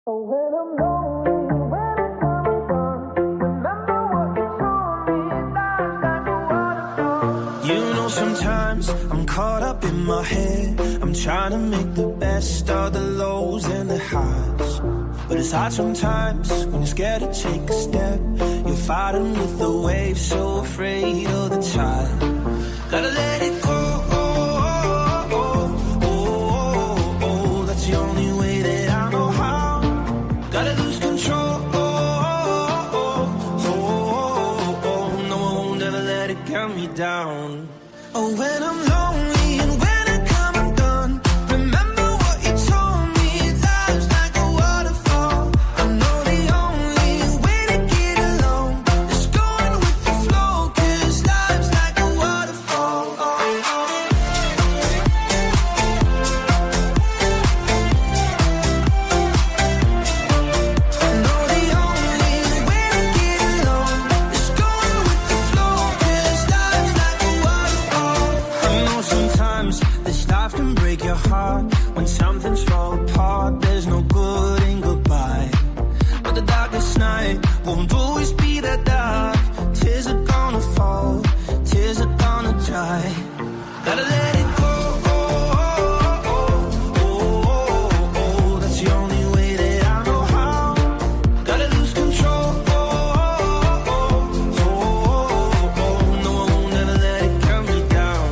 Oh, when I'm lonely, when it's undone, remember what you told me, life's like a waterfall. You know, sometimes I'm caught up in my head. I'm trying to make the best of the lows and the highs. But it's hard sometimes when you're scared to take a step. You're fighting with the waves, so afraid of the tide. Gotta let it go. That's the only way that I know how. Gotta lose control. No, I won't ever let it get me down. Oh, when I'm lonely and when I come undone, remember what you told me, life's like a waterfall. I know the only way to get along is going with the flow, 'cause life's like a waterfall. I know the only way to get along is going with the flow, 'cause life's like a waterfall. I know sometimes this life can break your heart. When something's fall apart, there's no good in goodbye. But the darkest night won't always be that dark. Tears are gonna fall, tears are gonna dry. Gotta let it go. That's the only way that I know how. Gotta lose control. No, I won't ever let it get me down.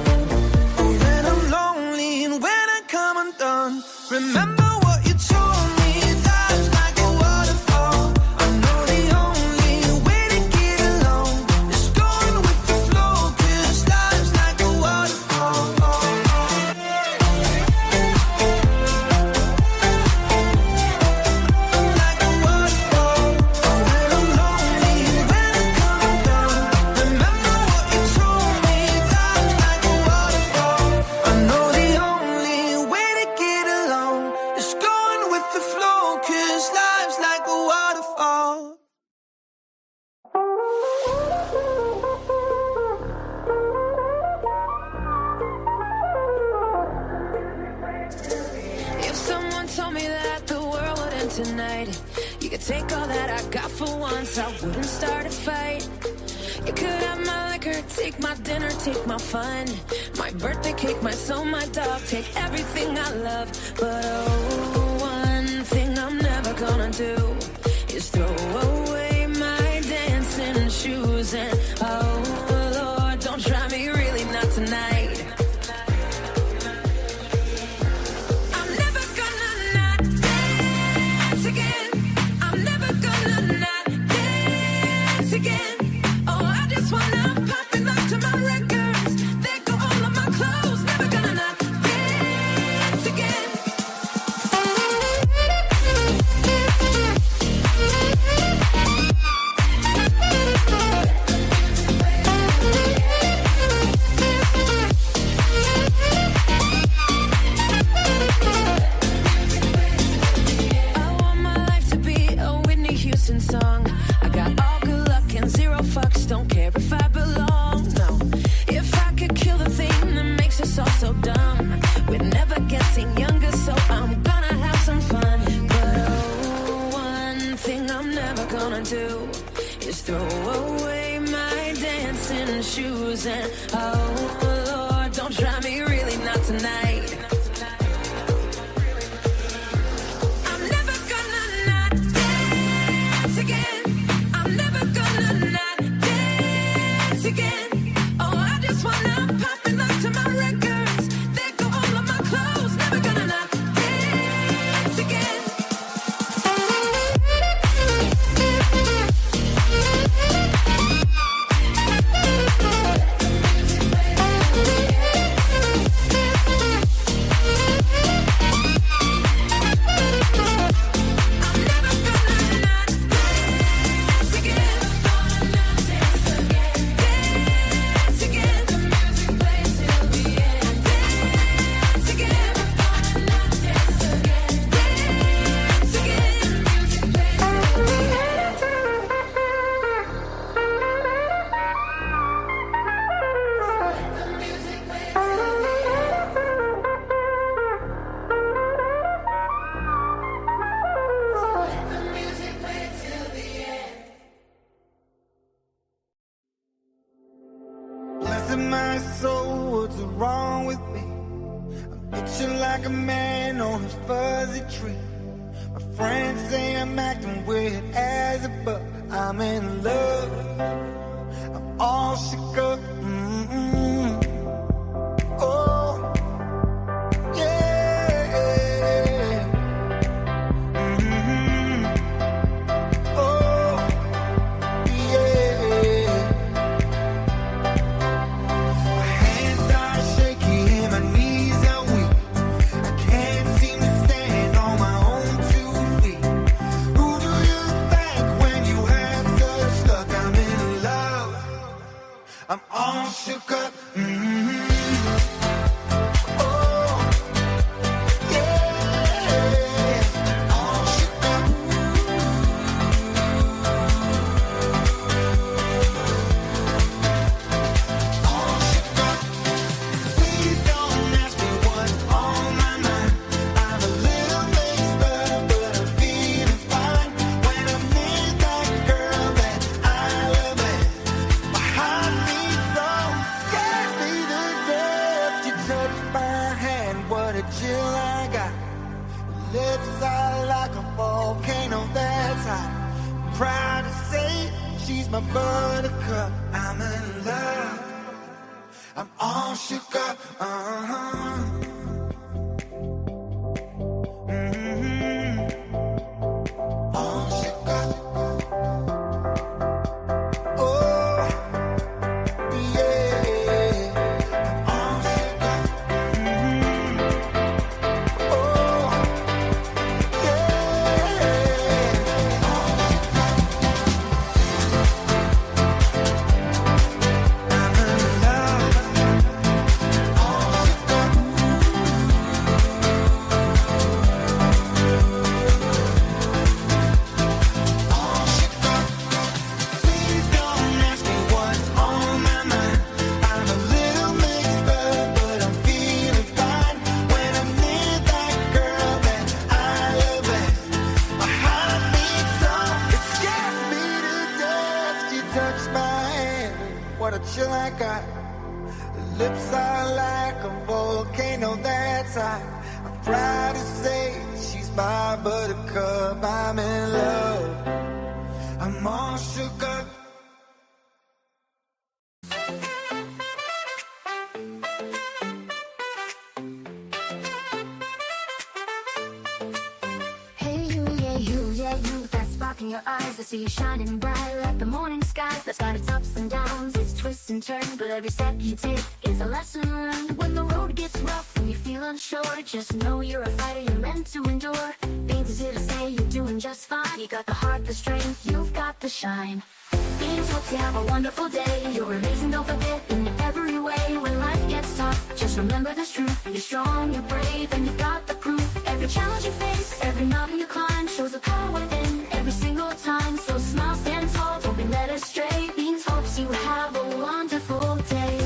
When I'm lonely and when I come undone, remember what you told me, life's like a waterfall. I know the only way to get along is going with the flow, 'cause life's like a waterfall. Like a waterfall. When I'm lonely and when I come undone, remember what you told me, life's like a waterfall. I know the only way to get along is going with the flow, 'cause life's like a waterfall. If someone told me that the world would end tonight, you could take all that I got for once, I wouldn't start a fight. You could have my liquor, take my dinner, take my fun, my birthday cake, my soul, my dog, take everything I love. But oh, one thing I'm never gonna do is throw away my dancing shoes. And oh Lord, don't try me, really not tonight. I'm never gonna not dance again. I'm never gonna not dance again. Oh, I just wanna pop and look to my records. There go all of my clothes. Never gonna not dance again. I want my life to be a Whitney Houston song. I got all good luck and zero fucks. Don't care if I belong. No, if I could kill the thing that makes us all so dumb, we're never getting younger, so I'm gonna have some fun. But oh, one thing I'm never gonna do is throw away my dancing shoes. And oh Lord, don't try me, really not tonight. I'm never gonna not dance again. I'm never gonna not dance again. Oh, I just wanna pop and look to my records. There go all of my clothes. Never gonna not dance again. like a man on a fuzzy tree. My friends say I'm acting weird as a buck. I'm in love. I'm all shook up. Oh, yeah. Oh, yeah. My hands are shaky and my knees are weak. I can't seem to stand on my own 2 feet. Who do you thank when you have such luck? I'm in love. I'm all shook up. Oh, yeah. All shook up. All shook up. Please don't ask me what's on my mind. I'm a little mixed up, but I'm feeling fine when I'm near that girl that I love. My heart beats so scares me to death. You touch my hand, what a chill I got. Lips are like a volcano that's hot. Proud to say she's my buttercup. I'm in love. I'm all shook up. All shook up. Oh, yeah. All shook up. Oh, yeah. All shook up. I'm in love. All shook up. All shook up. Please don't ask me what's on my mind. I'm a little mixed up, but I'm feeling fine when I'm near that girl that I love. My heart beats so it scares me to death. She touched my hand, what a chill I got. Lips are like a volcano that's hot. I'm proud to say she's my buttercup. I'm in love. I'm all shook up. Hey, you, that spark in your eyes. I see you shining bright like the morning sky. That's got its ups and downs, its twists and turns, but every step you take is a lesson learned. When the road gets rough and you feel unsure, just know you're a fighter, you're meant to endure. Beanz is here to say you're doing just fine. You got the heart, the strength, you've got the shine. Beanz hopes you have a wonderful day. You're amazing, don't forget, in every way. When life gets tough, just remember this truth. You're strong, you're brave, and you've got the proof. Every challenge you face, every mountain you climb, shows the power within every single time. So smile, stand tall, don't be led astray. Beanz hopes you have a wonderful day.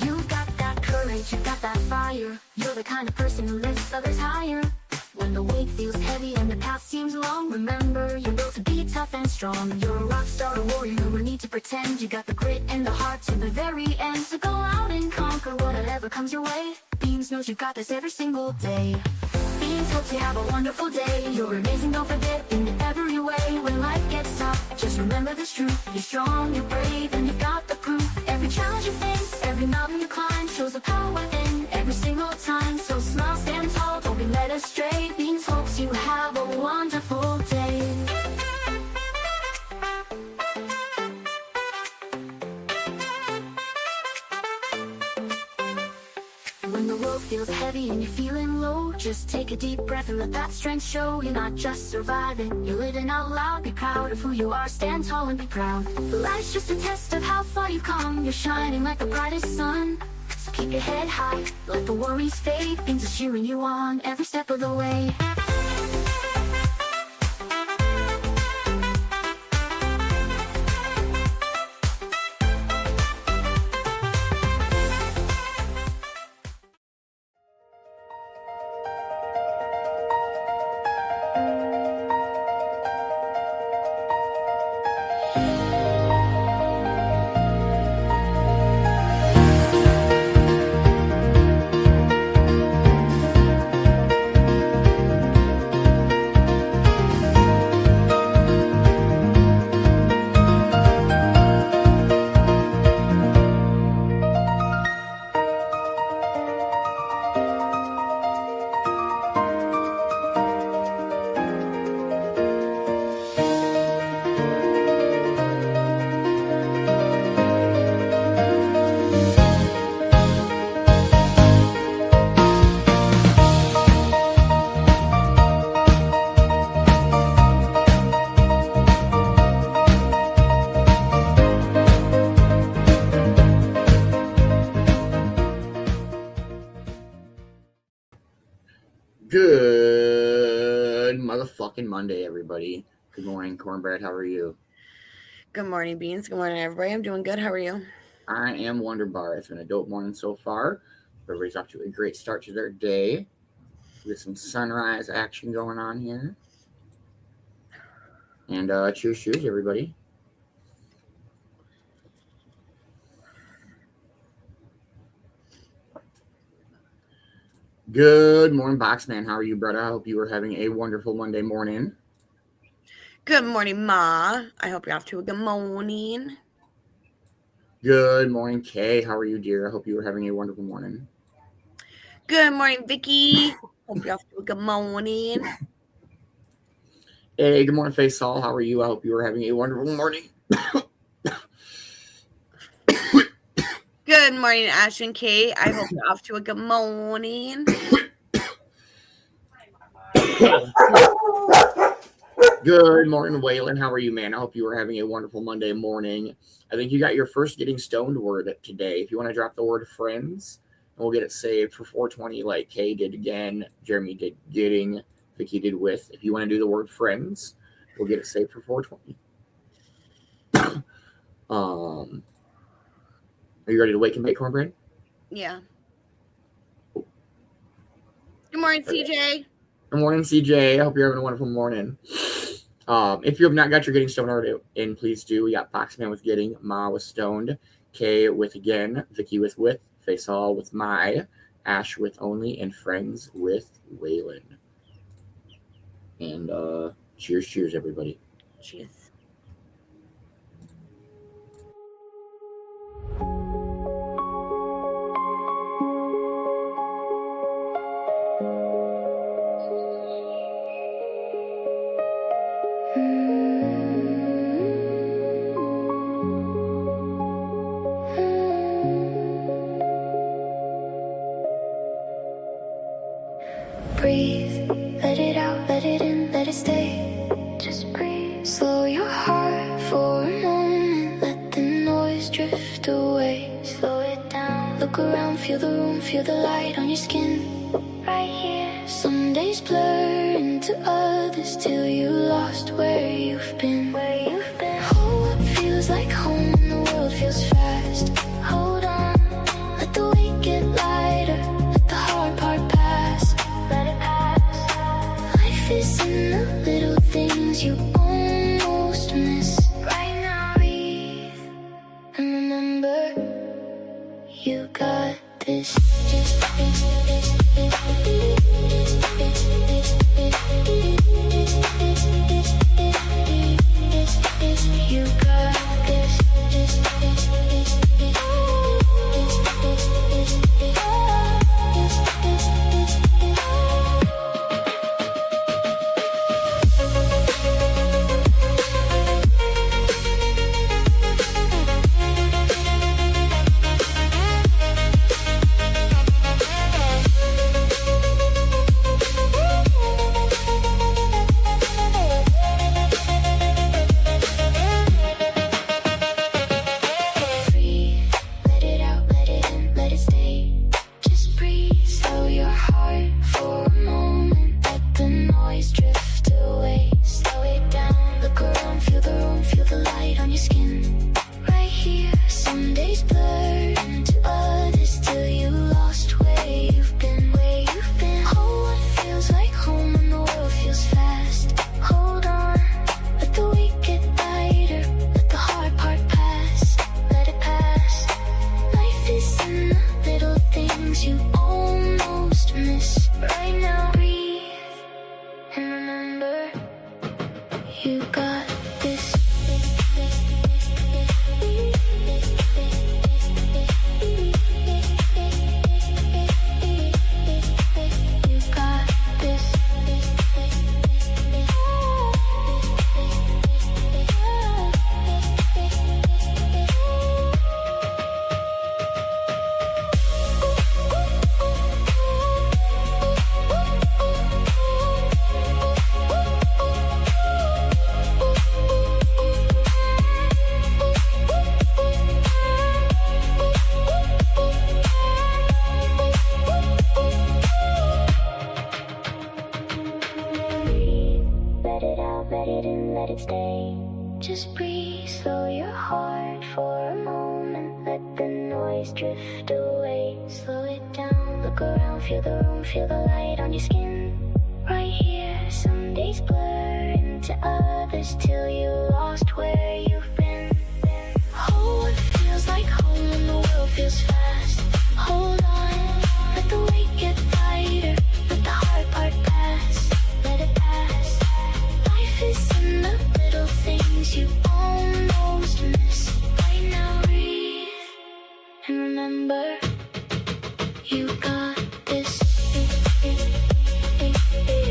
You got that courage, you got that fire. You're the kind of person who lifts others higher. When the weight feels heavy and the path seems long, remember you're built to be tough and strong. You're a rock star, a warrior, no need to pretend. You got the grit and the heart to the very end. So go out and conquer whatever comes your way. Beanz knows you've got this every single day. Beanz hopes you have a wonderful day. You're amazing, don't forget, in every way. When life gets tough, just remember this truth. You're strong, you're brave, and you've got the proof. Every challenge you face, every mountain you climb, shows the power within every single time. So smile, stand tall, don't be led astray. Beanz hopes you have a wonderful day. When the road feels heavy and you're feeling low, just take a deep breath and let that strength show. You're not just surviving, you're living out loud. Be proud of who you are, stand tall and be proud. Life's just a test of how far you've come. You're shining like the brightest sun. So keep your head high, let the worries fade. Beanz is cheering you on every step of the way. Good motherfucking Monday, everybody. Good morning, Cornbread. How are you? Good morning, Beans. Good morning, everybody. I'm doing good. How are you? I am Wonderbar. It's been a dope morning so far. Everybody's off to a great start to their day. With some sunrise action going on here. And cheers, everybody. Good morning, Boxman. How are you, brother? I hope you are having a wonderful Monday morning. Good morning, Ma. I hope you're off to a good morning. Good morning, Kay. How are you, dear? I hope you are having a wonderful morning. Good morning, Vicki. Hope you're off to a good morning. Hey, good morning, Faisal. How are you? I hope you are having a wonderful morning. Good morning, Ash and Kate. I hope you're off to a good morning. Good morning, Waylon. How are you, man? I hope you are having a wonderful Monday morning. I think you got your first getting stoned word today. If you want to drop the word friends, and we'll get it saved for 420 like Kay did again, Jeremy did getting, Vicki did with. If you want to do the word friends, we'll get it saved for 420. Are you ready to wake and bake, Cornbread? Yeah. Good morning, CJ. Good morning, CJ. I hope you're having a wonderful morning. If you have not got your Getting Stoned already in, please do. We got Boxman with Getting, Ma with Stoned, Kay with Again, Vicki with Faisal with My, Ash with Only, and Friends with Waylon. And cheers, everybody. Cheers. Breathe, let it out, let it in, let it stay. Just breathe. Slow your heart for a moment, let the noise drift away. Slow it down. Look around, feel the room, feel the light on your skin. Right here. Some days blur into others till you lost where you've been. Hold what feels like home when the world feels fast. Hold on, let the weight get lighter, let the hard part pass. Life is in the little things you almost miss. Right now, breathe and remember, you got this. You got this. let it stay. Just breathe, slow your heart for a moment. Let the noise drift away. Slow it down, look around, feel the room, feel the light on your skin. Right here, some days blur into others till you're lost where you've been. Oh, it feels like home when the world feels fast. Hold on, let the weight get lighter. Let the hard part pass, let it pass. Life is in the little things you almost miss. Right now, breathe and remember, you got this. You got this.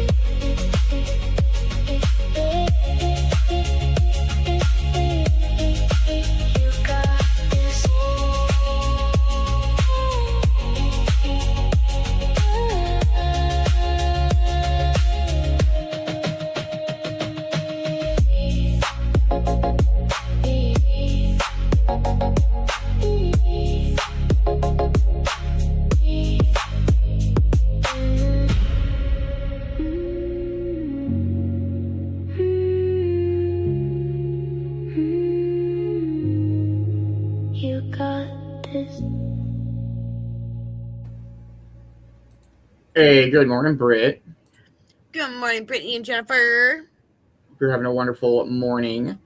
You got this. Hey, good morning, Britt. Good morning, Brittany and Jennifer. You're having a wonderful morning.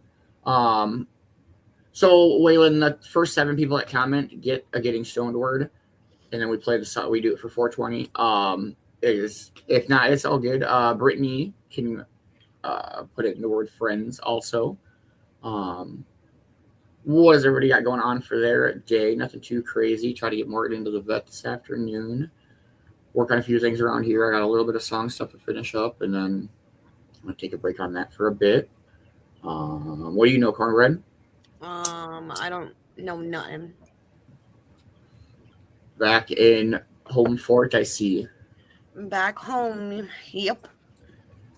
So Waylon, the first 7 people that comment get a getting stoned word, and then we play the song. We do it for 420. If not, it's all good. Brittany can put it in the word friends also. What has everybody got going on for their day? Nothing too crazy. Try to get Morgan into the vet this afternoon. Work on a few things around here. I got a little bit of song stuff to finish up, and then I'm gonna take a break on that for a bit. What do you know, Cornbread? I don't know nothing. Back in home fort, I see. Back home. Yep.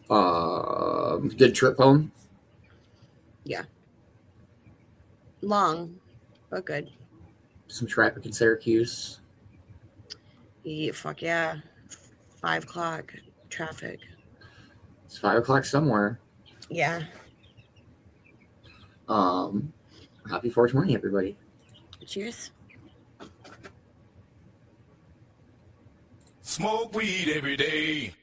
Good trip home. Yeah. Long, but good. Some traffic in Syracuse. Yeah, fuck yeah. 5 o'clock traffic. It's 5 o'clock somewhere. Yeah. Happy 420, everybody. Cheers. Smoke weed every day.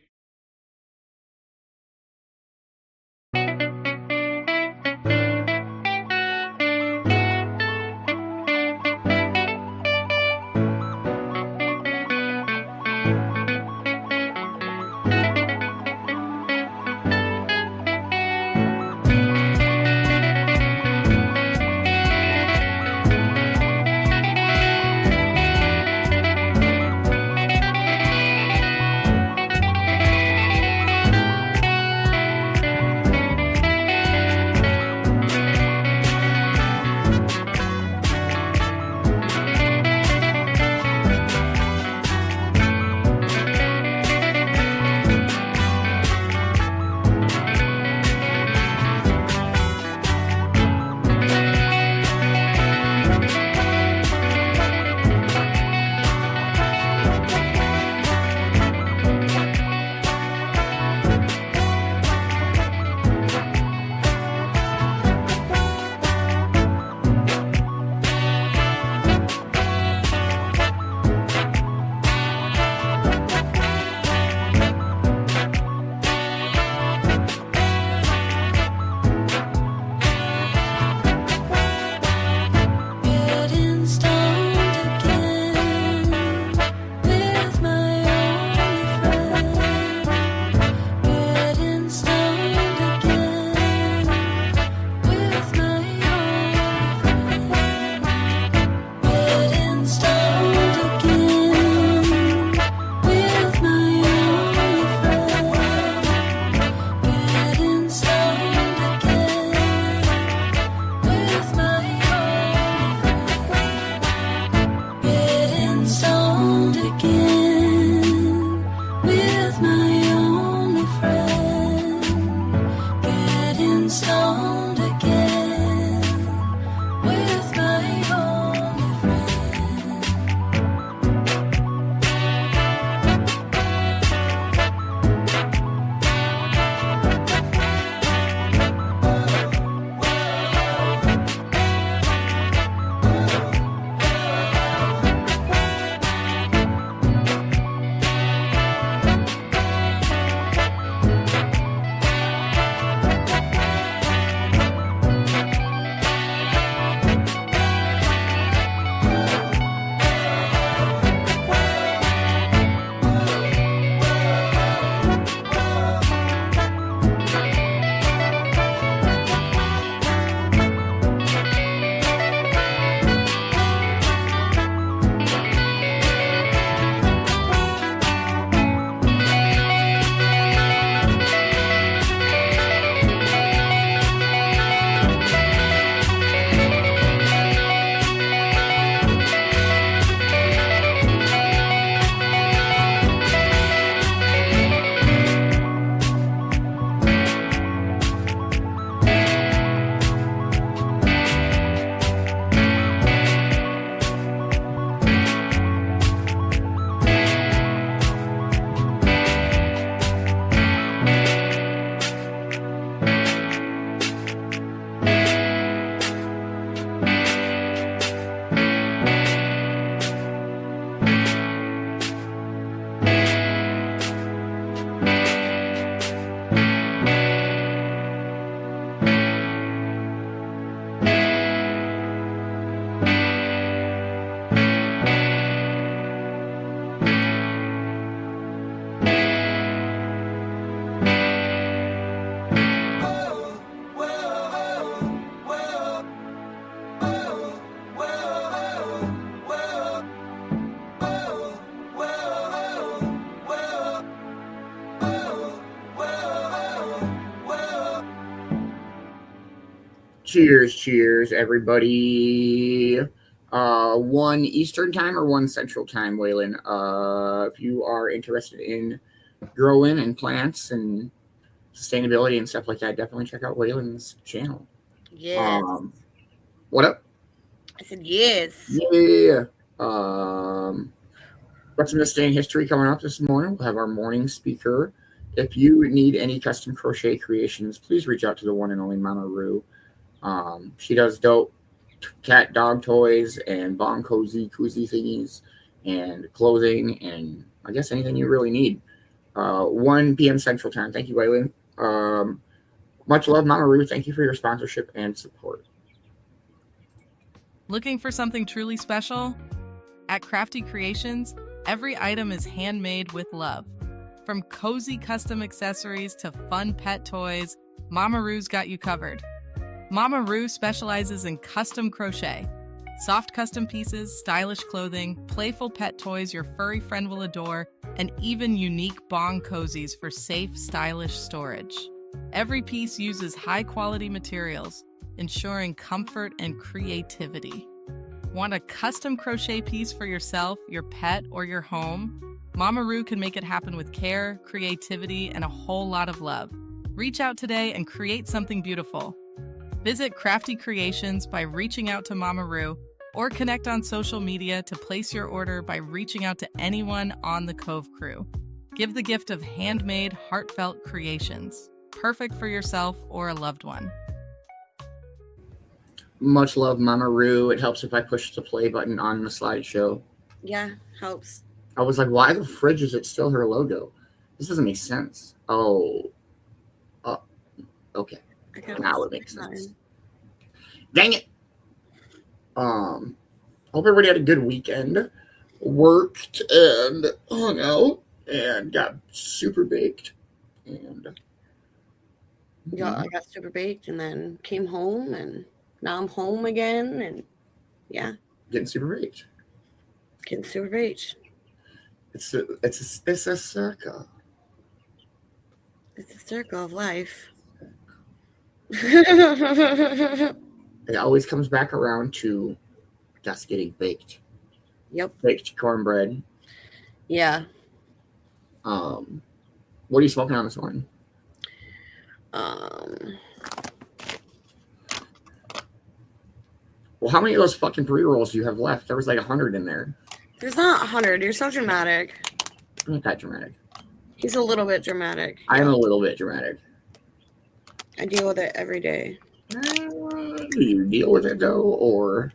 Cheers, everybody. 1 Eastern time or 1 Central time, Waylon. If you are interested in growing and plants and sustainability and stuff like that, definitely check out Waylon's channel. Yes. What up? I said yes. Yeah. Got some This Day in History coming up this morning. We'll have our morning speaker. If you need any custom crochet creations, please reach out to the one and only Mama Roo. She does dope cat dog toys and bomb cozy koozie thingies and clothing and I guess anything you really need. 1 p.m. Central Time. Thank you, Waylon. Much love, Mama Roo. Thank you for your sponsorship and support. Looking for something truly special? At Crafty Creations, every item is handmade with love. From cozy custom accessories to fun pet toys, Mama Roo's got you covered. Mama Roo specializes in custom crochet. Soft custom pieces, stylish clothing, playful pet toys your furry friend will adore, and even unique bong cozies for safe, stylish storage. Every piece uses high-quality materials, ensuring comfort and creativity. Want a custom crochet piece for yourself, your pet, or your home? Mama Roo can make it happen with care, creativity, and a whole lot of love. Reach out today and create something beautiful. Visit Crafty Creations by reaching out to Mama Roo or connect on social media to place your order by reaching out to anyone on the Cove Crew. Give the gift of handmade, heartfelt creations, perfect for yourself or a loved one. Much love, Mama Roo. It helps if I push the play button on the slideshow. Yeah, helps. I was like, why the fridge is it still her logo? This doesn't make sense. Oh. Okay. Now it makes sense. Dang it. Hope everybody had a good weekend. Worked and hung out and got super baked. And Yeah, I got super baked and then came home and now I'm home again and yeah, getting super baked. getting super baked. It's a circle. It's a circle of life. It always comes back around to just getting baked. Yep. Baked cornbread. Yeah. What are you smoking on this morning? Well, how many of those fucking pre-rolls do you have left? There was like 100 in there. There's not 100. You're so dramatic. I'm not that dramatic. He's a little bit dramatic. I am a little bit dramatic. I deal with it every day. Do you deal with it though, or?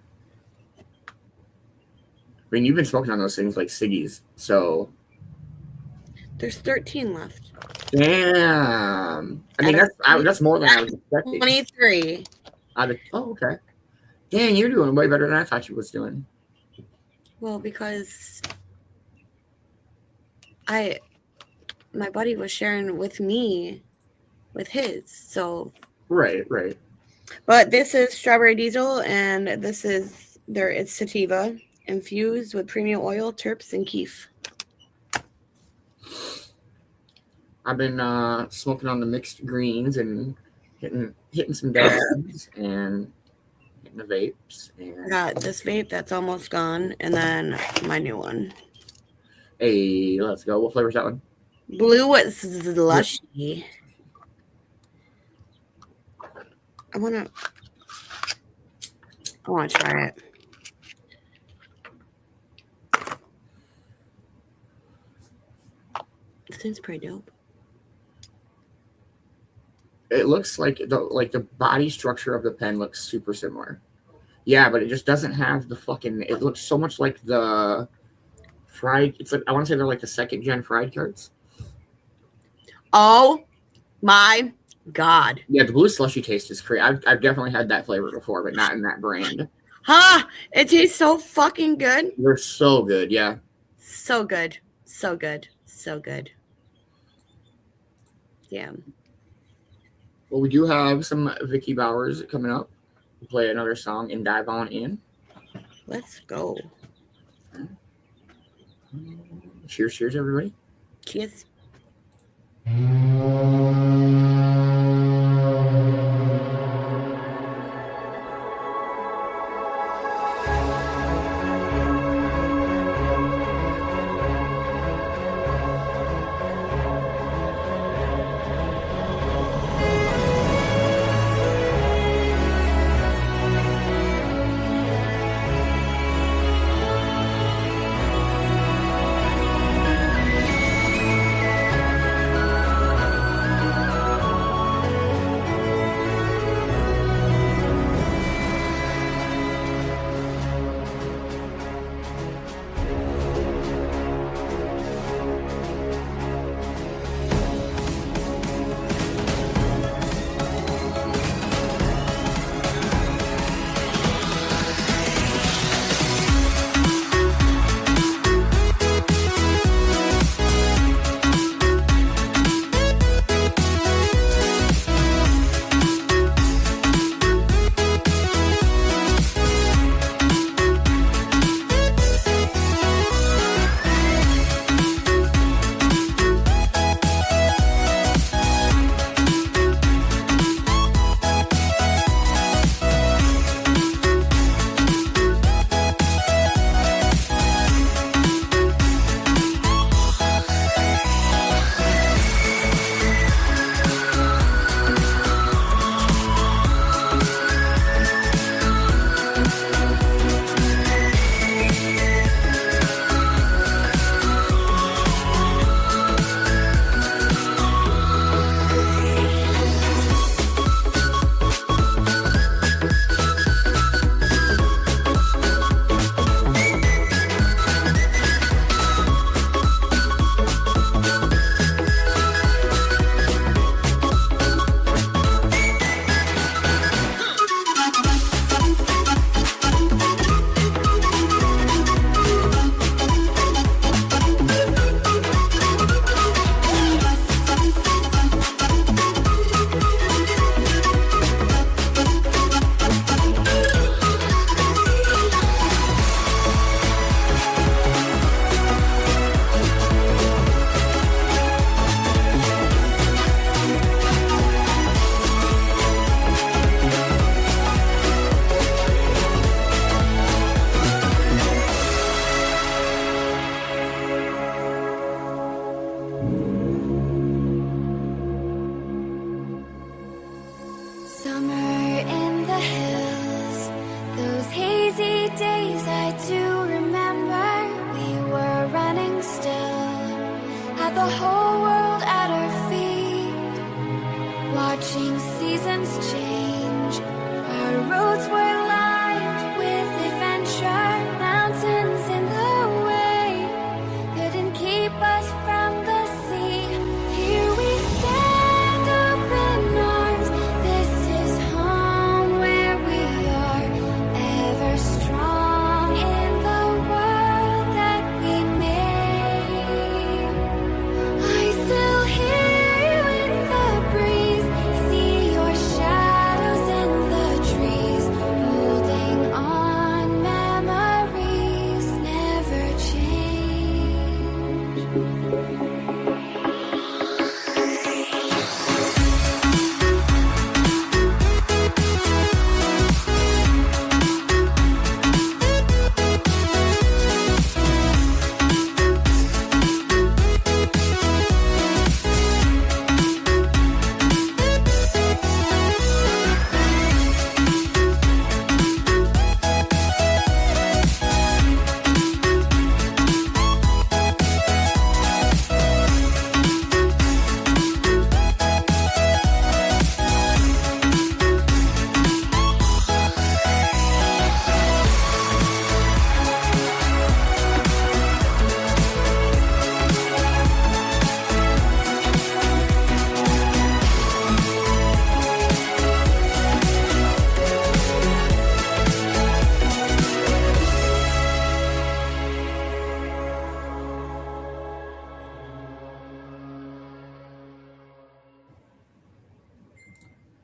I mean, you've been smoking on those things like ciggies, so. There's 13 left. Damn. I mean, that's more than I was expecting. 23. Oh, okay. Dang, you're doing way better than I thought you was doing. Well, because my buddy was sharing with me with his, so. Right. But this is strawberry diesel, and this is it's sativa infused with premium oil, terps, and keef. I've been smoking on the mixed greens and hitting some dabs and hitting the vapes. I And got this vape that's almost gone, and then my new one. hey, let's go. What flavor's that one? Blue slushy. I wanna try it. This thing's pretty dope. It looks like the body structure of the pen looks super similar. Yeah, but it just doesn't have the fucking. It looks so much like the fried. It's like I want to say they're like the 2nd gen fried cards. Oh my God. Yeah, the blue slushy taste is crazy. I've definitely had that flavor before, but not in that brand. Huh? It tastes so fucking good. They're so good. Yeah. So good. So good. So good. Yeah. Well, we do have some Vicki Bowers coming up. We'll play another song and dive on in. Let's go. Cheers, everybody. Cheers. Thank you.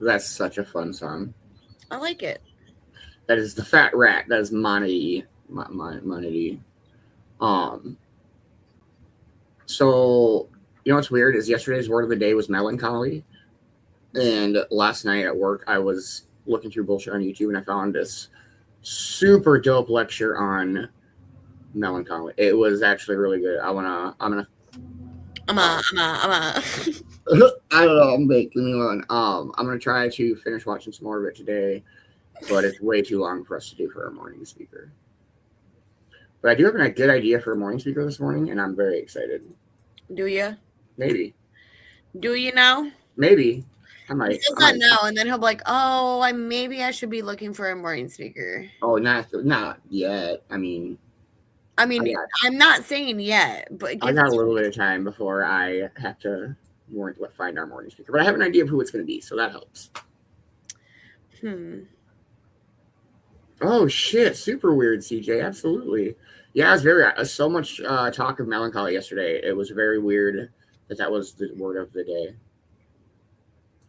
That's such a fun song. I like it. That is the Fat Rat. That is Monty. Monty. So, you know what's weird is yesterday's word of the day was melancholy. And last night at work, I was looking through bullshit on YouTube and I found this super dope lecture on melancholy. It was actually really good. I'm gonna I don't know. Leave me alone. I'm gonna try to finish watching some more of it today, but it's way too long for us to do for our morning speaker. But I do have a good idea for a morning speaker this morning, and I'm very excited. Do you? Maybe. Do you now? Maybe. I might. He says that now, and then he'll be like, "Oh, maybe I should be looking for a morning speaker." Oh, not yet. I mean, I'm not saying yet, but I got a little bit of time before I have to find our morning speaker. But I have an idea of who it's going to be, so that helps. Oh shit! Super weird, CJ. Absolutely. Yeah, it's very so much talk of melancholy yesterday. It was very weird that was the word of the day.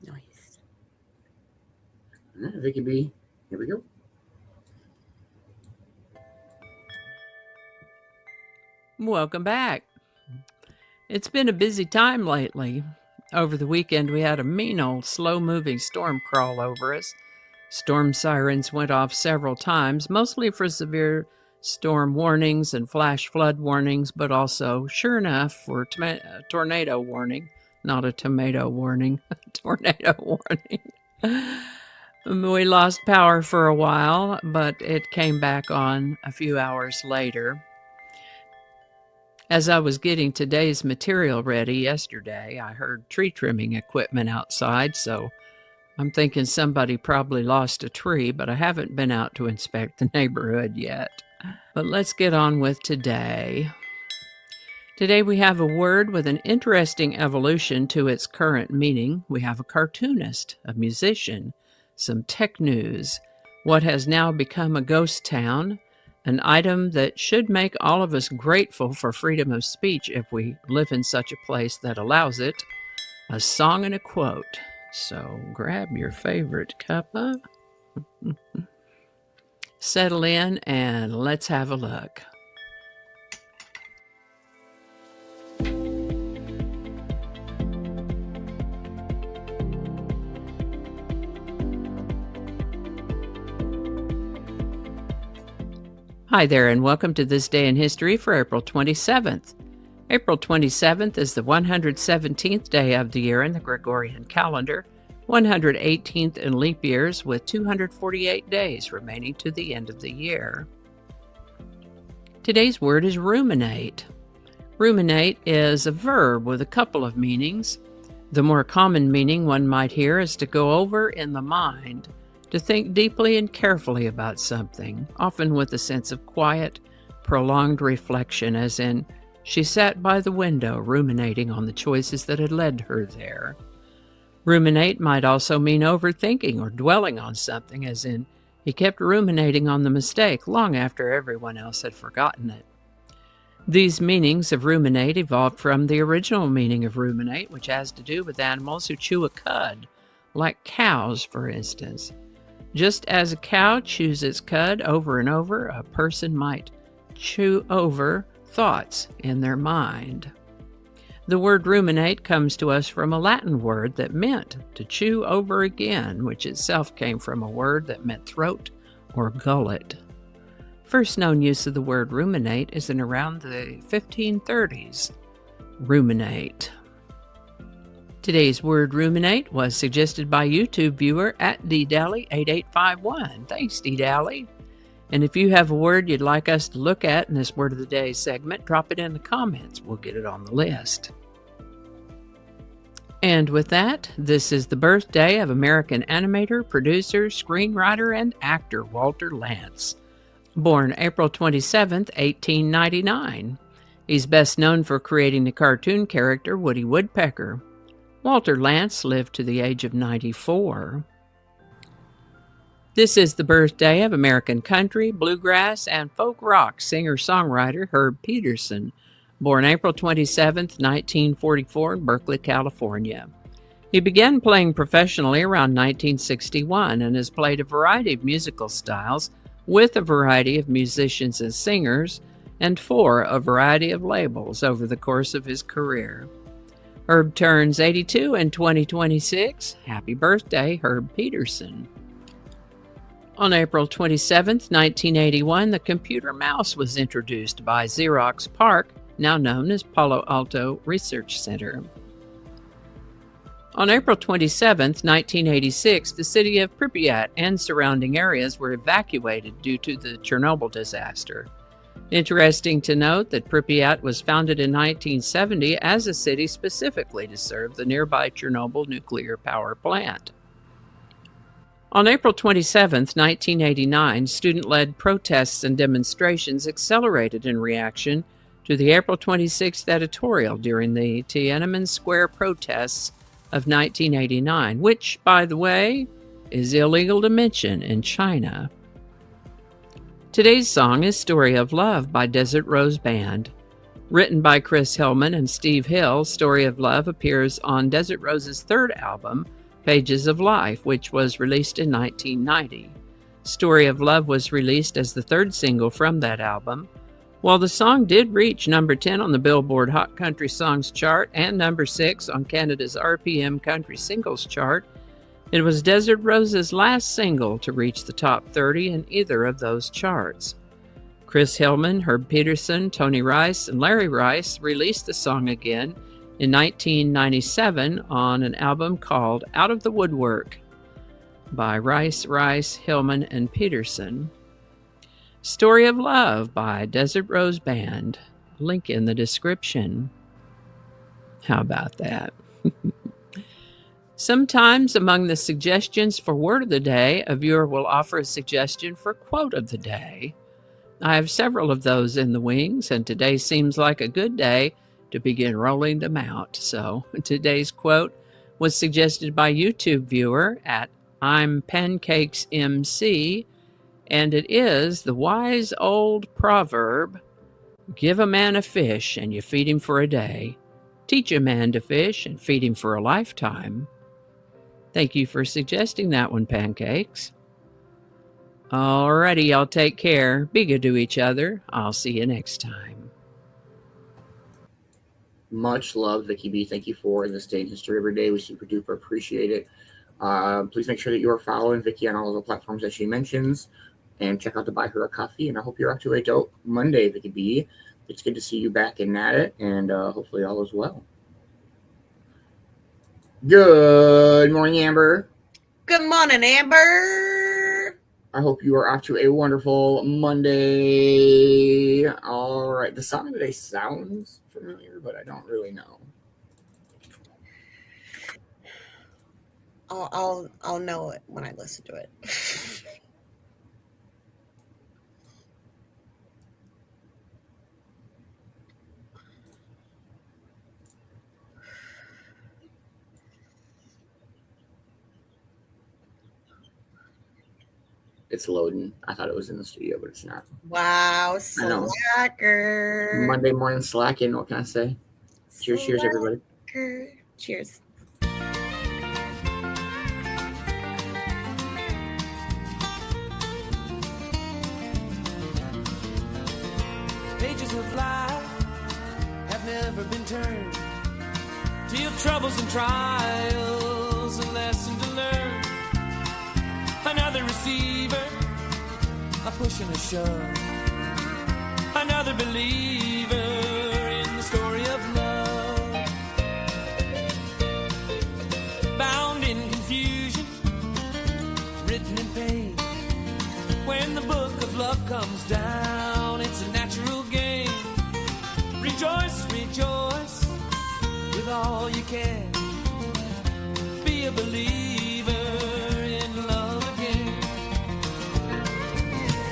Nice. Vicky B. Here we go. Welcome back. It's been a busy time lately. Over the weekend, we had a mean old slow-moving storm crawl over us. Storm sirens went off several times, mostly for severe storm warnings and flash flood warnings, but also, sure enough, for tornado warning. Not a tomato warning, a tornado warning. We lost power for a while, but it came back on a few hours later. As I was getting today's material ready yesterday, I heard tree trimming equipment outside, so I'm thinking somebody probably lost a tree, but I haven't been out to inspect the neighborhood yet. But let's get on with today. Today we have a word with an interesting evolution to its current meaning. We have a cartoonist, a musician, some tech news, what has now become a ghost town, an item that should make all of us grateful for freedom of speech if we live in such a place that allows it, a song and a quote. So grab your favorite cuppa, settle in, and let's have a look. Hi there, and welcome to This Day in History for April 27th. April 27th is the 117th day of the year in the Gregorian calendar, 118th in leap years, with 248 days remaining to the end of the year. Today's word is ruminate. Ruminate is a verb with a couple of meanings. The more common meaning one might hear is to go over in the mind, to think deeply and carefully about something, often with a sense of quiet, prolonged reflection, as in, she sat by the window ruminating on the choices that had led her there. Ruminate might also mean overthinking or dwelling on something, as in, he kept ruminating on the mistake long after everyone else had forgotten it. These meanings of ruminate evolved from the original meaning of ruminate, which has to do with animals who chew a cud, like cows, for instance. Just as a cow chews its cud over and over, a person might chew over thoughts in their mind. The word ruminate comes to us from a Latin word that meant to chew over again, which itself came from a word that meant throat or gullet. First known use of the word ruminate is in around the 1530s. Ruminate. Today's word ruminate was suggested by YouTube viewer at ddally8851. Thanks, ddally. And if you have a word you'd like us to look at in this Word of the Day segment, drop it in the comments. We'll get it on the list. And with that, this is the birthday of American animator, producer, screenwriter, and actor Walter Lantz. Born April 27, 1899. He's best known for creating the cartoon character Woody Woodpecker. Walter Lantz lived to the age of 94. This is the birthday of American country, bluegrass, and folk rock singer-songwriter Herb Peterson, born April 27, 1944 in Berkeley, California. He began playing professionally around 1961 and has played a variety of musical styles with a variety of musicians and singers and for a variety of labels over the course of his career. Herb turns 82 in 2026. Happy birthday, Herb Peterson. On April 27, 1981, the computer mouse was introduced by Xerox PARC, now known as Palo Alto Research Center. On April 27, 1986, the city of Pripyat and surrounding areas were evacuated due to the Chernobyl disaster. Interesting to note that Pripyat was founded in 1970 as a city specifically to serve the nearby Chernobyl nuclear power plant. On April 27, 1989, student-led protests and demonstrations accelerated in reaction to the April 26th editorial during the Tiananmen Square protests of 1989, which, by the way, is illegal to mention in China. Today's song is Story of Love by Desert Rose Band. Written by Chris Hillman and Steve Hill, Story of Love appears on Desert Rose's third album, Pages of Life, which was released in 1990. Story of Love was released as the third single from that album. While the song did reach number 10 on the Billboard Hot Country Songs chart and number 6 on Canada's RPM Country Singles chart, it was Desert Rose's last single to reach the top 30 in either of those charts. Chris Hillman, Herb Peterson, Tony Rice, and Larry Rice released the song again in 1997 on an album called Out of the Woodwork by Rice, Hillman, and Peterson. Story of Love by Desert Rose Band. Link in the description. How about that? Sometimes among the suggestions for Word of the Day, a viewer will offer a suggestion for Quote of the Day. I have several of those in the wings, and today seems like a good day to begin rolling them out. So today's quote was suggested by YouTube viewer at I'm Pancakes MC, and it is the wise old proverb, give a man a fish and you feed him for a day. Teach a man to fish and feed him for a lifetime. Thank you for suggesting that one, Pancakes. Alrighty, y'all take care. Be good to each other. I'll see you next time. Much love, Vicki B. Thank you for this day in history every day. We super duper appreciate it. Please make sure that you are following Vicki on all of the platforms that she mentions, and check out the Buy Her a Coffee. And I hope you're up to a dope Monday, Vicki B. It's good to see you back in at it, and hopefully all is well. Good morning, Amber. Good morning, Amber. I hope you are off to a wonderful Monday. All right, the song today sounds familiar, but I don't really know. I'll know it when I listen to it. It's loading. I thought it was in the studio, but it's not. Wow, I know. slacker. Monday morning slacking. What can I say? Cheers, cheers, everybody. Cheers. Pages of life have never been turned till troubles and trials, a lesson to learn. Another receiver, a push and a shove. Another believer in the story of love. Bound in confusion, written in pain. When the book of love comes down, it's a natural game. Rejoice, rejoice with all you can. Be a believer in love again.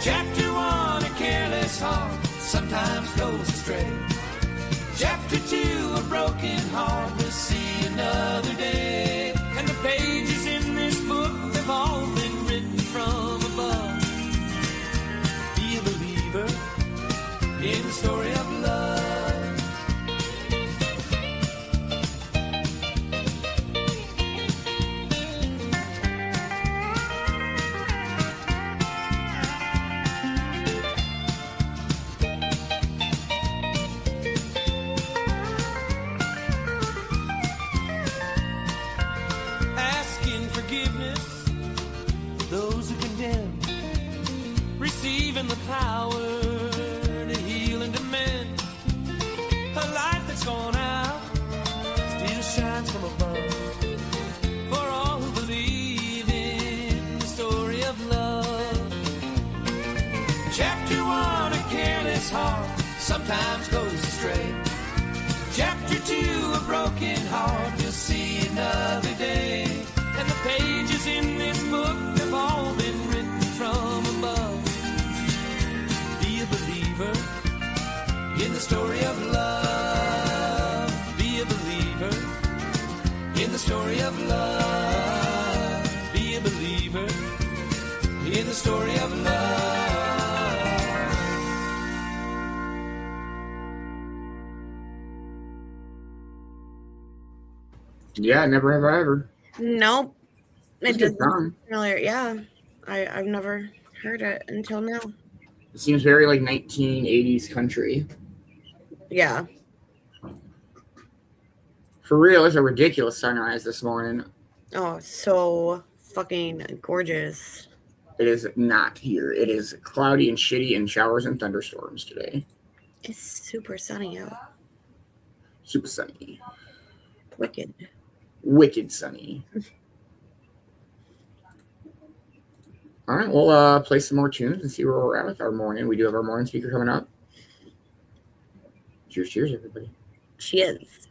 Chapter 1, a careless heart sometimes goes astray. Chapter 2, a broken heart will see another day. And the pages in this book have all been written from above. Be a believer in the story of love. heart sometimes goes astray. Chapter 2, a broken heart will see another day. And the pages in this book have all been written from above. Be a believer in the story of love. Be a believer in the story of love. Be a believer in the story of love. Yeah, never have I ever. Nope. It's It a good doesn't song. familiar. Yeah. I've never heard it until now. It seems very like 1980s country. Yeah. For real, it's a ridiculous sunrise this morning. Oh, so fucking gorgeous. It is not here. It is cloudy and shitty and showers and thunderstorms today. It's super sunny out. Super sunny. Wicked. Wicked sunny. All right, we'll play some more tunes and see where we're at with our morning. We do have our morning speaker coming up. Cheers, cheers, everybody. Cheers.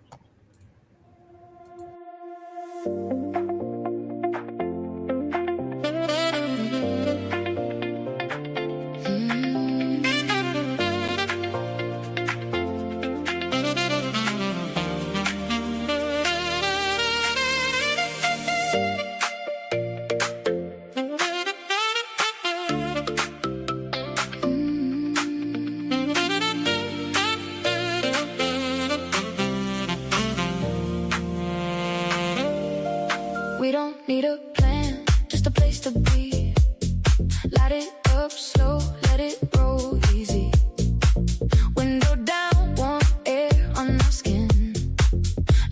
We don't need a plan, just a place to be. Light it up slow, let it roll easy. Window down, warm air on our skin.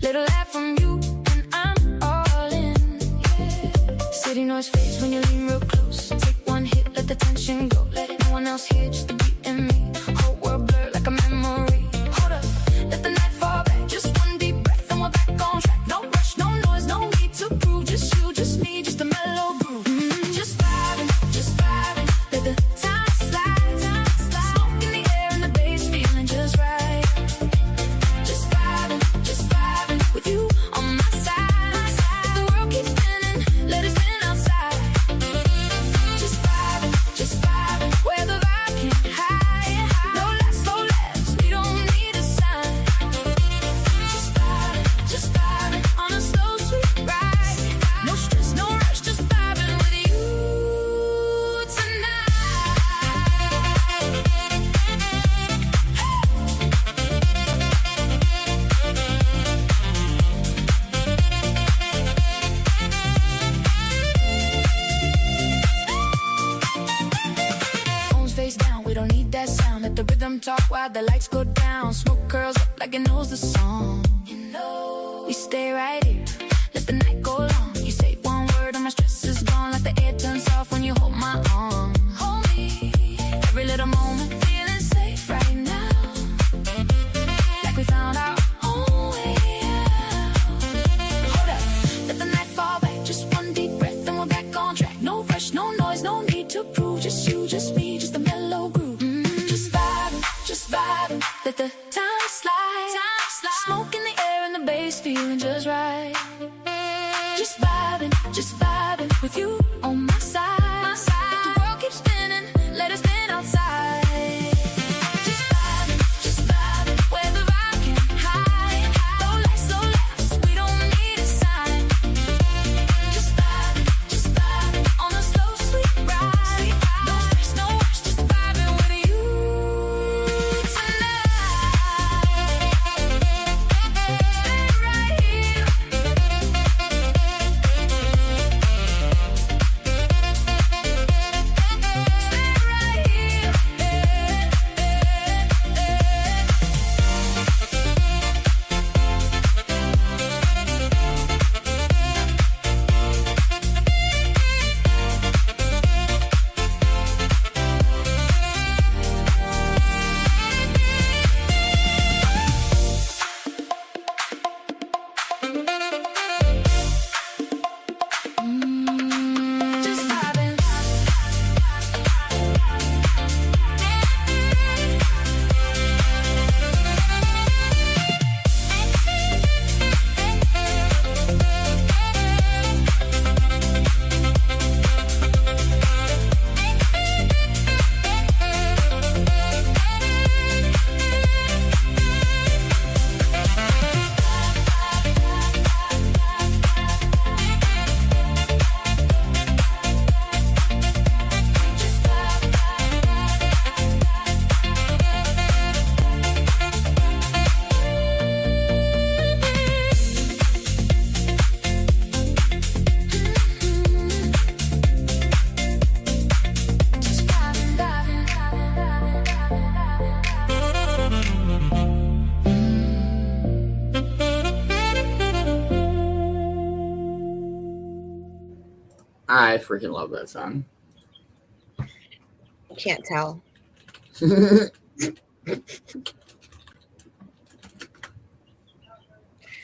Little laugh from you and I'm all in. Yeah. City noise fades when you lean real close. Take one hit, let the tension go. Let no one else hear, just the beat and me. Whole world blur like a memory. Hold up, let the night fall back. Just one deep breath and we're back on track. No rush, no noise, no need to prove. Just you, just me, just a mellow groove. Just vibing, let the time slide. Smoke in the air and the bass feeling just right. Just vibing with you on my side. If the world keeps spinning, let it spin outside. Just vibing where the vibe can't hide. No less, we don't need a sign. Just vibing on a slow sweet ride. No stress, no rush, just vibing with you tonight. Phones face down, we don't need that sound. Let the rhythm talk while the lights go down. Smoke curls up like it knows the song. We stay right here, let the night go long. You say one word and my stress is gone. Like the air turns off when you hold my arm. Hold me, every little moment feeling safe right now. Like we found our own way out. Hold up, let the night fall back. Just one deep breath and we're back on track. No rush, no noise, no need to prove. Just you, just me, just a mellow groove. Just vibing, let the time slide. Smoke in the air and the bass feeling just right. Just vibing. I freaking love that song. Can't tell.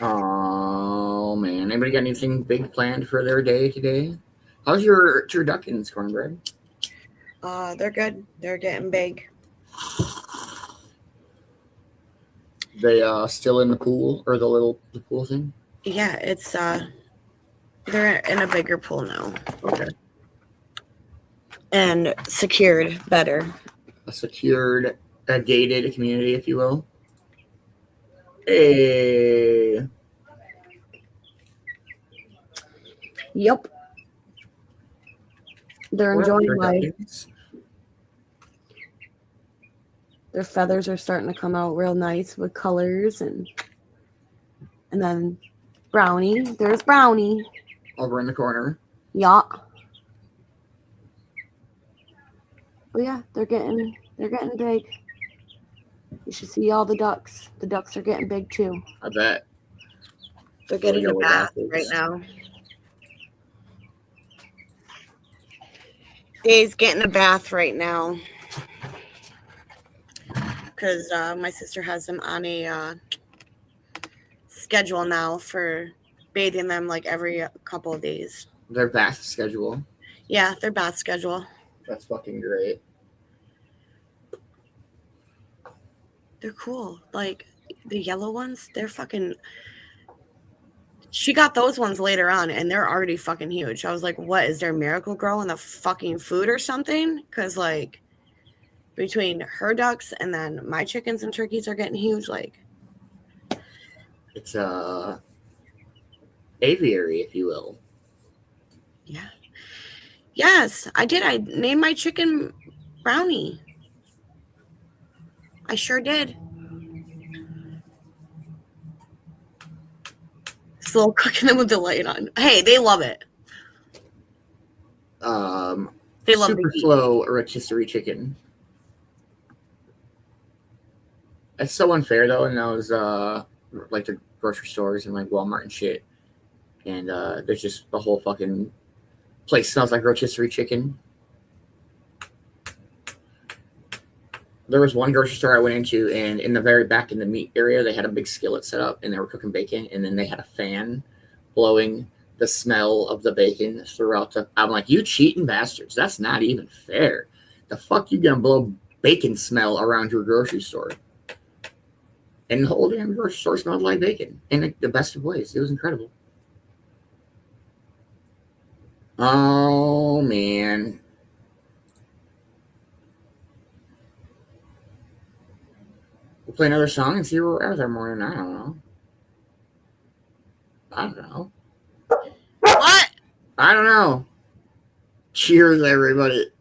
Oh man, anybody got anything big planned for their day today? How's your turduckins, Cornbread? They're good. They're getting big. They still in the pool or the pool thing? Yeah, it's they're in a bigger pool now. Okay. And secured better. A gated community, if you will. Hey. Yep. They're enjoying life. Turduckins. Their feathers are starting to come out real nice with colors and then Brownie. There's Brownie. Over in the corner. Yeah. Oh yeah, they're getting big. You should see all the ducks. The ducks are getting big too. I bet. They're getting a Yellow bath baths. right now. Dave's getting a bath right now. Because my sister has him on a schedule now for bathing them like every couple of days. Their bath schedule. Yeah, their bath schedule. That's fucking great. They're cool. Like the yellow ones, they're fucking. She got those ones later on and they're already fucking huge. I was like, what is there Miracle Grow in the fucking food or something? Because like between her ducks and then my chickens and turkeys are getting huge. Like It's aviary, if you will. yeah. Yes, I did. I named my chicken Brownie. I sure did. Slow cooking them with the light on. Hey, they love it. They love Super the heat. slow rotisserie chicken. It's so unfair though in those like the grocery stores and like Walmart and shit. And there's just the whole fucking place smells like rotisserie chicken. There was one grocery store I went into, and in the very back in the meat area, they had a big skillet set up, and they were cooking bacon, and then they had a fan blowing the smell of the bacon throughout the. I'm like, you cheating bastards! That's not even fair. The fuck you gonna blow bacon smell around your grocery store? And the whole damn grocery store smelled like bacon in the best of ways. It was incredible. Oh man. We'll play another song and see where we're at there morning. I don't know. What? I don't know. Cheers, everybody.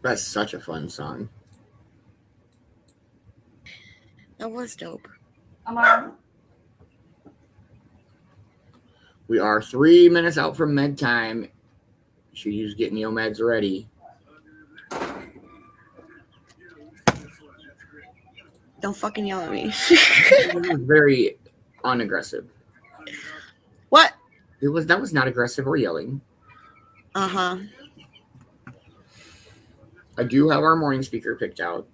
That's such a fun song. That was dope. We are 3 minutes out from med time. Should you just getting your meds ready? Don't fucking yell at me. It was very unaggressive. What? That was not aggressive or yelling. Uh-huh. I do have our morning speaker picked out.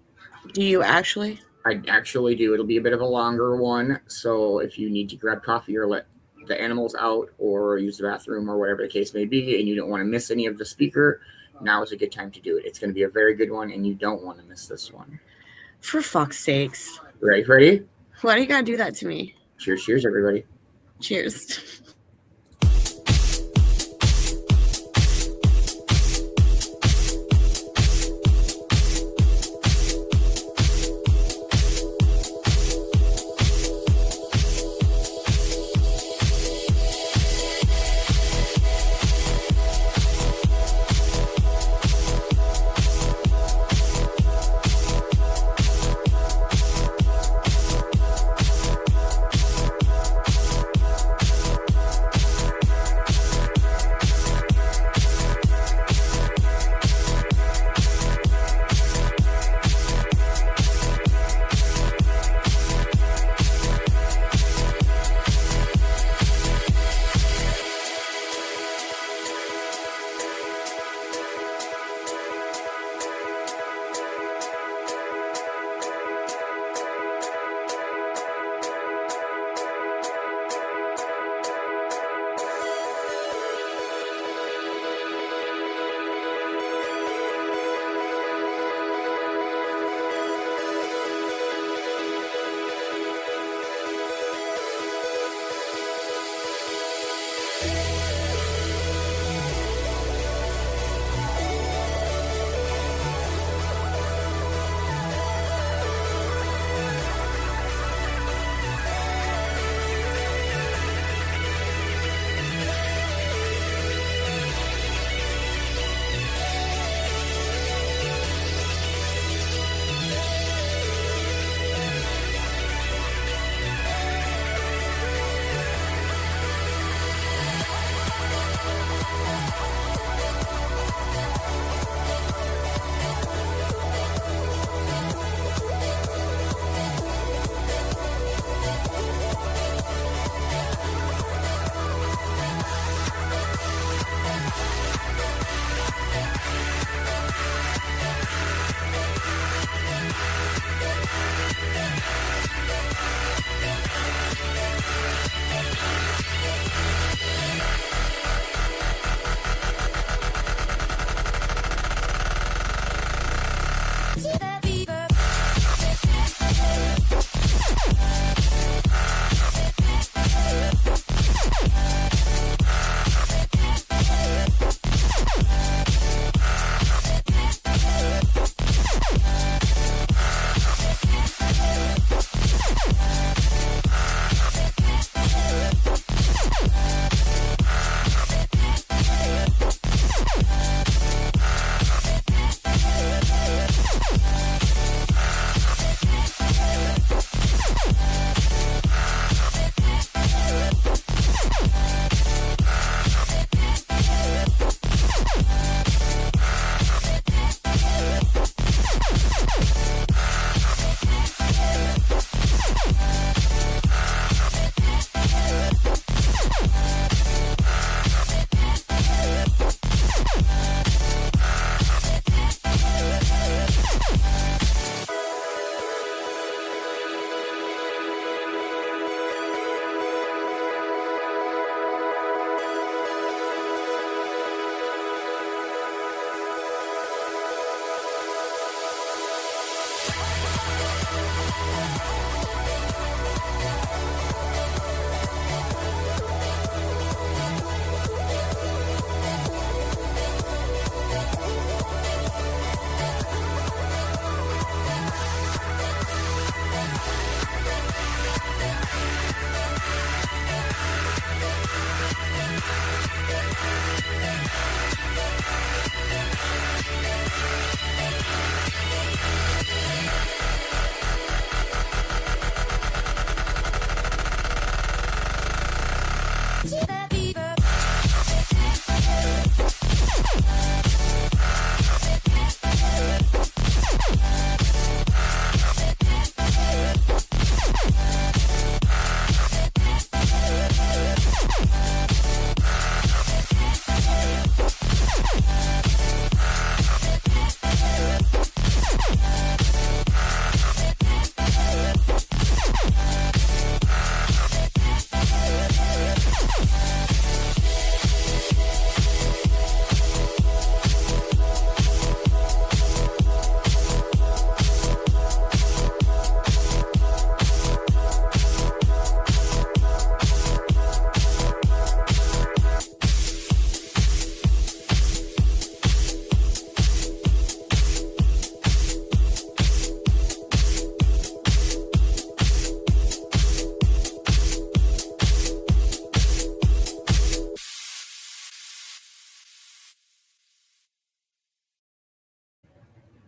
Do you actually? I actually do. It'll be a bit of a longer one. So if you need to grab coffee or let the animals out or use the bathroom or whatever the case may be, and you don't want to miss any of the speaker, now is a good time to do it. It's going to be a very good one, and you don't want to miss this one. For fuck's sakes. Ready? Why do you gotta do that to me? Cheers, everybody. Cheers.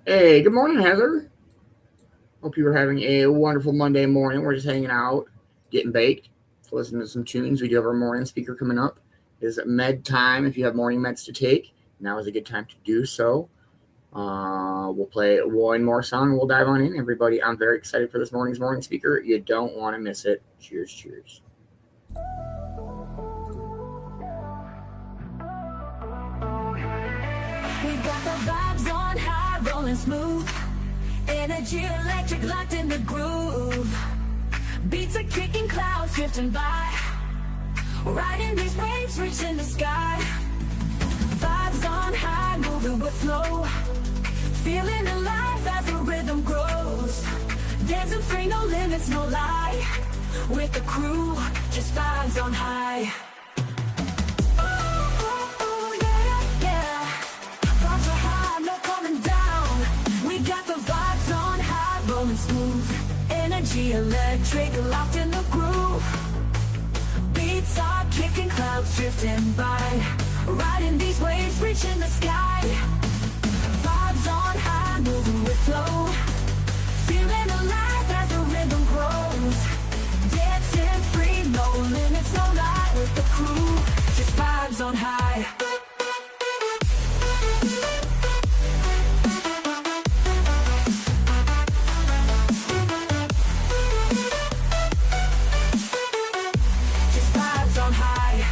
Hey, good morning, Heather. Hope you were having a wonderful Monday morning. We're just hanging out, getting baked, listening to some tunes. We do have our morning speaker coming up. It is med time. If you have morning meds to take, now is a good time to do so. We'll play one more song and we'll dive on in. Everybody, I'm very excited for this morning's morning speaker. You don't want to miss it. Cheers, cheers. We got the vibes on high, rolling smooth. Energy electric locked in the groove. Beats are kicking, clouds drifting by. Riding these waves, reaching the sky. Vibes on high, moving with flow. Feeling alive as the rhythm grows. Dancing free, no limits, no lie. With the crew, just vibes on high. Oh, yeah, yeah. Vibes are high, no coming down. We got the vibes on high, rolling smooth. Energy electric, locked in the groove. Beats are kicking, clouds drifting by. Riding these waves, reaching the sky. Vibes on high, moving with flow. Feeling alive as the rhythm grows. Dancing free, no limits, no lie. With the crew, just vibes on high. Just vibes on high.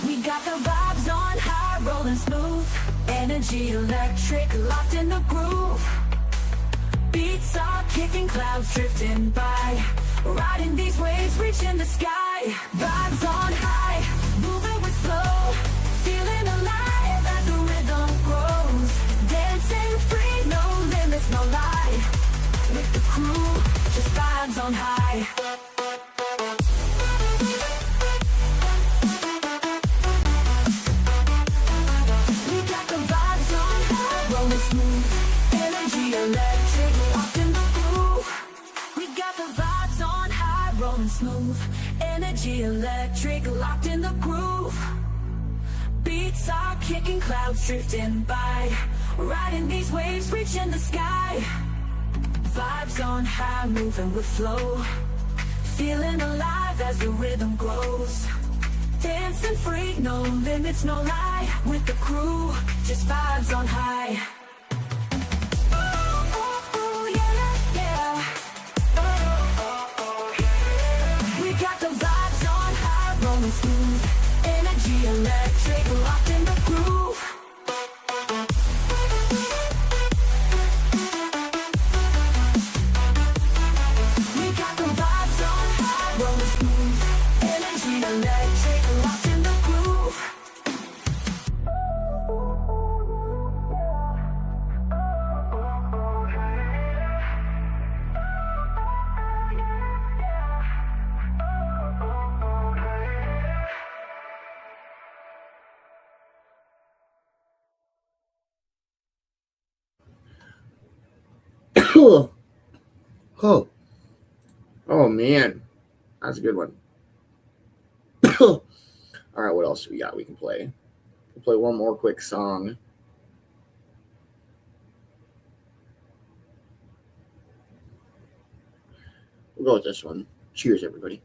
We got the vibes on high, rolling smooth. Energy electric, locked in the groove. Beats are kicking, clouds drifting by. Riding these waves, reaching the sky. Vibes on high, moving with flow. Feeling alive as the rhythm grows. Dancing free, no limits, no lie. With the crew, just vibes on high. We got the vibes on high, rolling smooth. Energy electric, locked in the groove. We got the vibes on high, rolling smooth. Energy electric, locked in the groove. Beats are kicking, clouds drifting by. Riding these waves, reaching the sky. Vibes on high, moving with flow. Feeling alive as the rhythm grows. Dancing free, no limits, no lie. With the crew, just vibes on high. Oh, yeah, yeah. We got the vibes on high, rolling smooth. Energy electric, locked in the groove. We got the vibes on high, rolling smooth. Energy electric, locked in the groove. Oh man, that's a good one. All right, what else do we got? We can play. We'll play one more quick song. We'll go with this one. Cheers, everybody.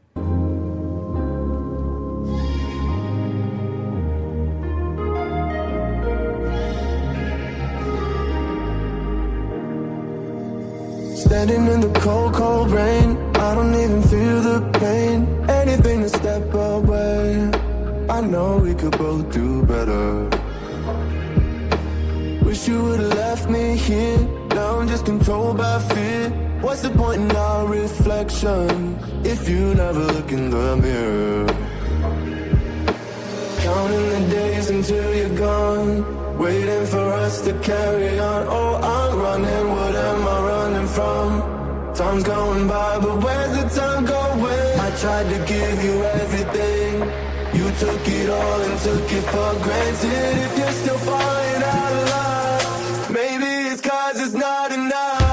Standing in the cold, cold rain, I don't even feel the pain. Anything to step away, I know we could both do better. Wish you would've left me here, now I'm just controlled by fear. What's the point in our reflection, if you never look in the mirror? Counting the days until you're gone, waiting for us to carry on. Oh, I'm running, what am I running from? Time's going by, but where's the time going? I tried to give you everything, you took it all and took it for granted. If you're still falling out of love, maybe it's 'cause it's not enough.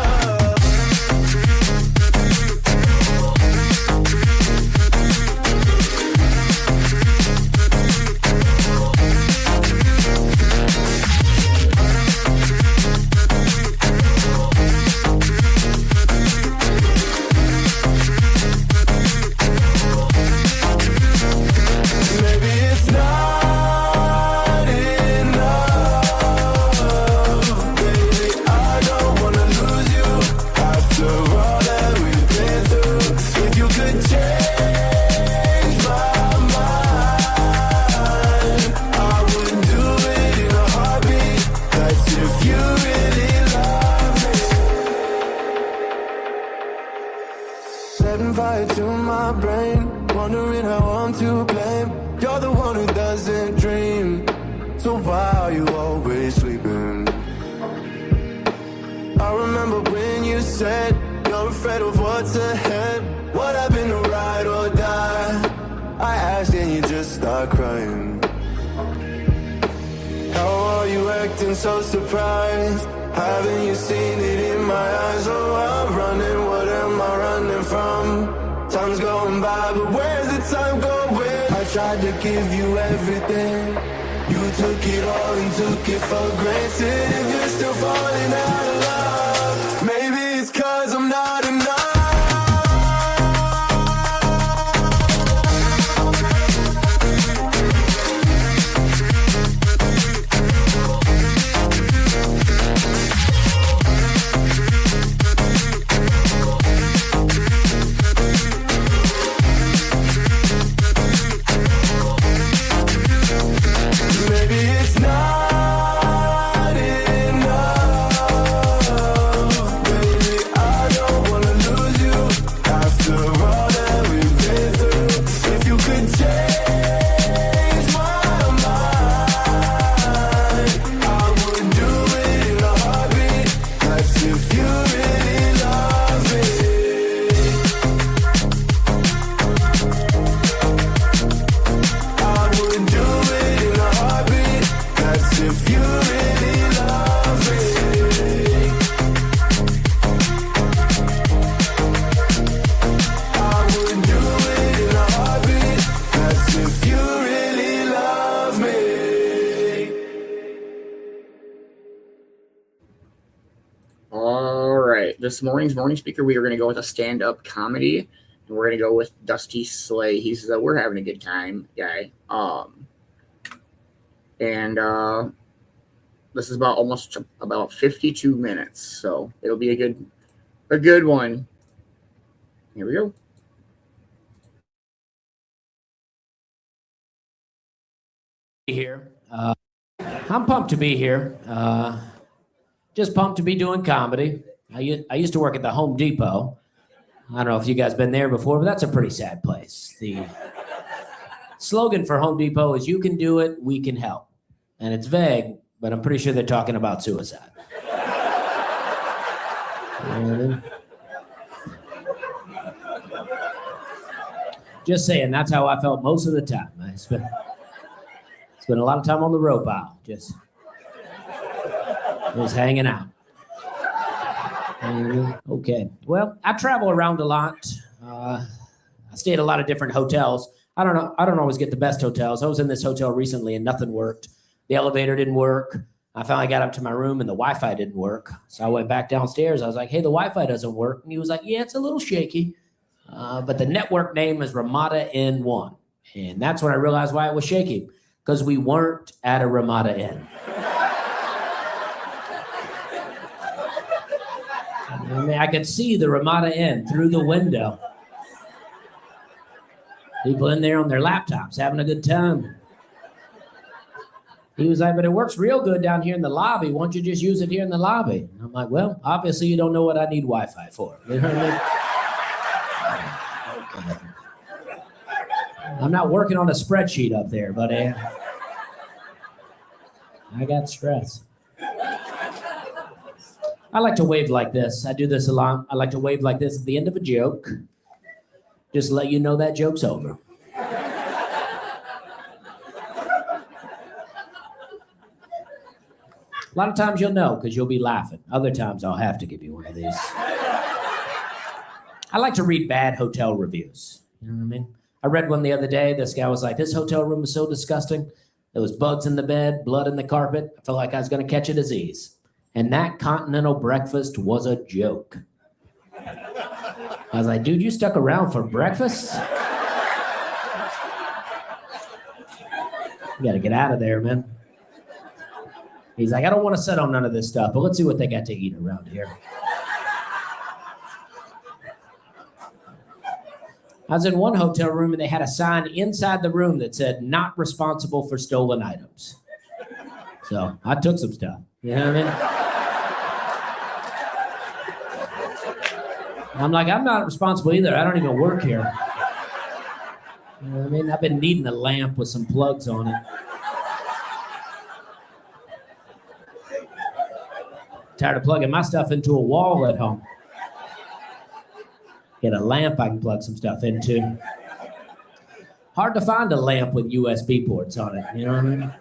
wondering how I'm to blame. You're the one who doesn't dream. So why are you always sleeping? I remember when you said you're afraid of what's ahead. What happened to ride or die? I asked and you just start crying. How are you acting so surprised? Haven't you seen it in my eyes? Oh, I'm running, what am I running from? Time's going by, but where's the time going? I tried to give you everything. You took it all and took it for granted. If you're still falling out of love, maybe it's 'cause I'm not enough. Maybe it's not enough. Baby, I don't wanna lose you after all that we've been through. If you could change my mind, I would do it in a heartbeat. That's if you really love me. I would do it in a heartbeat. That's if you really love me. I would do it in a heartbeat. That's if you really love me. All right. This morning's morning speaker, we are going to go with a stand-up comedy, and we're going to go with Dusty Slay. He's the we're having a good time guy. And this is about 52 minutes, so it'll be a good one. Here we go. Here. I'm pumped to be here. Just pumped to be doing comedy. I used to work at the Home Depot. I don't know if you guys been there before, but that's a pretty sad place. The slogan for Home Depot is "You can do it, we can help," and it's vague, but I'm pretty sure they're talking about suicide. Just saying, that's how I felt most of the time. I spent a lot of time on the rope aisle, just hanging out. Okay. Well, I travel around a lot. I stay at a lot of different hotels. I don't always get the best hotels. I was in this hotel recently and nothing worked. The elevator didn't work. I finally got up to my room and the Wi-Fi didn't work. So I went back downstairs. I was like, "Hey, the Wi-Fi doesn't work." And he was like, "Yeah, it's a little shaky. But the network name is Ramada Inn 1." And that's when I realized why it was shaky, because we weren't at a Ramada Inn. I could see the Ramada Inn through the window. People in there on their laptops having a good time. He was like, "But it works real good down here in the lobby. Why don't you just use it here in the lobby?" And I'm like, "Well, obviously you don't know what I need Wi-Fi for." You know what I mean? Okay. I'm not working on a spreadsheet up there, buddy. I got stress. I like to wave like this. I do this a lot. I like to wave like this at the end of a joke. Just to let you know that joke's over. A lot of times you'll know because you'll be laughing. Other times I'll have to give you one of these. I like to read bad hotel reviews. You know what I mean? I read one the other day. This guy was like, "This hotel room is so disgusting. There was bugs in the bed, blood in the carpet. I felt like I was going to catch a disease. And that continental breakfast was a joke." I was like, "Dude, you stuck around for breakfast? You got to get out of there, man." He's like, "I don't want to sit on none of this stuff, but let's see what they got to eat around here." I was in one hotel room and they had a sign inside the room that said, "Not responsible for stolen items." So I took some stuff. You know what I mean? I'm like, "I'm not responsible either. I don't even work here." You know what I mean? I've been needing a lamp with some plugs on it. Tired of plugging my stuff into a wall at home. Get a lamp I can plug some stuff into. Hard to find a lamp with USB ports on it, you know what I mean?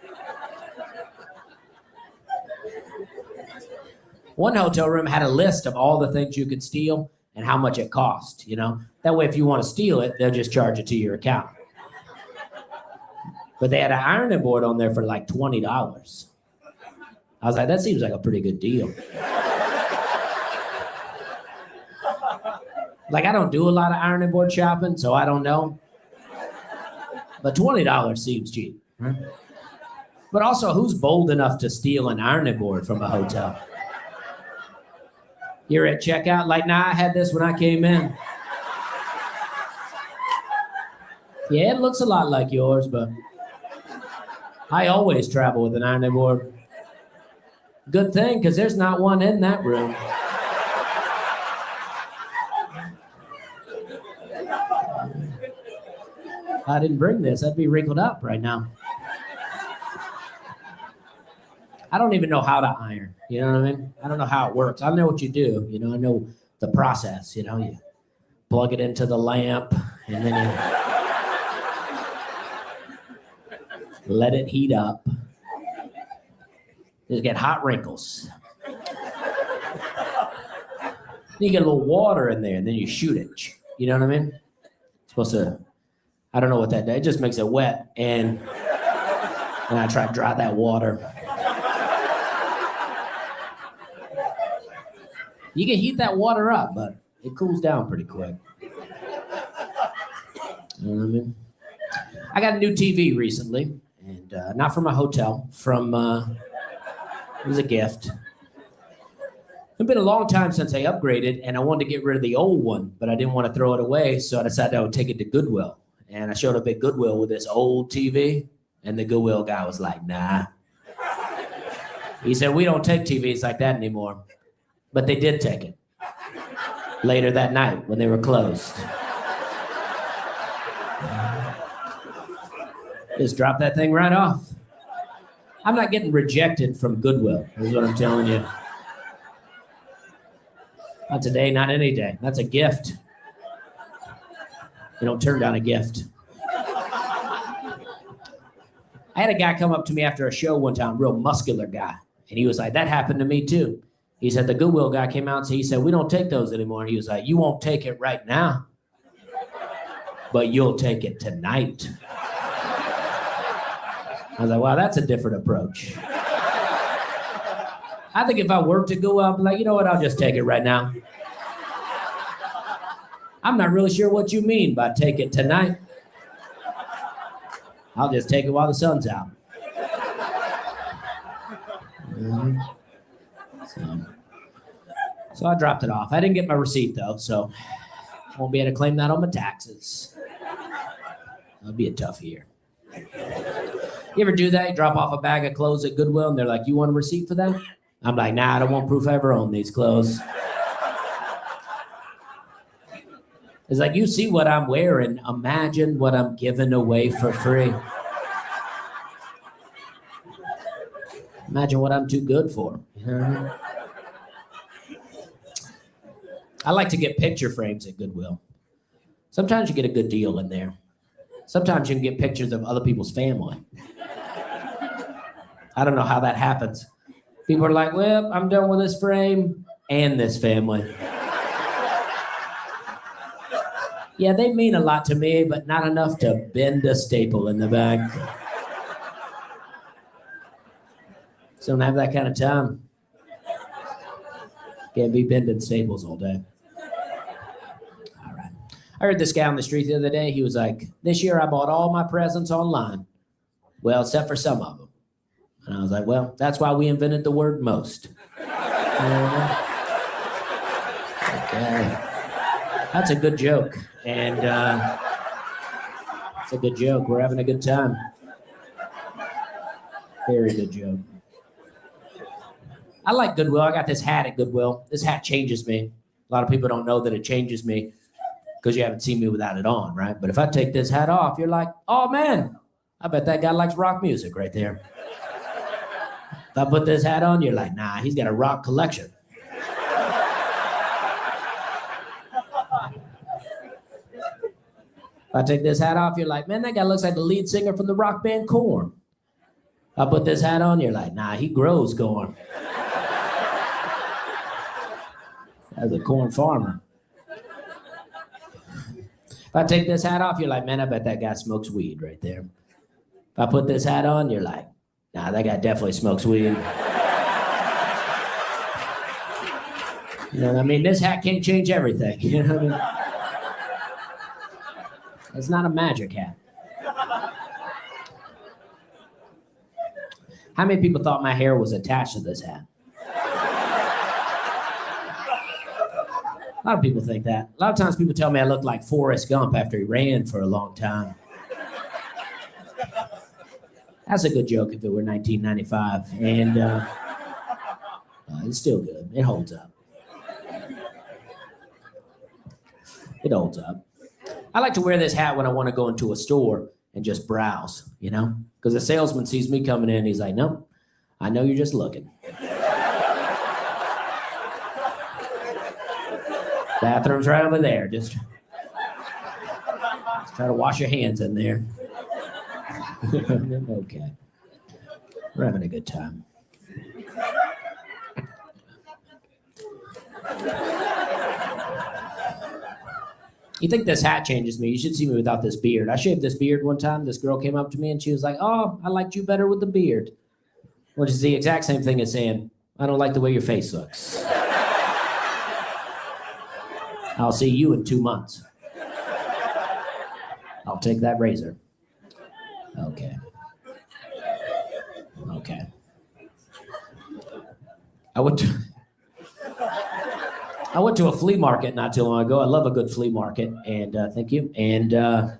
One hotel room had a list of all the things you could steal and how much it cost, you know? That way, if you want to steal it, they'll just charge it to your account. But they had an ironing board on there for like $20. I was like, that seems like a pretty good deal. Like, I don't do a lot of ironing board shopping, so I don't know. But $20 seems cheap. Right? But also, who's bold enough to steal an ironing board from a hotel? You're at checkout, like, nah, I had this when I came in. Yeah, it looks a lot like yours, but I always travel with an ironing board. Good thing, because there's not one in that room. If I didn't bring this, I'd be wrinkled up right now. I don't even know how to iron. You know what I mean? I don't know how it works. I know what you do. You know, I know the process. You know, you plug it into the lamp and then you let it heat up. You get hot wrinkles. Then you get a little water in there and then you shoot it. You know what I mean? It's supposed to, I don't know what that does. It just makes it wet. And I try to dry that water. You can heat that water up, but it cools down pretty quick. You know what I mean? I got a new TV recently, and not from a hotel, from, it was a gift. It's been a long time since I upgraded, and I wanted to get rid of the old one, but I didn't want to throw it away, so I decided I would take it to Goodwill. And I showed up at Goodwill with this old TV, and the Goodwill guy was like, nah. He said, we don't take TVs like that anymore. But they did take it later that night when they were closed. Just drop that thing right off. I'm not getting rejected from Goodwill, is what I'm telling you. Not today, not any day. That's a gift. You don't turn down a gift. I had a guy come up to me after a show one time, real muscular guy. And he was like, that happened to me too. He said, the Goodwill guy came out and he said, we don't take those anymore. And he was like, you won't take it right now, but you'll take it tonight. I was like, wow, that's a different approach. I think if I worked at Goodwill, I'd be like, you know what, I'll just take it right now. I'm not really sure what you mean by take it tonight. I'll just take it while the sun's out. So I dropped it off. I didn't get my receipt though, so I won't be able to claim that on my taxes. That'll be a tough year. You ever do that? You drop off a bag of clothes at Goodwill and they're like, you want a receipt for that? I'm like, nah, I don't want proof I ever owned these clothes. It's like, you see what I'm wearing. Imagine what I'm giving away for free. Imagine what I'm too good for. You know what I mean? I like to get picture frames at Goodwill. Sometimes you get a good deal in there. Sometimes you can get pictures of other people's family. I don't know how that happens. People are like, well, I'm done with this frame and this family. Yeah, they mean a lot to me, but not enough to bend a staple in the back. So don't have that kind of time. Can't be bending staples all day. All right. I heard this guy on the street the other day. He was like, this year I bought all my presents online. Well, except for some of them. And I was like, well, that's why we invented the word most. Okay. That's a good joke. And it's a good joke. We're having a good time. Very good joke. I like Goodwill. I got this hat at Goodwill. This hat changes me. A lot of people don't know that it changes me. because you haven't seen me without it on, right? But if I take this hat off, you're like, oh man, I bet that guy likes rock music right there. If I put this hat on, you're like, nah, he's got a rock collection. If I take this hat off, you're like, man, that guy looks like the lead singer from the rock band Korn. If I put this hat on, you're like, nah, he grows corn. As a corn farmer. If I take this hat off, you're like, man, I bet that guy smokes weed right there. If I put this hat on, you're like, nah, that guy definitely smokes weed. You know what I mean? This hat can't change everything. You know what I mean? It's not a magic hat. How many people thought my hair was attached to this hat? A lot of people think that. A lot of times people tell me I look like Forrest Gump after he ran for a long time. That's a good joke if it were 1995. And it's still good. It holds up. It holds up. I like to wear this hat when I want to go into a store and just browse, you know? Because the salesman sees me coming in, he's like, nope, I know you're just looking. Bathroom's right over there. Just try to wash your hands in there. Okay. We're having a good time. You think this hat changes me? You should see me without this beard. I shaved this beard one time. This girl came up to me and she was like, oh, I liked you better with the beard. Which is the exact same thing as saying, I don't like the way your face looks. I'll see you in 2 months. I'll take that razor. Okay. Okay. I went to a flea market not too long ago. I love a good flea market, and thank you. And I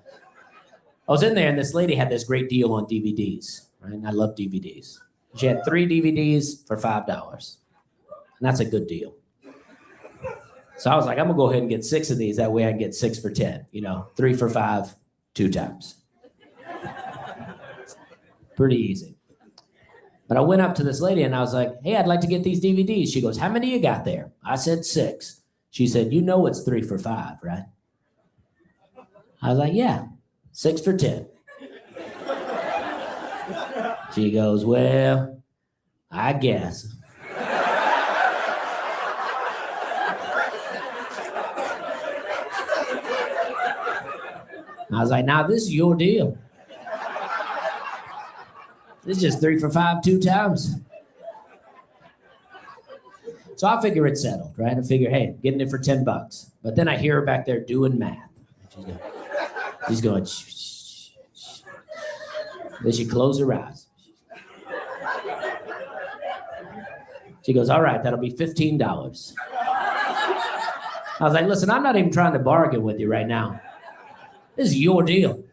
was in there, and this lady had this great deal on DVDs, right? And I love DVDs. She had 3 DVDs for $5, and that's a good deal. So I was like, I'm gonna go ahead and get 6 of these. That way I can get 6 for 10. You know, 3 for 5, 2 times. Pretty easy. But I went up to this lady and I was like, hey, I'd like to get these DVDs. She goes, how many you got there? I said 6. She said, you know it's 3 for 5, right? I was like, yeah, 6 for 10. She goes, well, I guess. I was like, nah, this is your deal. This is just 3 for 5, 2 times. So I figure it's settled, right? I figure, hey, getting it for $10. But then I hear her back there doing math. She's going, shh, shh, shh. Then she closed her eyes. She goes, all right, that'll be $15. I was like, listen, I'm not even trying to bargain with you right now. This is your deal.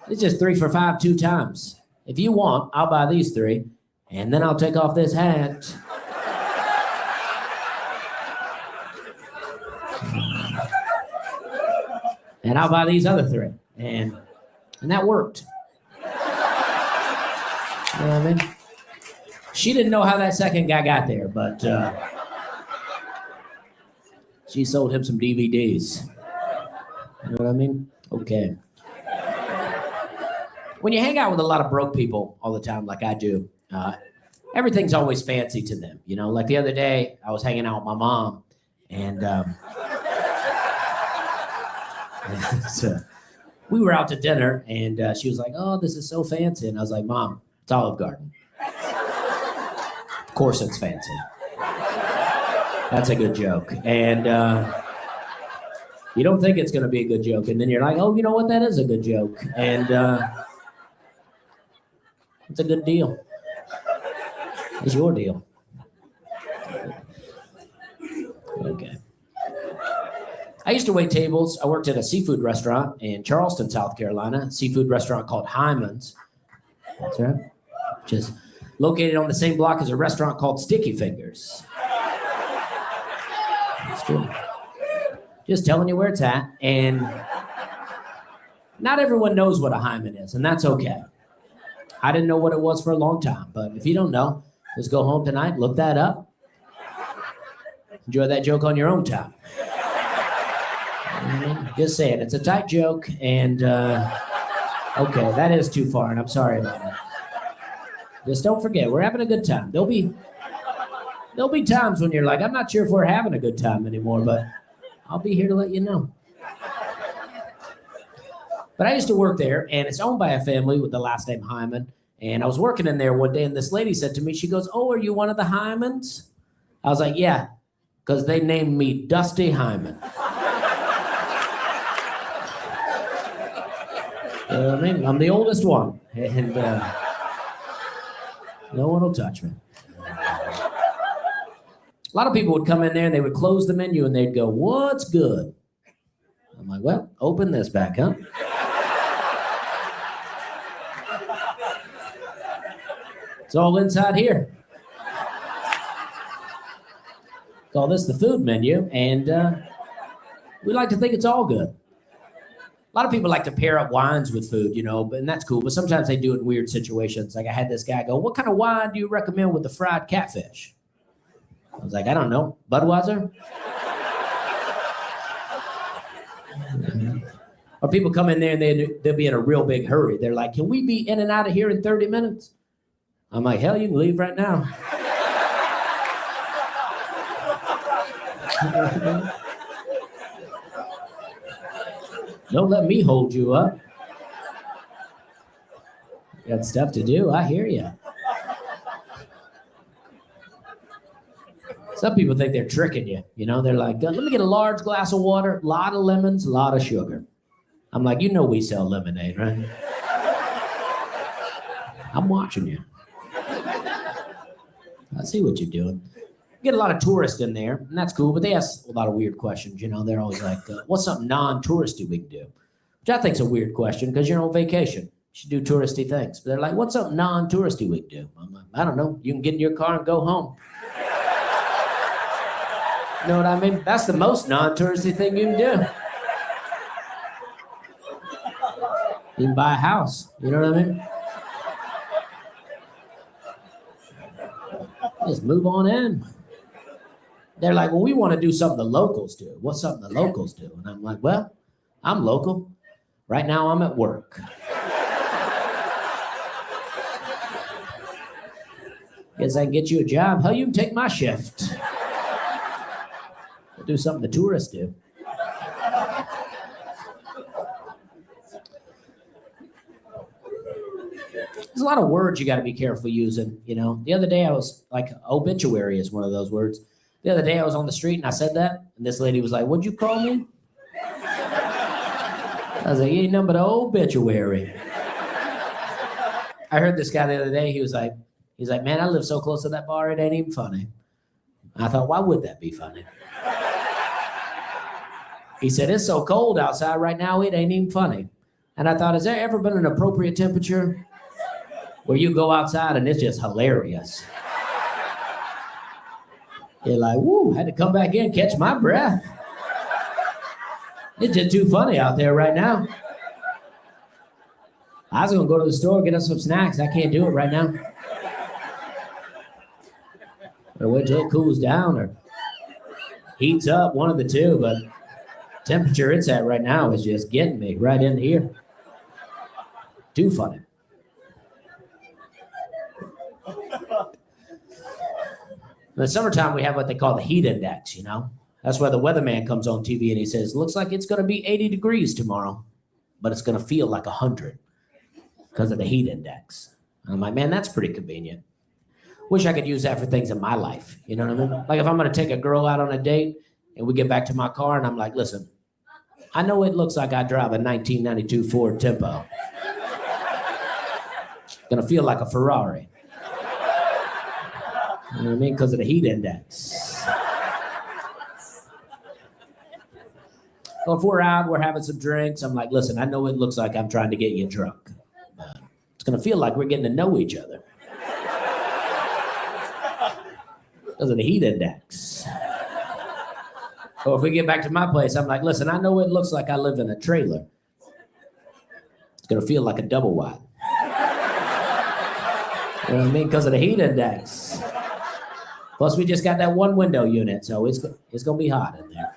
It's just 3 for 5, 2 times. If you want, I'll buy these 3, and then I'll take off this hat. And I'll buy these other 3. And that worked. You know what I mean? She didn't know how that second guy got there, but she sold him some DVDs. You know what I mean? Okay. When you hang out with a lot of broke people all the time, like I do, everything's always fancy to them. You know, like the other day, I was hanging out with my mom, and so we were out to dinner, and she was like, oh, this is so fancy. And I was like, Mom, it's Olive Garden. Of course it's fancy. That's a good joke. And you don't think it's going to be a good joke. And then you're like, oh, you know what? That is a good joke. And it's a good deal. It's your deal. Okay. I used to wait tables. I worked at a seafood restaurant in Charleston, South Carolina, a seafood restaurant called Hyman's. That's right. Just located on the same block as a restaurant called Sticky Fingers. That's true. Just telling you where it's at. And not everyone knows what a hymen is, and that's okay. I didn't know what it was for a long time, but if you don't know, just go home tonight, look that up. Enjoy that joke on your own time. Just saying, it's a tight joke, and okay, that is too far, and I'm sorry about it. Just don't forget, we're having a good time. There'll be times when you're like, I'm not sure if we're having a good time anymore, but I'll be here to let you know. But I used to work there, and it's owned by a family with the last name Hyman. And I was working in there one day, and this lady said to me, she goes, "Oh, are you one of the Hymans?" I was like, "Yeah, because they named me Dusty Hyman." I mean, I'm the oldest one, and no one will touch me. A lot of people would come in there, and they would close the menu, and they'd go, "What's good?" I'm like, "Well, open this back up." It's all inside here. Call this the food menu, and we like to think it's all good. A lot of people like to pair up wines with food, and that's cool, but sometimes they do it in weird situations. Like I had this guy go, "What kind of wine do you recommend with the fried catfish?" I was like, "I don't know, Budweiser?" Or people come in there and they'll be in a real big hurry. They're like, "Can we be in and out of here in 30 minutes? I'm like, "Hell, you can leave right now." Don't let me hold you up. Got stuff to do, I hear you. Some people think they're tricking you. They're like, "Let me get a large glass of water, a lot of lemons, a lot of sugar." I'm like, we sell lemonade, right? I'm watching you. I see what you're doing. Get a lot of tourists in there, and that's cool, but they ask a lot of weird questions. They're always like, "What's something non-touristy we can do?" Which I think's a weird question because you're on vacation. You should do touristy things. But they're like, "What's something non-touristy we can do?" I'm like, "I don't know. You can get in your car and go home." You know what I mean? That's the most non-touristy thing you can do. You can buy a house. You know what I mean? Just move on in. They're like, "Well, we want to do something the locals do." "What's something the locals do?" And I'm like, "Well, I'm local. Right now I'm at work." Guess I can get you a job. Hell, you can take my shift. We'll do something the tourists do. There's a lot of words you got to be careful using, The other day I was like, obituary is one of those words. The other day I was on the street and I said that, and this lady was like, "What'd you call me?" I was like, "You ain't nothing but an obituary." I heard this guy the other day, he's like, "Man, I live so close to that bar, it ain't even funny." I thought, why would that be funny? He said, "It's so cold outside right now, it ain't even funny." And I thought, has there ever been an appropriate temperature where you go outside and it's just hilarious? You're like, "Woo, had to come back in, catch my breath. It's just too funny out there right now. I was gonna go to the store, get us some snacks. I can't do it right now. Or wait till it cools down or heats up, one of the two, but temperature it's at right now is just getting me right in here. Too funny." In the summertime, we have what they call the heat index, That's where the weatherman comes on TV and he says, "Looks like it's going to be 80 degrees tomorrow, but it's going to feel like 100 because of the heat index." And I'm like, man, that's pretty convenient. Wish I could use that for things in my life. You know what I mean? Like if I'm going to take a girl out on a date and we get back to my car and I'm like, "Listen, I know it looks like I drive a 1992 Ford Tempo. It's going to feel like a Ferrari. You know what I mean? Because of the heat index." Well, if we're out, we're having some drinks, I'm like, "Listen, I know it looks like I'm trying to get you drunk. It's going to feel like we're getting to know each other. Because of the heat index." Or if we get back to my place, I'm like, listen, I know it looks like I live in a trailer. It's going to feel like a double wide. You know what I mean? Because of the heat index. Plus, we just got that one window unit, so it's going to be hot in there.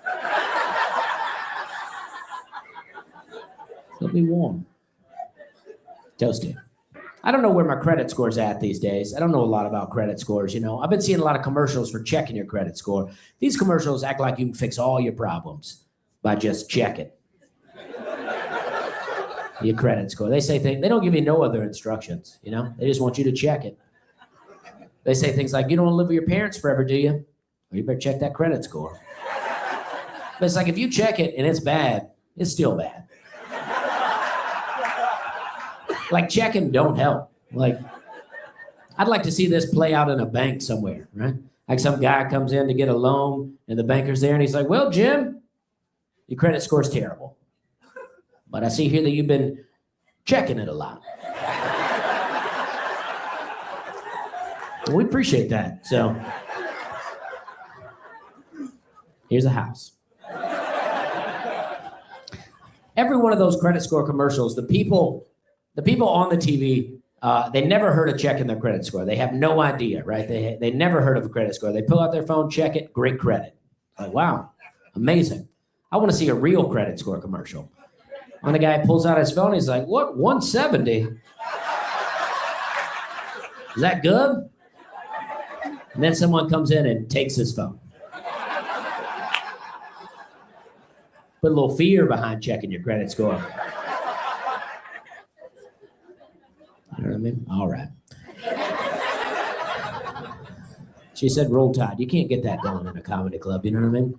It's going to be warm. Toasty. I don't know where my credit score's at these days. I don't know a lot about credit scores, you know. I've been seeing a lot of commercials for checking your credit score. These commercials act like you can fix all your problems by just checking your credit score. They say things, they don't give you no other instructions, you know. They just want you to check it. They say things like, you don't want to live with your parents forever, do you? Well, you better check that credit score. But it's like if you check it and it's bad, it's still bad. Like checking don't help. Like, I'd like to see this play out in a bank somewhere, right? Like some guy comes in to get a loan and the banker's there and he's like, well, Jim, your credit score's terrible. But I see here that you've been checking it a lot. And we appreciate that. So here's a house. Every one of those credit score commercials, the people on the TV, they never heard of checking their credit score. They have no idea, right? They never heard of a credit score. They pull out their phone, check it, great credit. Like, wow, amazing. I want to see a real credit score commercial. When the guy pulls out his phone, he's like, what, 170? Is that good? And then someone comes in and takes his phone. Put a little fear behind checking your credit score. You know what I mean? All right. She said, roll tide. You can't get that going in a comedy club. You know what I mean?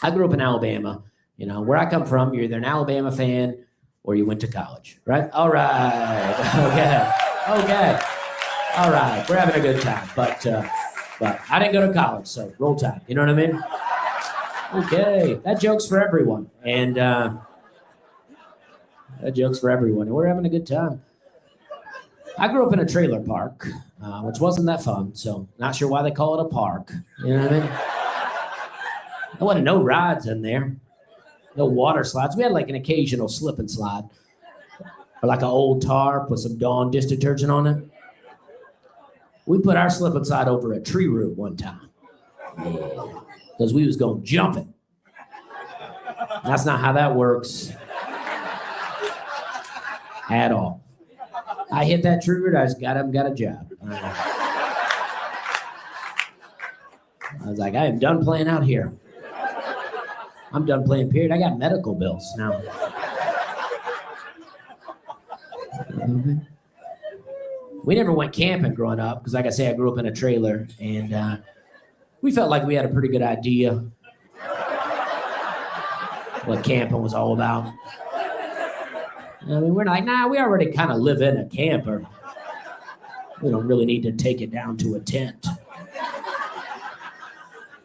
I grew up in Alabama. You know, where I come from, you're either an Alabama fan or you went to college, right? All right. Okay. All right. We're having a good time. But I didn't go to college, so roll tide. You know what I mean? Okay. That joke's for everyone. And that joke's for everyone. And we're having a good time. I grew up in a trailer park, which wasn't that fun, so not sure why they call it a park. You know what I mean? There wasn't no rides in there, no water slides. We had like an occasional slip and slide, or like an old tarp with some Dawn dish detergent on it. We put our slip and slide over a tree root one time, because we was going jumping. That's not how that works at all. I hit that tree root, I just got a job. I was like, I am done playing out here. I'm done playing, period. I got medical bills now. We never went camping growing up, because like I say, I grew up in a trailer, and we felt like we had a pretty good idea what camping was all about. I mean, we're like, nah, we already kind of live in a camper. We don't really need to take it down to a tent.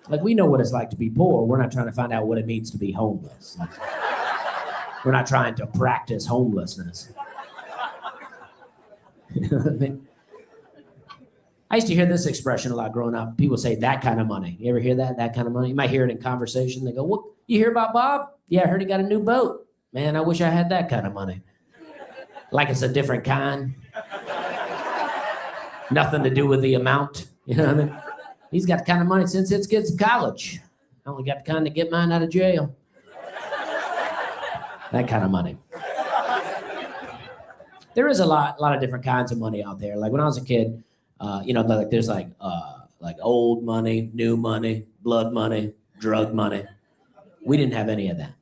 Like, we know what it's like to be poor. We're not trying to find out what it means to be homeless. Like, we're not trying to practice homelessness. You know what I mean? I used to hear this expression a lot growing up. People say, that kind of money. You ever hear that? That kind of money? You might hear it in conversation. They go, what? You hear about Bob? Yeah, I heard he got a new boat. Man, I wish I had that kind of money. Like it's a different kind. Nothing to do with the amount. You know what I mean? He's got the kind of money since it gets to college. I only got the kind to get mine out of jail. That kind of money. There is a lot of different kinds of money out there. Like when I was a kid, you know, like there's like old money, new money, blood money, drug money. We didn't have any of that.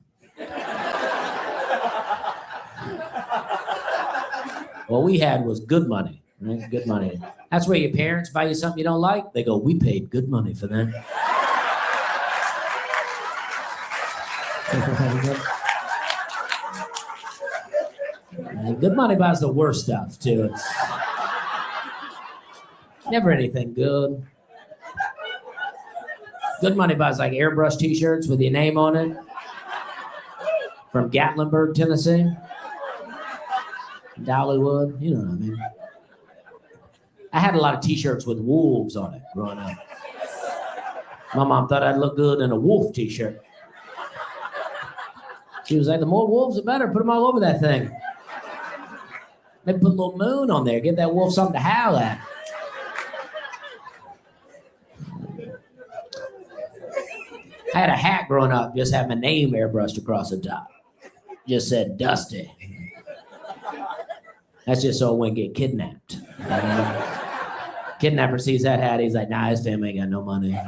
What we had was good money, right? Good money. That's where your parents buy you something you don't like. They go, we paid good money for that. And good money buys the worst stuff, too. It's never anything good. Good money buys like airbrush t-shirts with your name on it from Gatlinburg, Tennessee. Dollywood, you know what I mean. I had a lot of t-shirts with wolves on it growing up. My mom thought I'd look good in a wolf t-shirt. She was like, the more wolves, the better. Put them all over that thing. Maybe put a little moon on there. Give that wolf something to howl at. I had a hat growing up, just had my name airbrushed across the top. Just said Dusty. That's just so I wouldn't get kidnapped. Kidnapper sees that hat, he's like, nah, his family ain't got no money.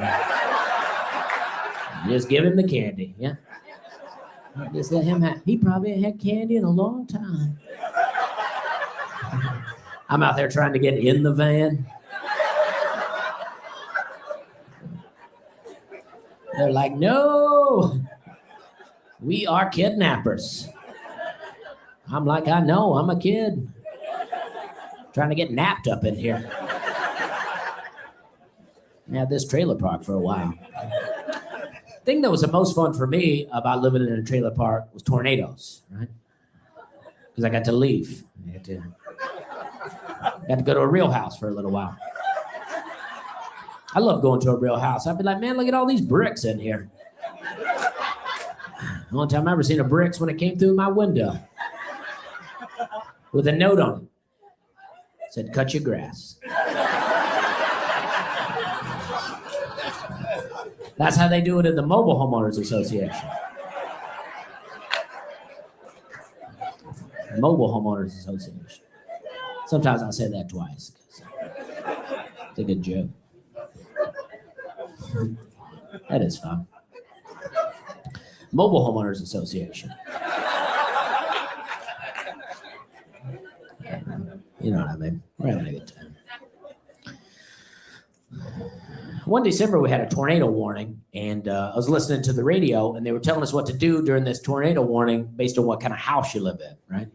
Just give him the candy, yeah? Just let him have, he probably ain't had candy in a long time. I'm out there trying to get in the van. They're like, no, we are kidnappers. I'm like, I know, I'm a kid. Trying to get napped up in here. I had this trailer park for a while. The thing that was the most fun for me about living in a trailer park was tornadoes, right? Because I got to leave. I got to go to a real house for a little while. I love going to a real house. I'd be like, man, look at all these bricks in here. The only time I ever seen a bricks when it came through my window. With a note on it. It said, cut your grass. That's how they do it in the Mobile Homeowners Association. Mobile Homeowners Association. Sometimes I'll say that twice. It's a good joke. That is fun. Mobile Homeowners Association. You know what I mean? We're having a good time. One December, we had a tornado warning, and I was listening to the radio, and they were telling us what to do during this tornado warning based on what kind of house you live in, right?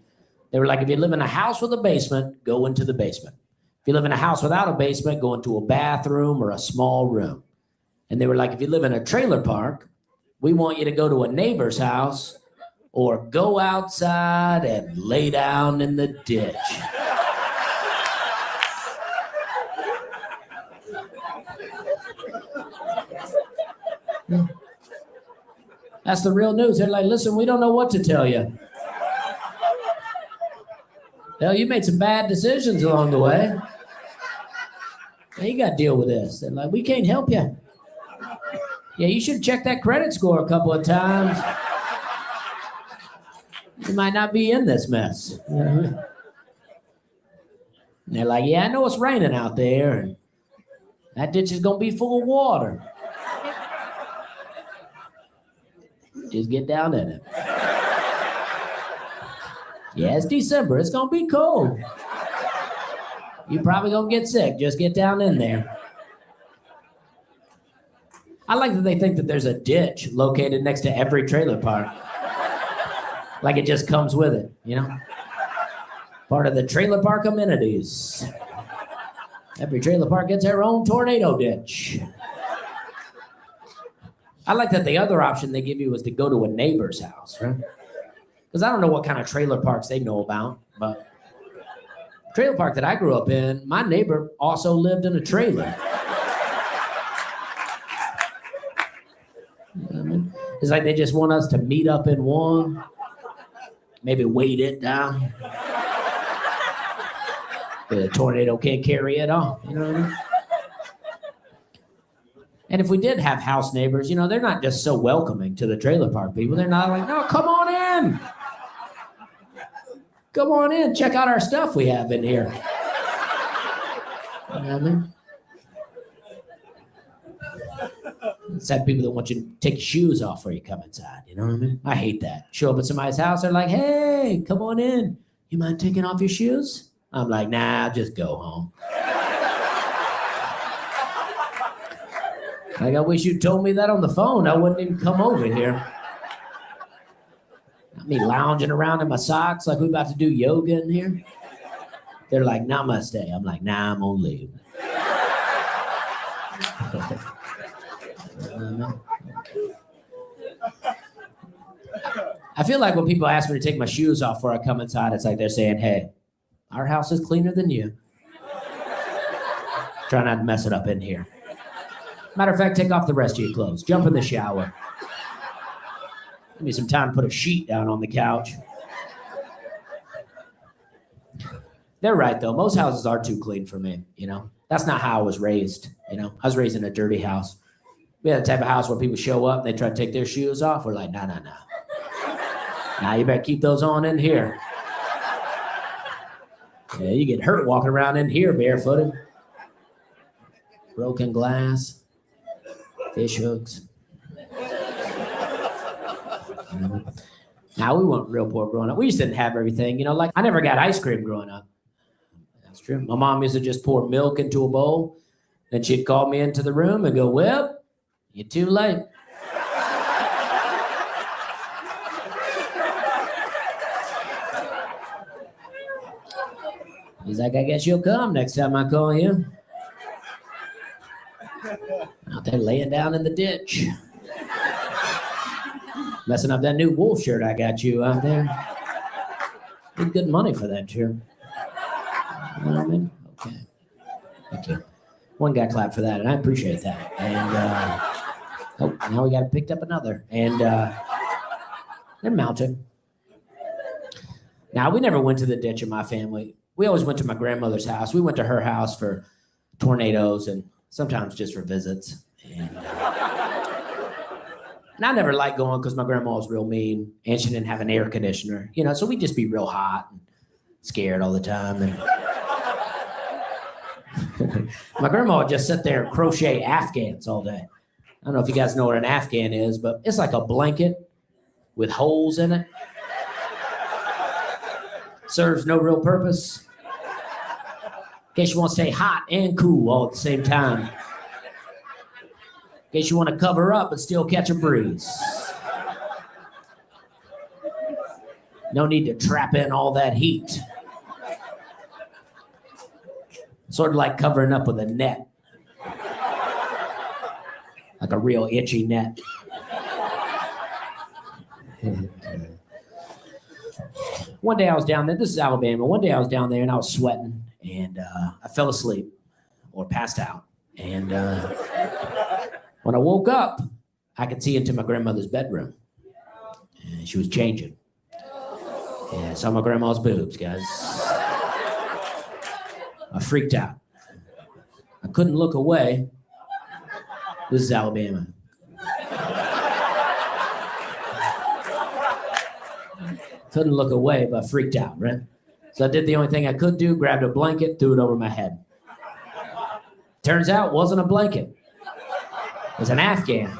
They were like, if you live in a house with a basement, go into the basement. If you live in a house without a basement, go into a bathroom or a small room. And they were like, if you live in a trailer park, we want you to go to a neighbor's house or go outside and lay down in the ditch. That's the real news. They're like, listen, we don't know what to tell you. Hell, you made some bad decisions along the way. Now you got to deal with this. They're like, we can't help you. Yeah, you should check that credit score a couple of times. You might not be in this mess. And they're like, yeah, I know it's raining out there. And that ditch is going to be full of water. Just get down in it. Yeah, it's December. It's going to be cold. You're probably going to get sick. Just get down in there. I like that they think that there's a ditch located next to every trailer park. Like it just comes with it, you know? Part of the trailer park amenities. Every trailer park gets their own tornado ditch. I like that the other option they give you is to go to a neighbor's house, right? Because I don't know what kind of trailer parks they know about, but the trailer park that I grew up in, my neighbor also lived in a trailer. You know what I mean? It's like they just want us to meet up in one, maybe weight it down. The tornado can't carry it off, you know what I mean? And if we did have house neighbors, you know, they're not just so welcoming to the trailer park people. They're not like, no, come on in. Come on in. Check out our stuff we have in here. You know what I mean? It's that people that want you to take your shoes off before you come inside. You know what I mean? I hate that. Show up at somebody's house, they're like, hey, come on in. You mind taking off your shoes? I'm like, nah, just go home. Like, I wish you told me that on the phone. I wouldn't even come over here. Got me lounging around in my socks like we're about to do yoga in here. They're like, namaste. I'm like, nah, I'm gonna leave. I feel like when people ask me to take my shoes off before I come inside, it's like they're saying, hey, our house is cleaner than you. Try not to mess it up in here. Matter of fact, take off the rest of your clothes. Jump in the shower. Give me some time to put a sheet down on the couch. They're right, though. Most houses are too clean for me, you know. That's not how I was raised, you know. I was raised in a dirty house. We had the type of house where people show up and they try to take their shoes off. We're like, no. Nah, you better keep those on in here. Yeah, you get hurt walking around in here barefooted. Broken glass, fish hooks. You know? Now, we weren't real poor growing up. We just didn't have everything. You know, like I never got ice cream growing up. That's true. My mom used to just pour milk into a bowl. Then she'd call me into the room and go, well, you're too late. He's like, I guess you'll come next time I call you. Out there laying down in the ditch. Messing up that new wolf shirt I got you out there. Get good money for that shirt. You know what I mean? Okay. Thank you. One guy clapped for that, and I appreciate that. And now we got picked up another. And they're mounting. Now, we never went to the ditch in my family. We always went to my grandmother's house. We went to her house for tornadoes and sometimes just for visits. And I never liked going because my grandma was real mean and she didn't have an air conditioner, you know, so we'd just be real hot and scared all the time. And my grandma would just sit there and crochet Afghans all day. I don't know if you guys know what an Afghan is, but it's like a blanket with holes in it. Serves no real purpose. In case you want to stay hot and cool all at the same time. In case you want to cover up but still catch a breeze. No need to trap in all that heat. Sort of like covering up with a net. Like a real itchy net. One day I was down there, this is Alabama, one day I was down there and I was sweating and I fell asleep or passed out. And when I woke up, I could see into my grandmother's bedroom. And she was changing. Yeah, I saw my grandma's boobs, guys. I freaked out. I couldn't look away. This is Alabama. Couldn't look away, but freaked out, right? So I did the only thing I could do, grabbed a blanket, threw it over my head. Turns out it wasn't a blanket. It was an Afghan.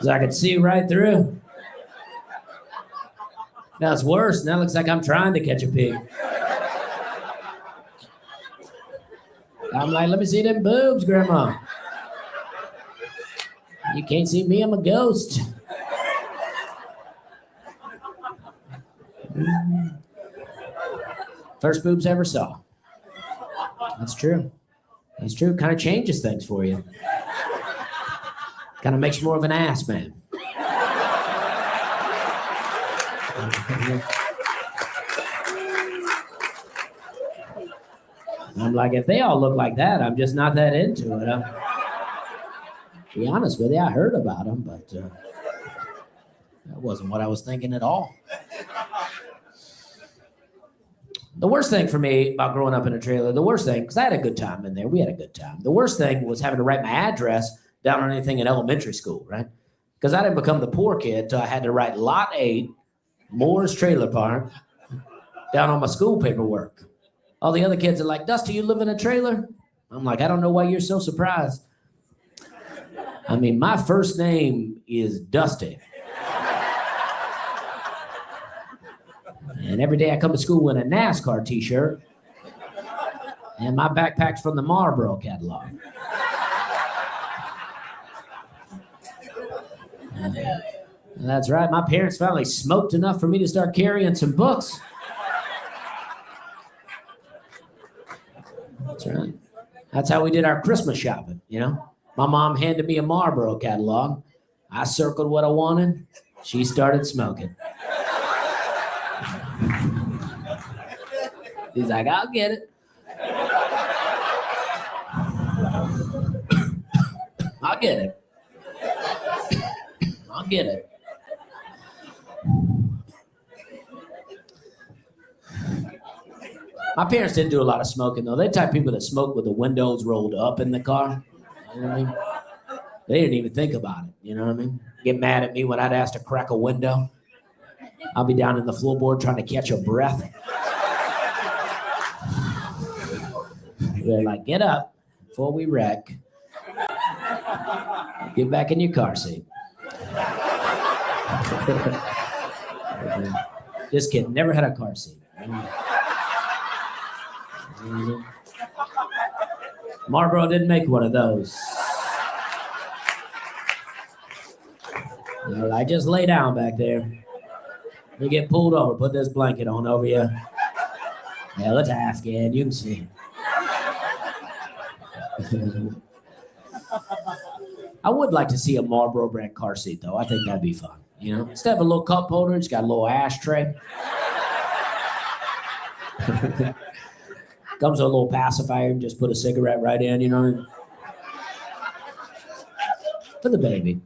So I could see right through. Now it's worse. Now it looks like I'm trying to catch a pig. I'm like, let me see them boobs, Grandma. You can't see me, I'm a ghost. First boobs I ever saw. That's true. That's true. Kind of changes things for you. Kind of makes you more of an ass man. I'm like, if they all look like that, I'm just not that into it. To be honest with you, I heard about them, but that wasn't what I was thinking at all. The worst thing for me about growing up in a trailer, the worst thing, because I had a good time in there. We had a good time. The worst thing was having to write my address down on anything in elementary school, right? Because I didn't become the poor kid until I had to write Lot 8, Moore's Trailer Park, down on my school paperwork. All the other kids are like, Dusty, you live in a trailer? I'm like, I don't know why you're so surprised. I mean, my first name is Dusty. And every day I come to school in a NASCAR t-shirt and my backpack's from the Marlboro catalog. And that's right, my parents finally smoked enough for me to start carrying some books. That's right. That's how we did our Christmas shopping, you know? My mom handed me a Marlboro catalog. I circled what I wanted. She started smoking. He's like, I'll get it. get it. I'll get it. My parents didn't do a lot of smoking, though. They type people that smoke with the windows rolled up in the car. You know what I mean? They didn't even think about it. You know what I mean? Get mad at me when I'd ask to crack a window. I'll be down in the floorboard trying to catch a breath. They're like, get up before we wreck. Get back in your car seat. Just kidding. Never had a car seat. Marlboro didn't make one of those. They're like, just lay down back there. You get pulled over, put this blanket on over you. Yeah, it's Afghan, you can see. I would like to see a Marlboro brand car seat, though. I think that'd be fun. You know, instead of a little cup holder, it's got a little ashtray. Comes with a little pacifier and just put a cigarette right in, you know. For the baby.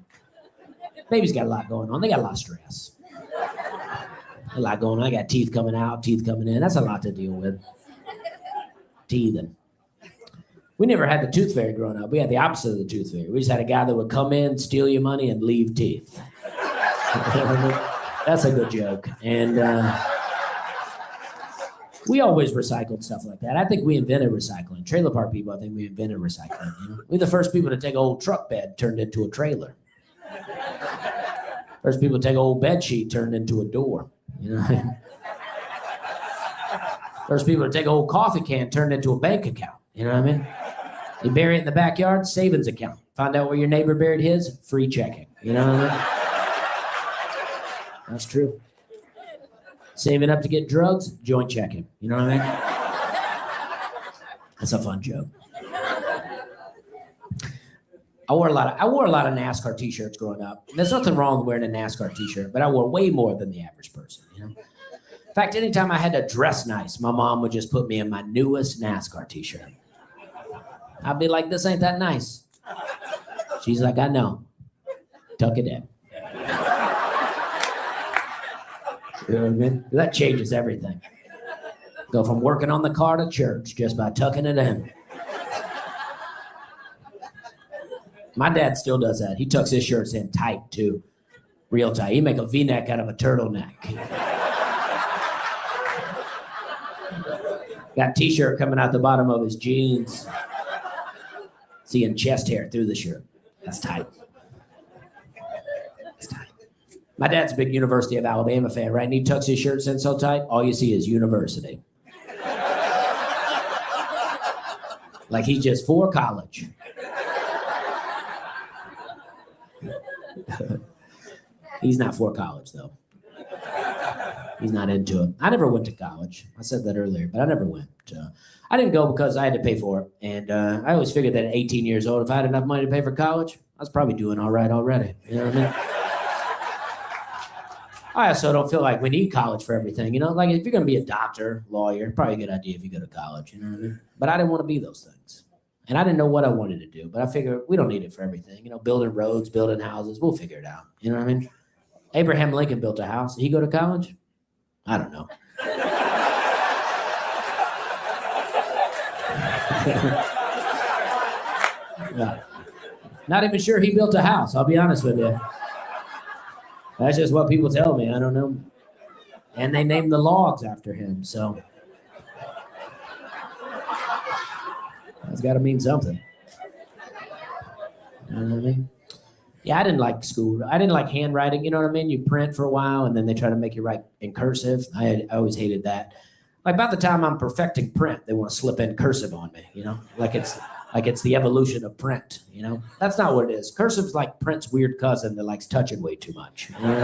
Baby's got a lot going on. They got a lot of stress. A lot going on. I got teeth coming out, teeth coming in. That's a lot to deal with. Teething. We never had the tooth fairy growing up. We had the opposite of the tooth fairy. We just had a guy that would come in, steal your money, and leave teeth. That's a good joke. And we always recycled stuff like that. I think we invented recycling. Trailer park people, I think we invented recycling. You know? We're the first people to take an old truck bed, turned into a trailer. First people to take an old bed sheet, turned into a door. You know? First people to take an old coffee can, turned into a bank account. You know what I mean? You bury it in the backyard, savings account. Find out where your neighbor buried his, free checking. You know what I mean? That's true. Saving up to get drugs, joint checking. You know what I mean? That's a fun joke. I wore a lot of NASCAR t-shirts growing up. There's nothing wrong with wearing a NASCAR t-shirt, but I wore way more than the average person, you know? In fact, anytime I had to dress nice, my mom would just put me in my newest NASCAR t-shirt. I'd be like, this ain't that nice. She's like, I know. Tuck it in. You know what I mean? That changes everything. Go from working on the car to church just by tucking it in. My dad still does that. He tucks his shirts in tight, too. Real tight. He make a V-neck out of a turtleneck. Got t-shirt coming out the bottom of his jeans. Seeing chest hair through the shirt. That's tight. That's tight. My dad's a big University of Alabama fan, right? And he tucks his shirts in so tight, all you see is university. Like he's just for college. He's not for college, though. He's not into it. I never went to college. I said that earlier, but I never went. I didn't go because I had to pay for it. And I always figured that at 18 years old, if I had enough money to pay for college, I was probably doing all right already. You know what I mean? I also don't feel like we need college for everything. You know, like if you're going to be a doctor, lawyer, probably a good idea if you go to college. You know what I mean? But I didn't want to be those things. And I didn't know what I wanted to do. But I figured we don't need it for everything. You know, building roads, building houses, we'll figure it out. You know what I mean? Abraham Lincoln built a house. Did he go to college? I don't know. Yeah. Not even sure he built a house, I'll be honest with you. That's just what people tell me. I don't know. And they named the logs after him, so that's got to mean something. You know what I mean? Yeah, I didn't like school. I didn't like handwriting. You know what I mean? You print for a while, and then they try to make you write in cursive. I always hated that. Like about the time I'm perfecting print, they want to slip in cursive on me. You know, like it's the evolution of print. You know, that's not what it is. Cursive's like print's weird cousin that likes touching way too much. You know what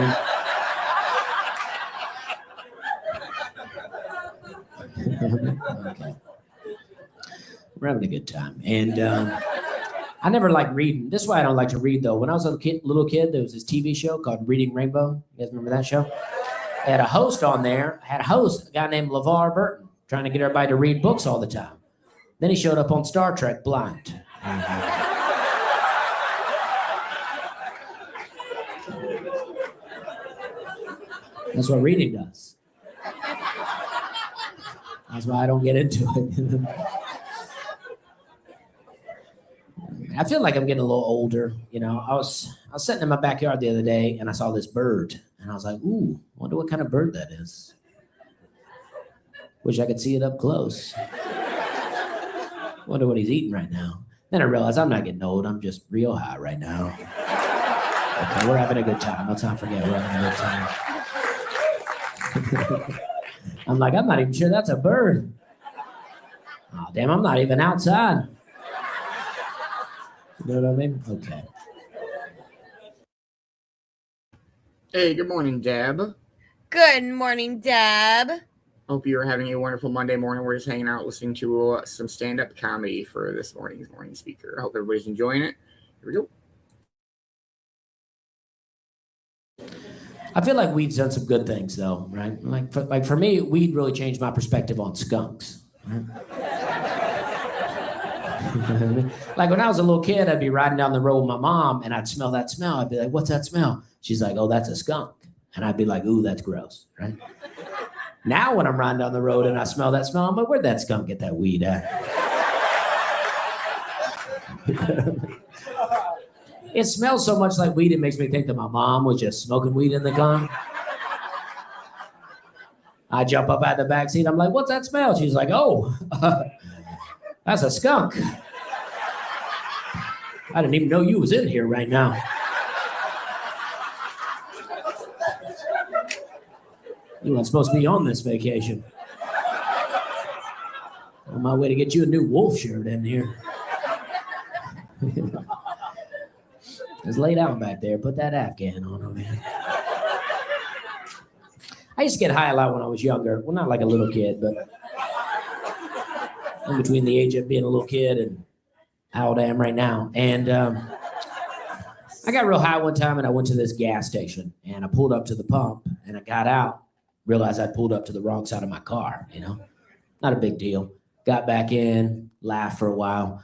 I mean? Okay. We're having a good time, and I never liked reading. This is why I don't like to read, though. When I was a little kid, there was this TV show called Reading Rainbow. You guys remember that show? They had a host on there. A guy named LeVar Burton, trying to get everybody to read books all the time. Then he showed up on Star Trek blind. That's what reading does. That's why I don't get into it. I feel like I'm getting a little older. You know, I was sitting in my backyard the other day and I saw this bird and I was like, ooh, wonder what kind of bird that is. Wish I could see it up close. Wonder what he's eating right now. Then I realized I'm not getting old. I'm just real high right now. Okay, we're having a good time. Let's not forget we're having a good time. I'm like, I'm not even sure that's a bird. Oh, damn, I'm not even outside. You know what I mean? Okay. Hey, good morning, Deb. Good morning, Deb. Hope you're having a wonderful Monday morning. We're just hanging out listening to some stand-up comedy for this morning's morning speaker. I hope everybody's enjoying it. Here we go. I feel like weed's done some good things, though, right? Like for me, weed really changed my perspective on skunks. Right? Like when I was a little kid, I'd be riding down the road with my mom, and I'd smell that smell. I'd be like, "What's that smell?" She's like, "Oh, that's a skunk," and I'd be like, "Ooh, that's gross," right? Now, when I'm riding down the road and I smell that smell, I'm like, "Where'd that skunk get that weed at?" It smells so much like weed, it makes me think that my mom was just smoking weed in the car. I jump up out the back seat. I'm like, "What's that smell?" She's like, "Oh, that's a skunk. I didn't even know you was in here right now." You weren't supposed to be on this vacation. On my way to get you a new wolf shirt in here. Just lay down back there. Put that Afghan on over here. I used to get high a lot when I was younger. Well, not like a little kid, but in between the age of being a little kid and how old I am right now. And I got real high one time and I went to this gas station and I pulled up to the pump and I got out, realized I'd pulled up to the wrong side of my car, you know, not a big deal. Got back in, laughed for a while.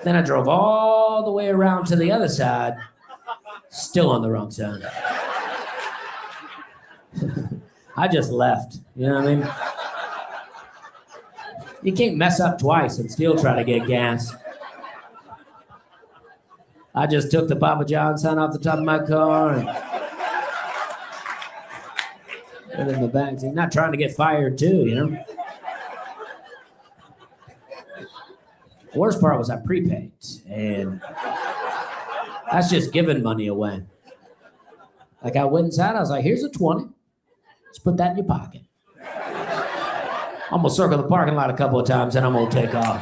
Then I drove all the way around to the other side, still on the wrong side. I just left, you know what I mean? You can't mess up twice and still try to get gas. I just took the Papa John sign off the top of my car and put it in the back seat. Not trying to get fired too, you know? The worst part was I prepaid, and that's just giving money away. Like I went inside, I was like, "Here's a 20. Let's put that in your pocket." I'm gonna circle the parking lot a couple of times, and I'm gonna take off.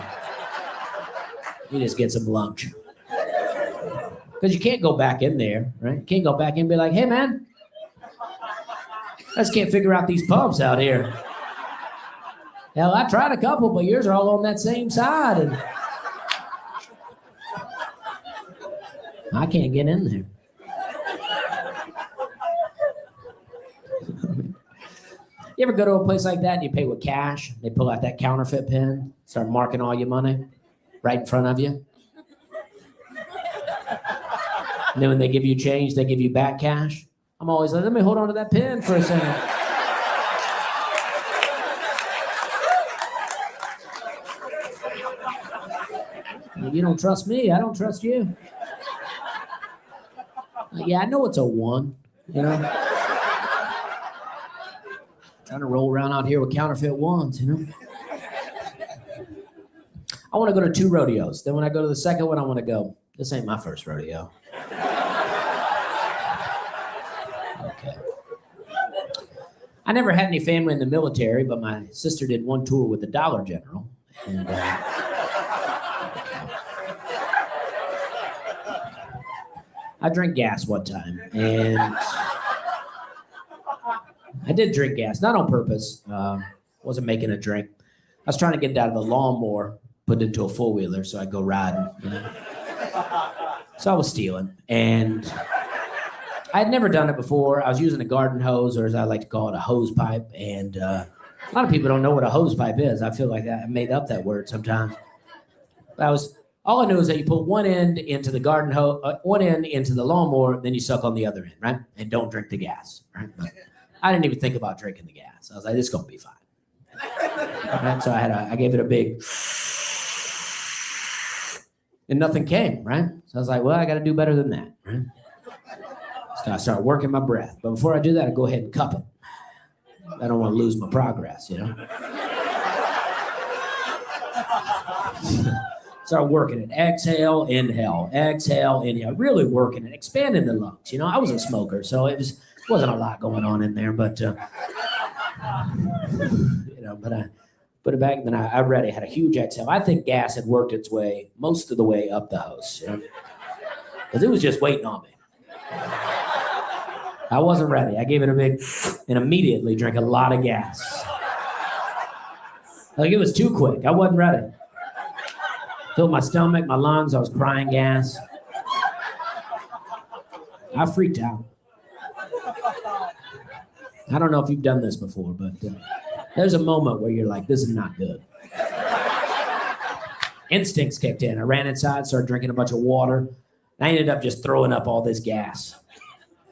You just get some lunch. Because you can't go back in there, right? You can't go back in and be like, "Hey, man, I just can't figure out these pumps out here. Hell, I tried a couple, but yours are all on that same side, and I can't get in there." You ever go to a place like that and you pay with cash? They pull out that counterfeit pen, start marking all your money right in front of you. And then when they give you change, they give you back cash. I'm always like, "Let me hold on to that pen for a second." Like, "You don't trust me, I don't trust you." Like, "Yeah, I know it's a 1, you know? Trying to roll around out here with counterfeit 1s, you know? I want to go to 2 rodeos. Then when I go to the second one, I want to go, "This ain't my first rodeo." Okay. I never had any family in the military, but my sister did one tour with the Dollar General. And I drank gas one time, and I did drink gas, not on purpose. Wasn't making a drink. I was trying to get it out of a lawnmower, put it into a four-wheeler so I'd go riding, you know. So I was stealing, and I had never done it before. I was using a garden hose, or as I like to call it, a hose pipe. And a lot of people don't know what a hose pipe is. I feel like I made up that word sometimes. I was All I know is that you put one end into the garden hose, one end into the lawnmower, then you suck on the other end, right? And don't drink the gas, right? But I didn't even think about drinking the gas. I was like, this is gonna be fine. Right? So I gave it a big, and nothing came, right? So I was like, well, I got to do better than that, right? So I started working my breath, but before I do that, I go ahead and cup it. I don't want to lose my progress, you know. Start working it. Exhale, inhale, really working it, expanding the lungs. You know, I was a smoker, so wasn't a lot going on in there, but you know, but I put it back, and then I read it, had a huge exhale. I think gas had worked its way most of the way up the hose, you know, because it was just waiting on me. I wasn't ready. I gave it a big, and immediately drank a lot of gas. Like it was too quick. I wasn't ready. Filled my stomach, my lungs. I was crying gas. I freaked out. I don't know if you've done this before, but there's a moment where you're like, this is not good. Instincts kicked in. I ran inside, started drinking a bunch of water. I ended up just throwing up all this gas.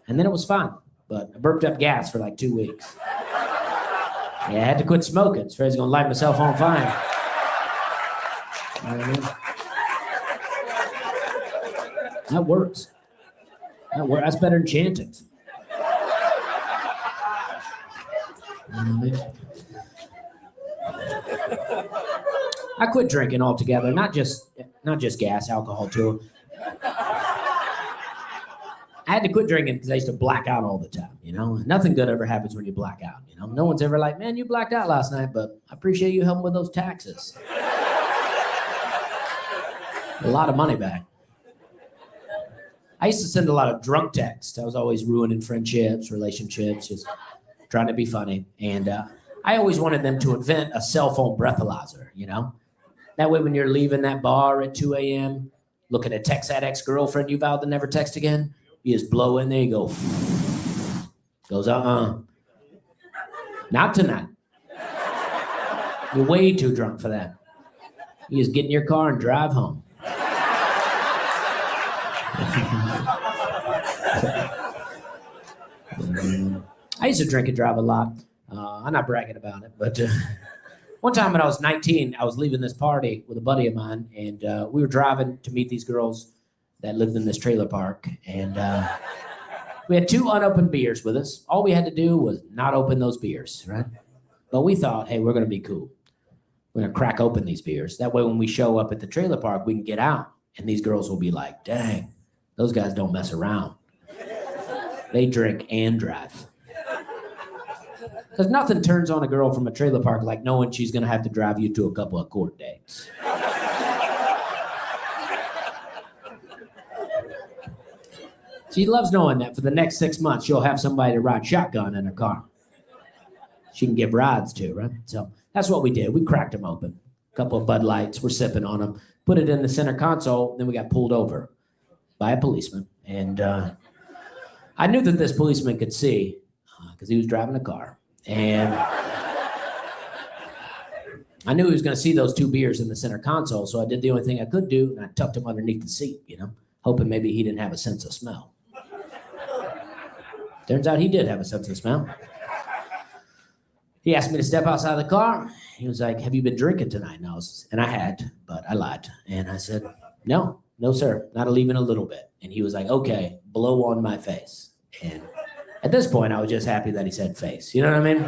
And then it was fine, but I burped up gas for like 2 weeks. Yeah, I had to quit smoking. I was afraid I was going to light myself on fire. You know what I mean? That works. That's better than chanting. You know what I mean? I quit drinking altogether, not just gas, alcohol too. I had to quit drinking because I used to black out all the time, you know? Nothing good ever happens when you black out, you know? No one's ever like, man, you blacked out last night, but I appreciate you helping with those taxes. A lot of money back. I used to send a lot of drunk texts. I was always ruining friendships, relationships, just trying to be funny. And I always wanted them to invent a cell phone breathalyzer, you know? That way when you're leaving that bar at 2 a.m., looking to text that ex-girlfriend you vowed to never text again, you just blow in there, you go, goes, not tonight. You're way too drunk for that. You just get in your car and drive home. I used to drink and drive a lot. I'm not bragging about it, but one time when I was 19, I was leaving this party with a buddy of mine, and we were driving to meet these girls that lived in this trailer park, and we had 2 unopened beers with us. All we had to do was not open those beers, right? But we thought, hey, we're going to be cool. We're going to crack open these beers. That way when we show up at the trailer park, we can get out, and these girls will be like, dang, those guys don't mess around. They drink and drive. Because nothing turns on a girl from a trailer park like knowing she's going to have to drive you to a couple of court dates. She loves knowing that for the next 6 months, she'll have somebody to ride shotgun in her car. She can give rides to, right? So that's what we did. We cracked them open. A couple of Bud Lights, we're sipping on them. Put it in the center console, then we got pulled over by a policeman. And I knew that this policeman could see because he was driving a car. And I knew he was going to see those 2 beers in the center console, so I did the only thing I could do, and I tucked him underneath the seat, you know, hoping maybe he didn't have a sense of smell. Turns out he did have a sense of smell. He asked me to step outside the car. He was like, have you been drinking tonight? And I had, but I lied. And I said, no, sir, not even a little bit. And he was like, okay, blow on my face. And at this point, I was just happy that he said face. You know what I mean?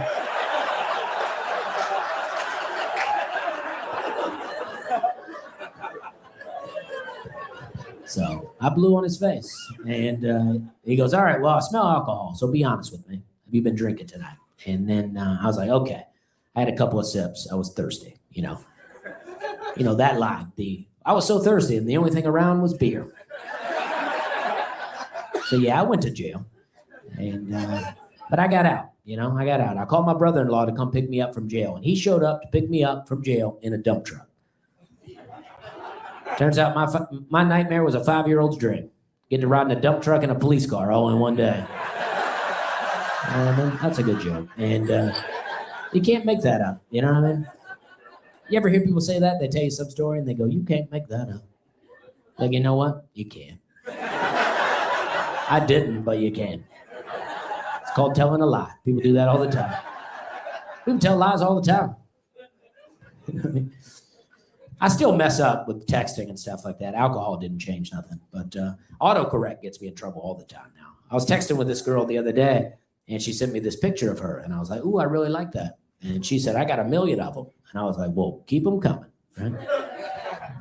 So I blew on his face. And he goes, all right, well, I smell alcohol, so be honest with me. Have you been drinking tonight? And then I was like, okay. I had a couple of sips. I was thirsty, you know. You know, that line. I was so thirsty, and the only thing around was beer. So, yeah, I went to jail. And but I got out, you know. I got out. I called my brother-in-law to come pick me up from jail, and he showed up to pick me up from jail in a dump truck. Turns out my nightmare was a 5-year-old's dream, getting to ride in a dump truck and a police car all in one day. That's a good joke. And you can't make that up, you know what I mean? You ever hear people say that? They tell you some story, and they go, you can't make that up. Like, you know what? You can. I didn't, but you can. It's called telling a lie. People do that all the time. People tell lies all the time. You know what I mean? I still mess up with texting and stuff like that. Alcohol didn't change nothing, but autocorrect gets me in trouble all the time now. I was texting with this girl the other day, and she sent me this picture of her, and I was like, ooh, I really like that. And she said, I got 1 million of them. And I was like, well, keep them coming, right?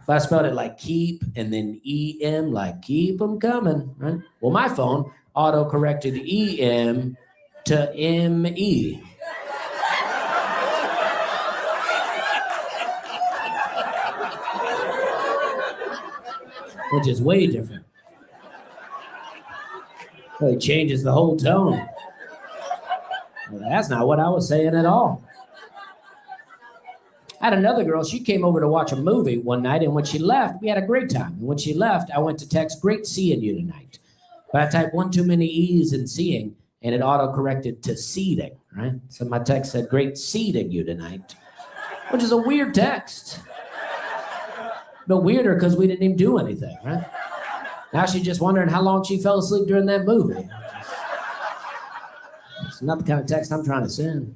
But I spelled it like keep and then E-M, like keep them coming, right? Well, my phone auto-corrected E-M to M-E. Which is way different. Well, it changes the whole tone. Well, that's not what I was saying at all. I had another girl, she came over to watch a movie one night, and when she left, we had a great time. And when she left, I went to text, great seeing you tonight. But I typed one too many E's in seeing, and it auto-corrected to seating, right? So my text said, great seating you tonight, which is a weird text. But weirder because we didn't even do anything, right? Now she's just wondering how long she fell asleep during that movie. It's not the kind of text I'm trying to send.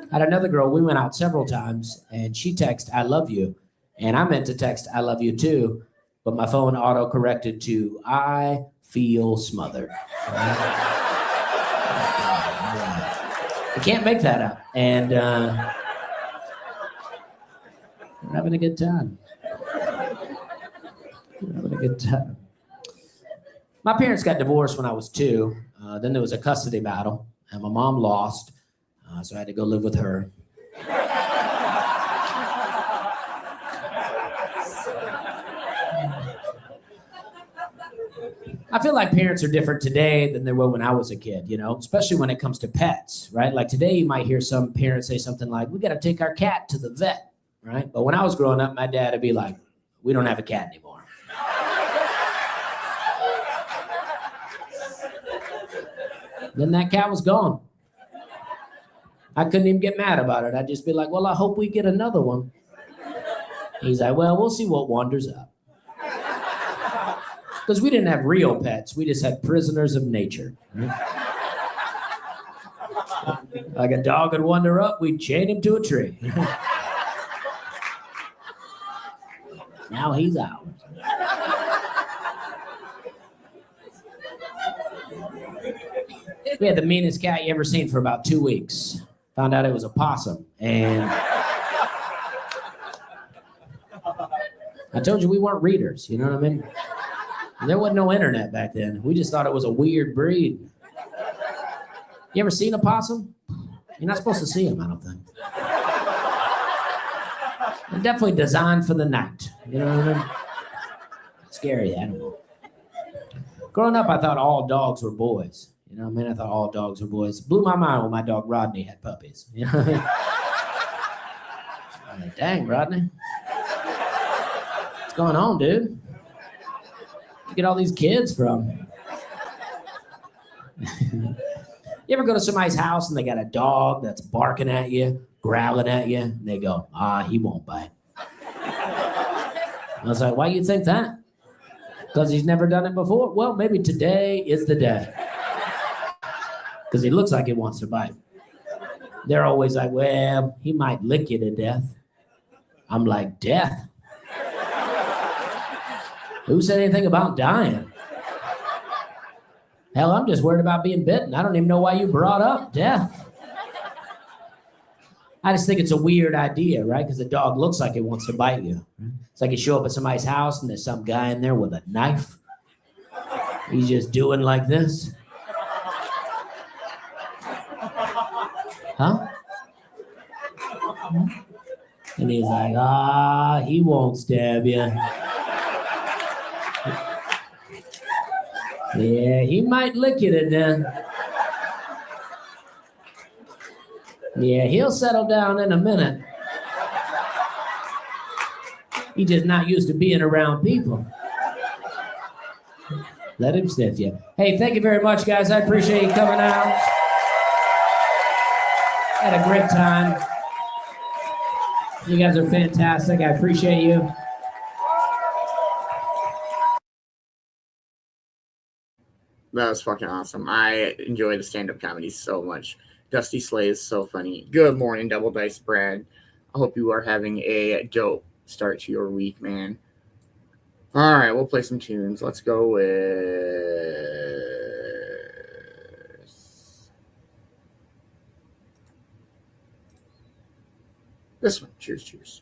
I had another girl, we went out several times, and she texted, I love you. And I meant to text, I love you too, but my phone auto-corrected to, I feel smothered. I can't make that up. And we're having a good time. We're having a good time. My parents got divorced when I was 2. Then there was a custody battle, and my mom lost. So I had to go live with her. I feel like parents are different today than they were when I was a kid, you know, especially when it comes to pets, right? Like today you might hear some parents say something like, we got to take our cat to the vet, right? But when I was growing up, my dad would be like, we don't have a cat anymore. Then that cat was gone. I couldn't even get mad about it. I'd just be like, well, I hope we get another one. He's like, well, we'll see what wanders up. Because we didn't have real pets. We just had prisoners of nature. Right? Like a dog would wander up, we'd chain him to a tree. Now he's ours. We had the meanest cat you ever seen for about 2 weeks. Found out it was a possum. And I told you we weren't readers, you know what I mean? There wasn't no internet back then. We just thought it was a weird breed. You ever seen a possum? You're not supposed to see them, I don't think. They're definitely designed for the night. You know what I mean? Scary animal. Growing up, I thought all dogs were boys. You know what I mean? I thought all dogs were boys. Blew my mind when my dog Rodney had puppies. You know what I mean? I'm like, dang, Rodney. What's going on, dude? Where'd you get all these kids from? You ever go to somebody's house and they got a dog that's barking at you, growling at you, and they go, he won't bite. I was like, why do you think that? Because he's never done it before? Well, maybe today is the day. Because he looks like he wants to bite. They're always like, well, he might lick you to death. I'm like, death? Who said anything about dying? Hell, I'm just worried about being bitten. I don't even know why you brought up death. I just think it's a weird idea, right? Because the dog looks like it wants to bite you. It's like you show up at somebody's house and there's some guy in there with a knife. He's just doing like this. Huh? And he's like, he won't stab you. Yeah, he might lick you to death. Yeah, he'll settle down in a minute. He's just not used to being around people. Let him sniff you. Hey, thank you very much, guys. I appreciate you coming out. Had a great time. You guys are fantastic. I appreciate you. That was fucking awesome. I enjoy the stand-up comedy so much. Dusty Slay is so funny. Good morning, Double Dice Brad. I hope you are having a dope start to your week, man. All right, we'll play some tunes. Let's go with this one. Cheers, cheers.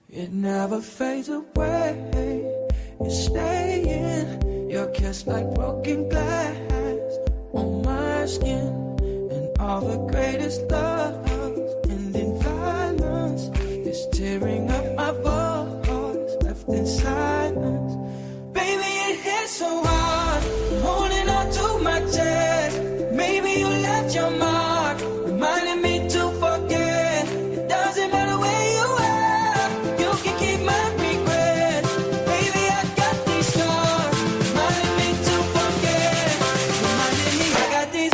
It never fades away. You're staying. Your kiss like broken glass on my skin. And all the greatest loves ending violence is tearing up my voice, left in silence. Baby, it hits so hard. I'm holding on to my chest. Maybe you left your mark, reminding me to forget. It doesn't matter where you are, you can keep my regret. Baby, I got these scars, reminding me to forget. Reminding me I got these.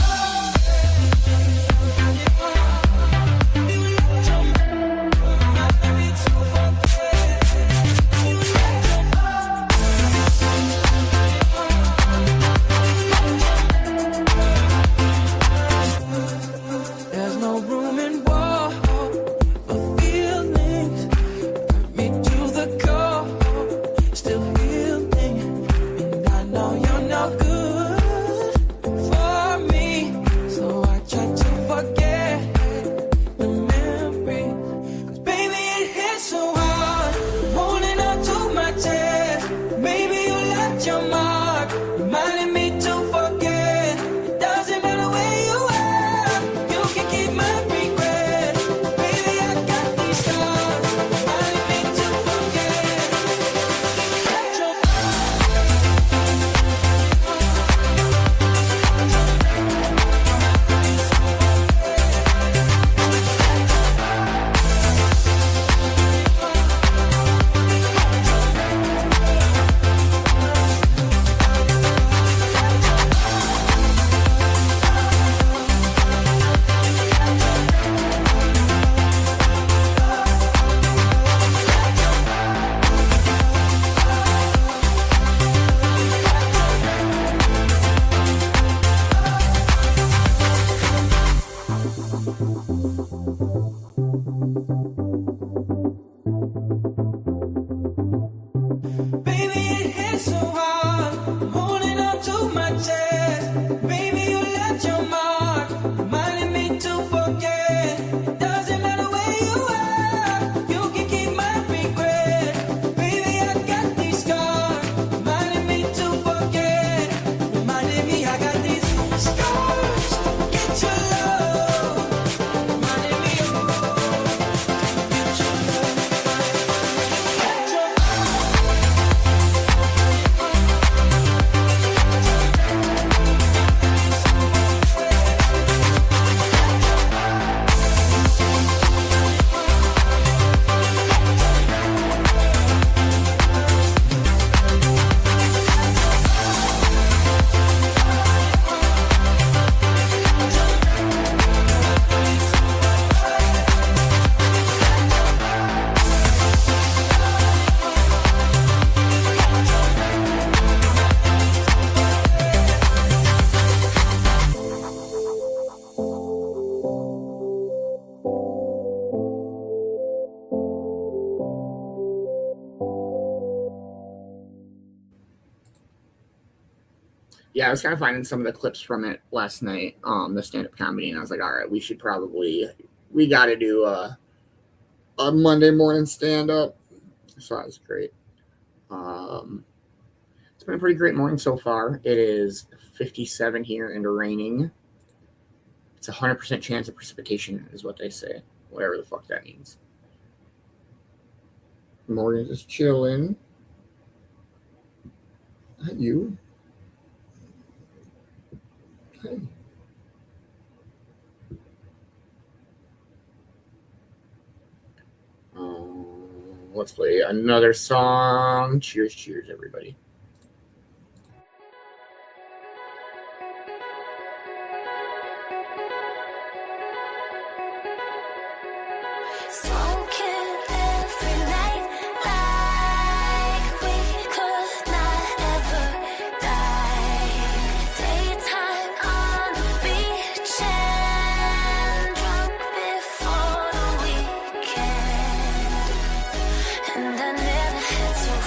There's no room in war for feelings. Hurt me to the core, still healing. And I know you're not good for me, so I try to forget the memories. 'Cause baby, it hits so hard. I'm holding on to my chest. Maybe you left your mark, reminding me to forget. It doesn't matter where you are, you can keep my regret. Baby, I got these scars, reminding me to forget. Baby, it hits so hard. I'm holding on to my chest. Baby, you left your mark, reminding me to forget. It doesn't matter where you are, you can keep my regret. Baby, I got these scars, reminding me to forget. Reminding me I got these scars to get your love. Reminding me get your love. Yeah, I was kind of finding some of the clips from it last night, the stand-up comedy, and I was like, all right, we got to do a Monday morning stand-up. So that was great. It's been a pretty great morning so far. It is 57 here and raining. It's a 100% chance of precipitation is what they say, whatever the fuck that means. Morgan's just chilling. Not you. Okay. Let's play another song. Cheers, cheers, everybody. Smoking every night like we could not ever die. Day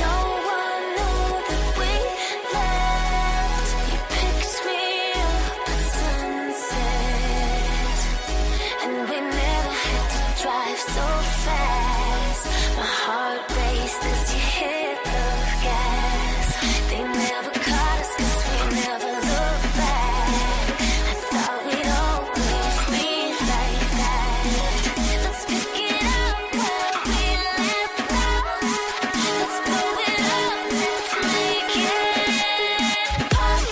No one knew that we left. You picked me up at sunset, and we never had to drive so fast. My heart raced as you hit the gas. They never caught us 'cause we never looked back. I thought we'd always be like that. Let's pick it up where we left off. Let's blow it up, let's make it pop.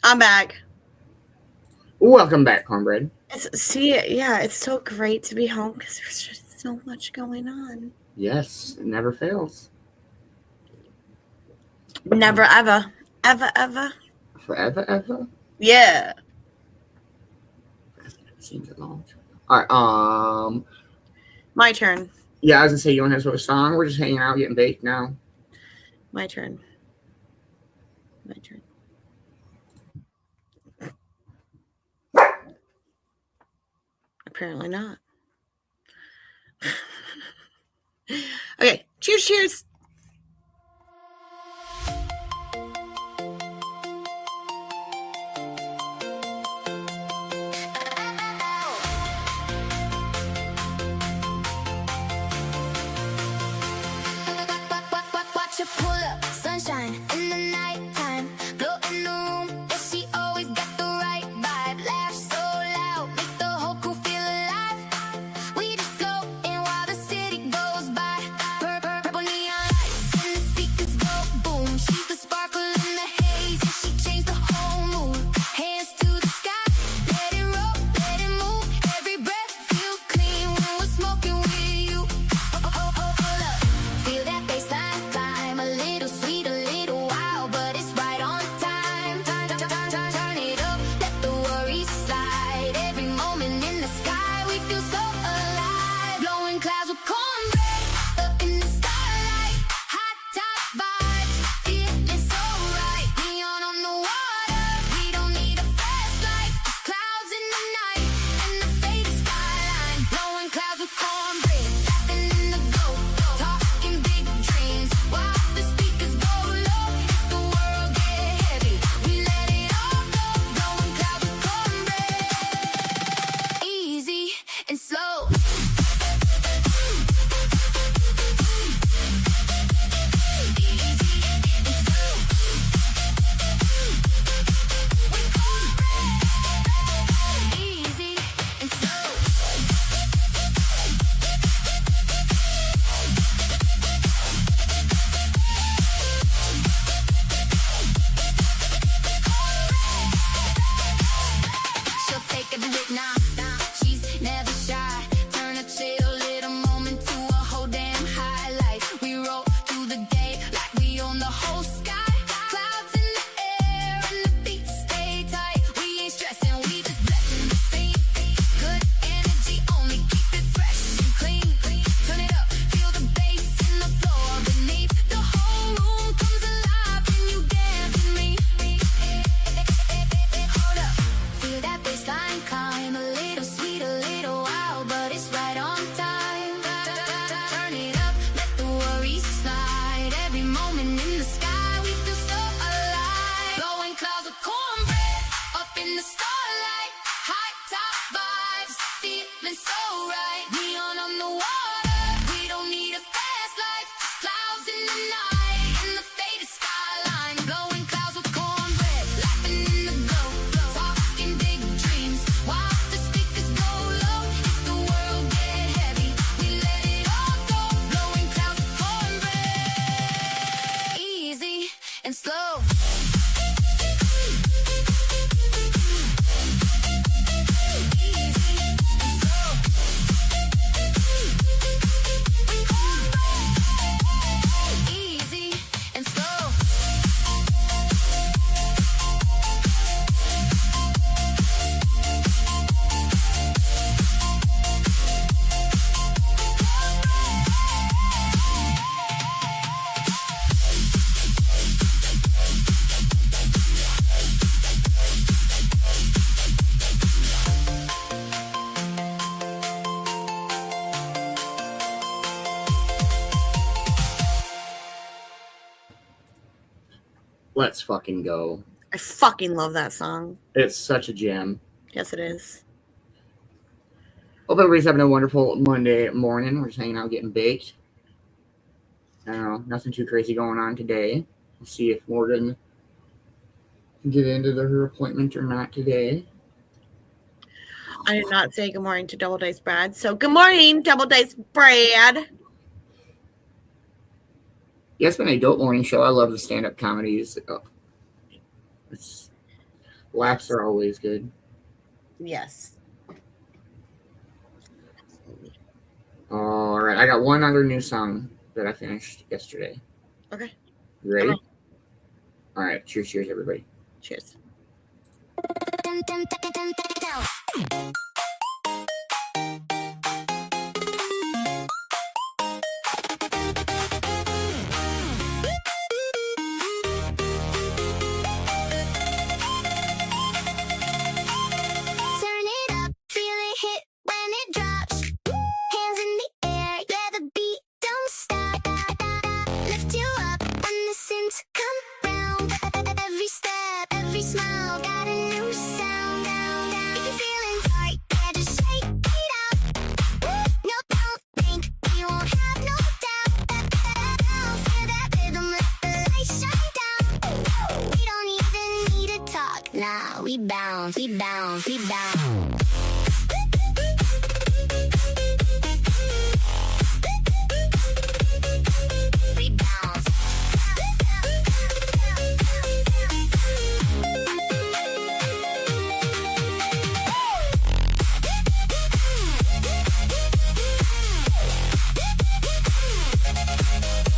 I'm back. Welcome back, Cornbread. It's so great to be home because there's just so much going on. Yes, it never fails. Never, ever, ever. Forever, ever? Yeah. Seems a long time. Alright, My turn. yeah, I was gonna say, you want to have a song? We're just hanging out, getting baked now. My turn. My turn. Apparently not. Okay. Cheers, cheers. Watch her pull up, sunshine in the nighttime, glow in the room. Yeah, she always got the right vibe. Laugh so loud, make the whole crew feel alive. We just floating while the city goes by. Purple neon Let's fucking go. I fucking love that song. It's such a jam. Yes, it is. Hope everybody's having a wonderful Monday morning. We're just hanging out getting baked. I don't know, nothing too crazy going on today. We'll see if Morgan can get into her appointment or not today. I did not say good morning to Double Dice Brad. So good morning, Double Dice Brad. Yeah, it's been a dope morning show. I love the stand-up comedies. Laughs are always good. Yes. All right, I got one other new song that I finished yesterday. Okay. You ready? Okay. All right, cheers, everybody. Cheers. Turn it up, feel it hit when it drops. Hands in the air, yeah, the beat don't stop. Lift you up when the synths come round. Every step, every smile, got a new sound. If you're feeling tight, yeah, just shake it out. No, don't think we won't have no doubt. Feel that rhythm, let the light shine down. We don't even need to talk. Nah, we bounce, we bounce, we bounce. We bounce.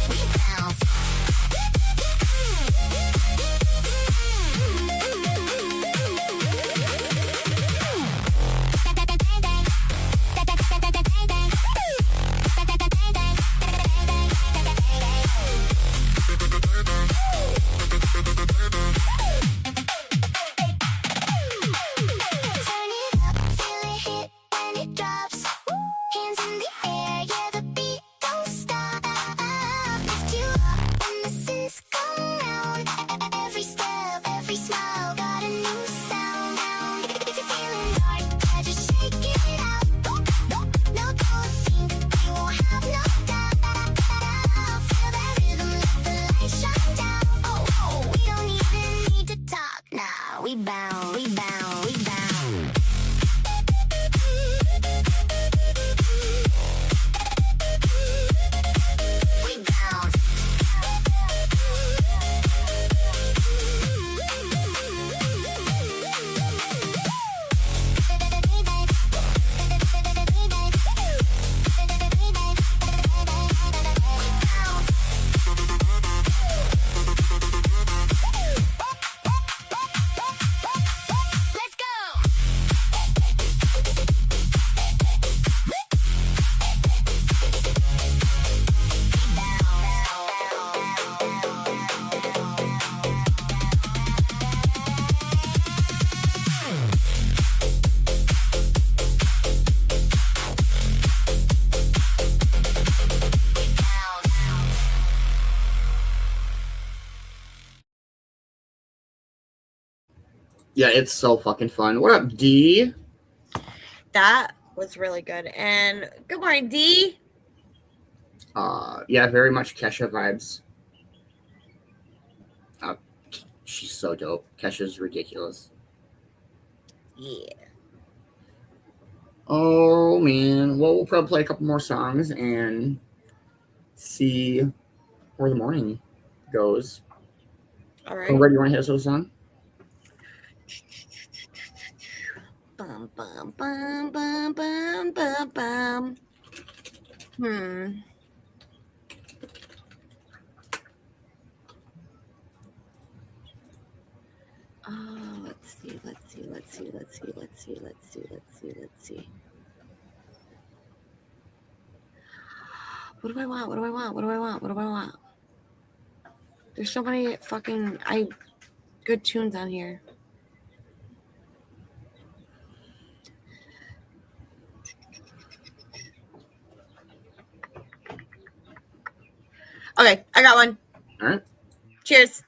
We bounce. Turn it up, feel it hit when it drops. Hands in the air, yeah, the beat don't stop. Lift you up when the synths come round. Every step, every smile, got a new sound. If you're feeling dark, yeah, just shake it out. No, don't think we won't have no doubt. Feel that rhythm, let the light shine down. Oh, we don't even need to talk. Nah, we bound, we bound, we bound. We bounce. Let's go. Yeah, it's so fucking fun. What up, D? That was really good. And good morning, D. Yeah, very much Kesha vibes. She's so dope. Kesha's ridiculous. Yeah. Oh man. Well, we'll probably play a couple more songs and see where the morning goes. All right. Cornbread, you want to hit us with a song? Bum, bum, bum, bum, bum, bum, bum. Oh, let's see. What do I want? There's so many fucking good tunes on here. Okay, I got one. All right. Cheers.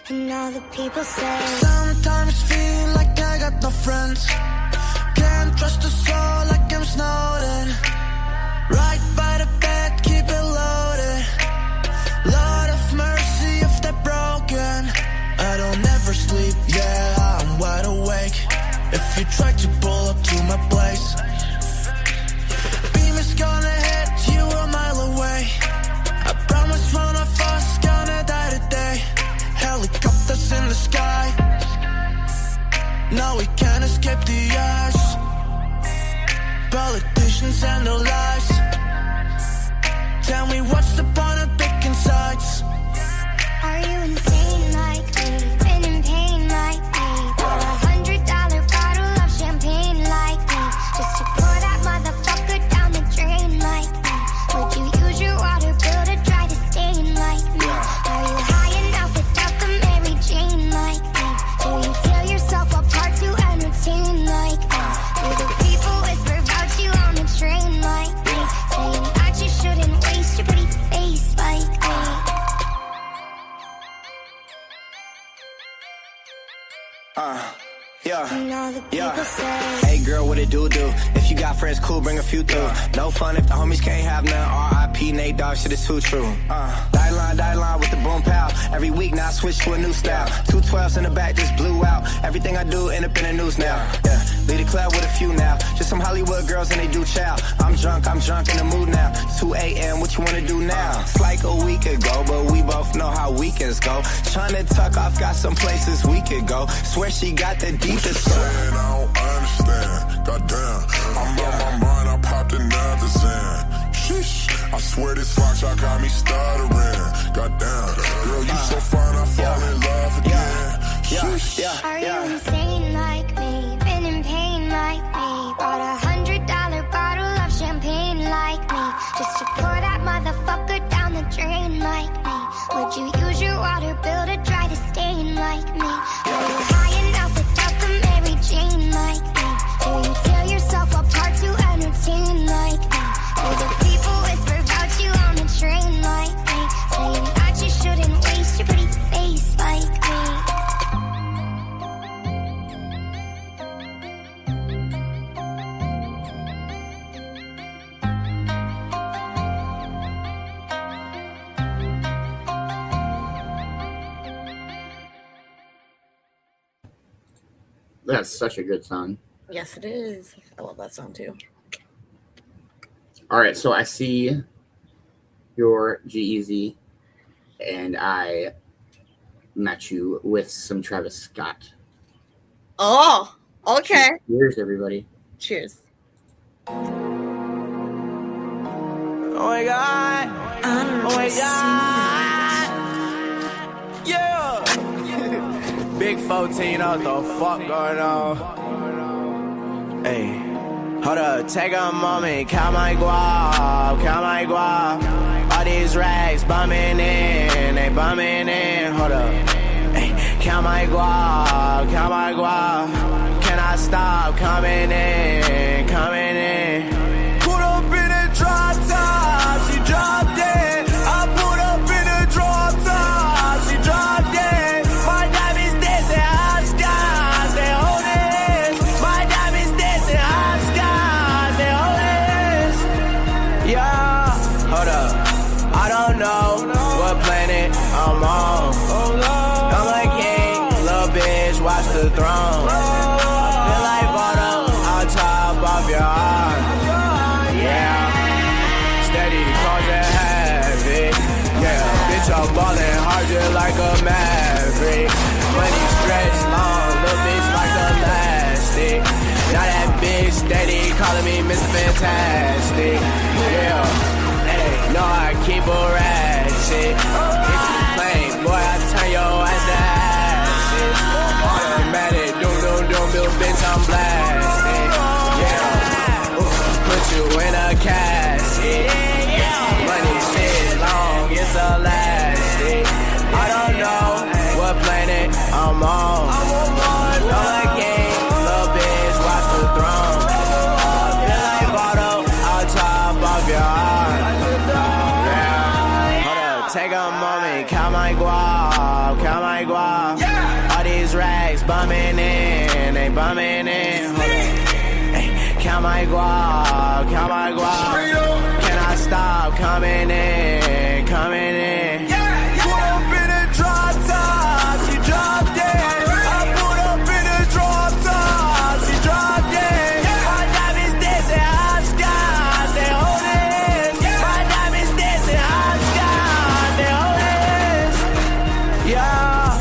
And all the people say, sometimes feel like I got no friends. Can't trust a soul like I'm Snowden. Right by the bed, keep it loaded. Lord of mercy if they're broken. I don't ever sleep, yeah, I'm wide awake. If you try to pull up to my place, beam is gonna hit you a mile away. I promise one of us gonna die today. Helicopters in the sky, no we can't escape the ash. Politicians and their lies, tell me what's the point of picking sides. are you insane like me? Been in pain like me? Bought $100 bottle of champagne like me? Just to pour that motherfucker down the drain like me? Would you use your water bill to dry the stain like me? Are you high enough without the Mary Jane like me? Do you tear yourself apart to entertain like me? Do the people whisper about you on the train like me? Saying that you shouldn't waste your pretty face like me? And all the people say, Hey girl, what it do? If you got friends, cool, bring a few through. No fun if the homies can't have none. R.I.P. Nate Dogg, shit is too true. Die line with the boom pow. Every week now I switch to a new style. 212s in the back just blew out. Everything I do end up in the news now. Yeah, lead the club with a few now. Just some Hollywood girls and they do chow. I'm drunk in the mood now. 2 a.m., what you wanna do now? It's like a week ago, but we both know how weekends go. Tryna tuck off, got some places we could go. Swear she got the deepest soul. I don't understand, goddamn. I'm on my mind, I popped another Zen. Sheesh, I swear this fox shot got me stuttering. Goddamn, girl, you so fine, I fall in love again. Sheesh. are you insane like me? Been in pain like me? Bought $100 bottle of champagne like me? Just to pour that motherfucker down the drain like me? Would you use your water bill to dry the stain like me? Are you high enough without the Mary Jane like me? Do you tear yourself apart to entertain like me? Do the people whisper about you on the train like me? Saying that you shouldn't waste your pretty face like me? That's such a good song. Yes, it is. I love that song too. All right, so I see your G-Eazy, and I met you with some Travis Scott. Oh, okay. Cheers, everybody. Cheers. Oh my god. Oh my god. Yeah. Big 14, you know what the fuck going on. Hey, hold up, take a moment, count my guap. All these rags bumming in, they bumming in. Hold up, hey, count my guap. Can I stop coming in? Put up in a drop top, she dropped it. I put up in a drop top, she dropped it. My diamonds dancing high skies, they hold it. My diamonds dancing high skies, they hold it. Yeah, hold up. I don't know what planet I'm on. I'm a king, little bitch, watch the throne. Feel like bottom on top of your heart. Yeah, steady causing havoc. Yeah, bitch, I'm ballin' hard just like a maverick. Money stretch long, little bitch like elastic. Now that bitch steady calling me Mr. Fantastic. Yeah, hey, no, I keep a ratchet. If you plain, boy, I turn your ass to ashes. Automatic, doom, little bitch, I'm blasting. Yeah, put you in a casket. Money shit long, it's elastic. I don't know what planet I'm on. I'm a king, little bitch, watch the throne. Feel like bottle on top of your heart. Yeah, hold up, take a moment, count my guap. guap, count my guap. All these racks bumming in, they bumming in. Hold up. Ay, count my guap, count my guap. Can I stop coming in, coming in? Put up in a drop top, she dropped it. I put up in a drop top, she dropped it. My diamonds dancing high skies, they hold it. My diamonds dancing high skies, they hold it. Yeah.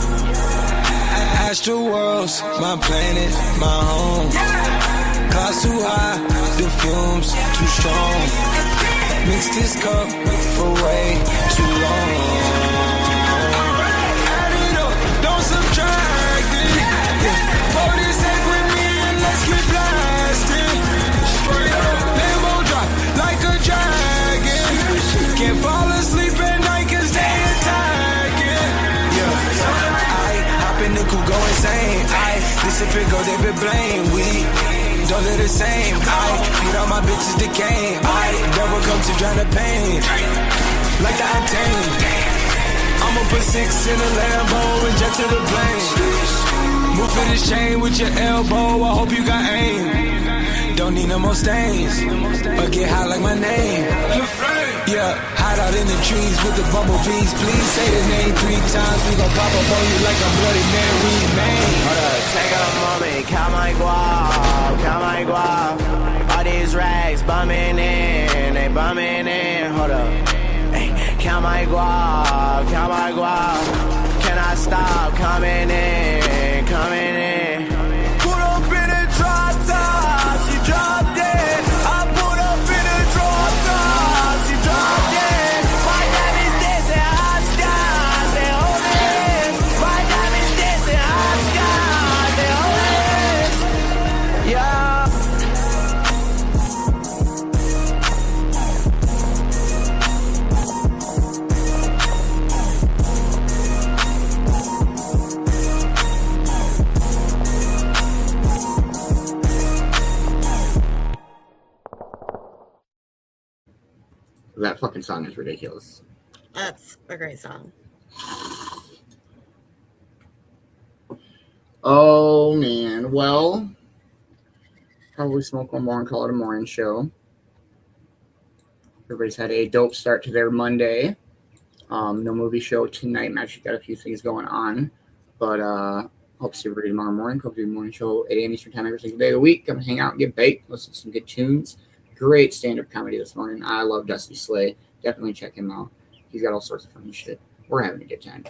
Astral worlds, my planet, my home. Clouds too high, the fumes too strong. Mix this cup for way too long. Add it up, don't subtract it. Pour this egg with me and let's get blasted. Straight up, Lambo drop like a dragon. Can't fall asleep at night cause they attacking. Yeah, I hop in the coupe, go insane. This if it go, they be blame. We don't live the same. Feed all my bitches decaying. Never come to drown the pain. Like the octane. I'ma put 6 in a Lambo and jet to the plane. Move for this chain with your elbow. I hope you got aim. Don't need no more stains. But get high like my name. Yeah, hide out in the trees with the bumblebees. Please say the name 3 times. We gon' pop up on you like a bloody man. We made. Hold up, take a moment, count my guap, count my guap. All these racks bumming in, they bumming in. Hold up, ay, count my guap, count my guap. Can I stop coming in, coming in? Put up in a drop top, she dropped it. I put up in a drop top, she dropped it. My diamonds dancing high skies, they hold it. My diamonds dancing high skies, they hold it. Yeah. That fucking song is ridiculous. That's a great song. Oh man, well, probably smoke one more and call it a morning show. Everybody's had a dope start to their Monday. No movie show tonight. I'm actually got a few things going on, but hope to see everybody tomorrow morning. Cove-TV morning show, 8 a.m. Eastern time every single day of the week. Come hang out and get baked. Listen to some good tunes. Great stand-up comedy this morning. I love Dusty Slay. Definitely check him out. He's got all sorts of funny shit. We're having a good time.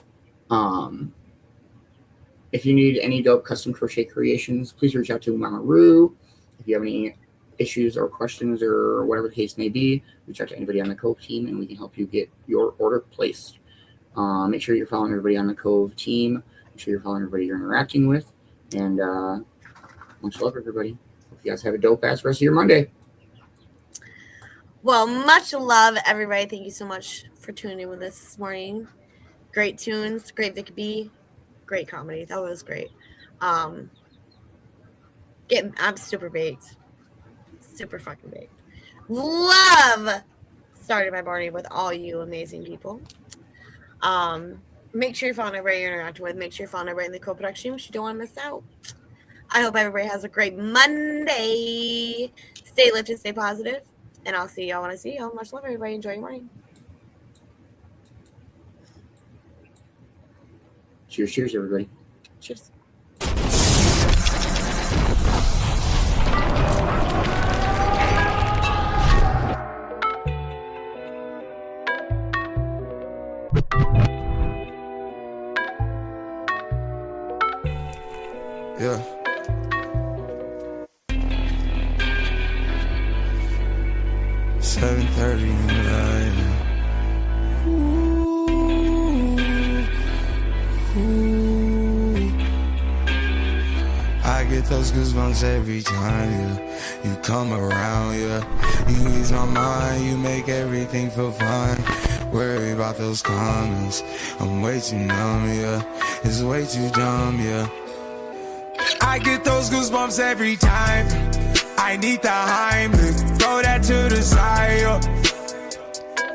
If you need any dope custom crochet creations, please reach out to Mama Roo. If you have any issues or questions or whatever the case may be, reach out to anybody on the Cove team and we can help you get your order placed. Make sure you're following everybody on the Cove team. Make sure you're following everybody you're interacting with. And much love, everybody. Hope you guys have a dope-ass rest of your Monday. Well, much love, everybody. Thank you so much for tuning in with us this morning. Great tunes, great Vicki B, great comedy. That was great. I'm super baked. Super fucking baked. Love started my morning with all you amazing people. Make sure you're following everybody you're interacting with. Make sure you're following everybody in the co-production, which you don't want to miss out. I hope everybody has a great Monday. Stay lifted, stay positive. And I'll see y'all when I see y'all. Much love, everybody. Enjoy your morning. Cheers, cheers, everybody. Cheers. Yeah. $7:30 in the night. I get those goosebumps every time you come around, yeah. You ease my mind, you make everything feel fine. Worry about those comments, I'm way too numb, yeah. It's way too dumb, yeah. I get those goosebumps every time. I need the Heimlich, throw that to the side, yeah.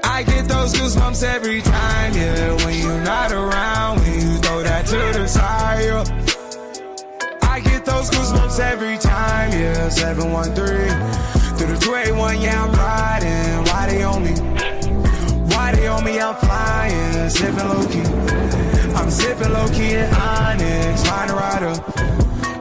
I get those goosebumps every time, yeah. When you're not around, when you throw goosebumps every time, yeah, 713. Through the 281, yeah, I'm riding. Why they on me? Why they on me? I'm flying, sipping low key. I'm sipping low key in Onyx, find a rider.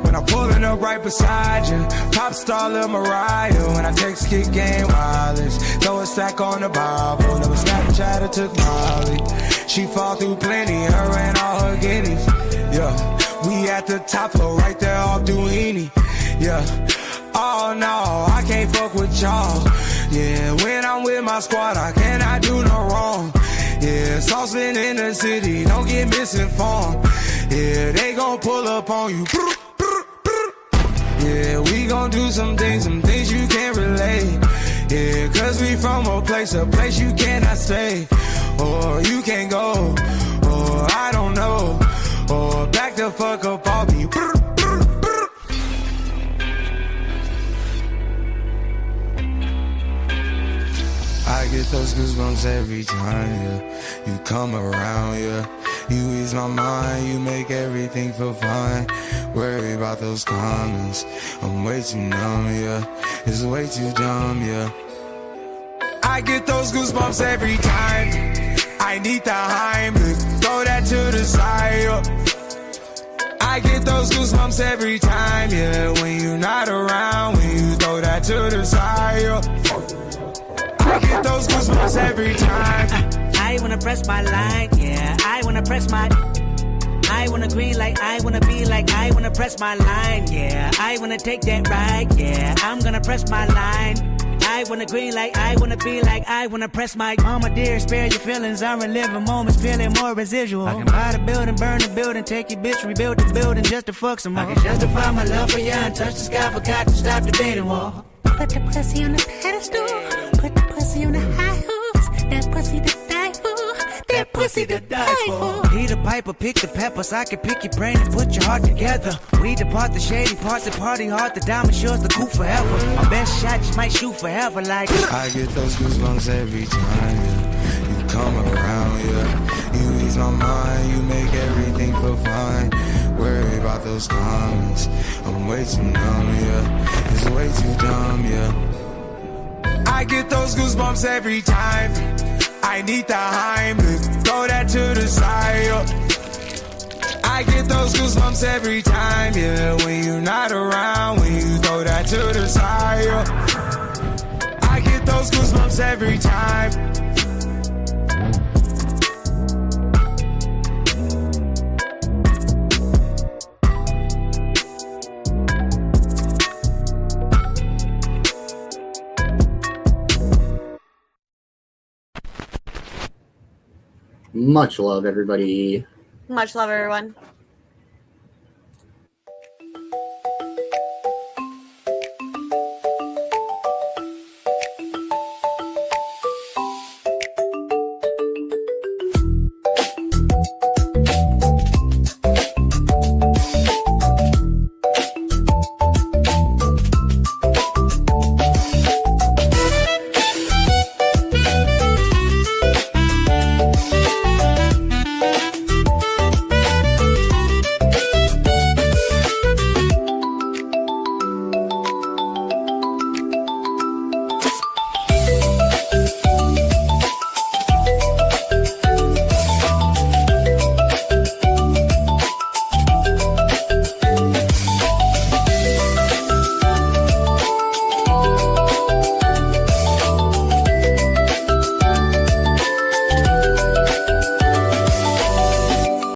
When I'm pulling up right beside you, pop star Lil Mariah. When I text kick game wireless, throw a stack on the Bible. Never Snapchat or took Molly. She fall through plenty, her and all her guineas. Yeah, we at the top floor, right there off Duini. Yeah, oh no, I can't fuck with y'all. Yeah, when I'm with my squad, I cannot do no wrong. Yeah, saucepan in the city, don't get misinformed. Yeah, they gon' pull up on you. Yeah, we gon' do some things you can't relate. Yeah, cause we from a place you cannot stay. Or you can't go, or I don't know. Or back the fuck up, I'll be. I get those goosebumps every time, yeah. You come around, yeah. You ease my mind, you make everything feel fine. Worry about those comments, I'm way too numb, yeah. It's way too dumb, yeah. I get those goosebumps every time. I need the Heimlich, throw that to the side, yeah. I get those goosebumps every time, yeah. When you're not around, when you throw that to the side, yeah. I get those goosebumps every time. I wanna press my line, yeah. I wanna press my. I wanna green like I wanna be like I wanna press my line, yeah. I wanna take that ride, yeah. I'm gonna press my line. I wanna green like I wanna be like I wanna press my. Mama dear, spare your feelings. I'm reliving moments, feeling more residual. I can buy the building, burn the building, take your bitch, rebuild the building just to fuck some more. I can justify my love for you and touch the sky, forgot to stop the dating wall. Put the pussy on the pedestal. Put the pussy on the high horse. That pussy to die for. That pussy to die for. Peter Piper, pick the peppers. I can pick your brain and put your heart together. We depart the shady parts and party hard. The diamond sure's the coup forever. My best shot just might shoot forever like. I get those goosebumps every time, yeah. You come around, yeah. You ease my mind, you make everything feel fine. Worry about those comments, I'm way too numb, yeah. It's way too dumb, yeah. I get those goosebumps every time. I need the Heimlich, throw that to the side, yeah. I get those goosebumps every time, yeah. When you're not around, when you throw that to the side, yeah. I get those goosebumps every time. Much love, everybody. Much love, everyone.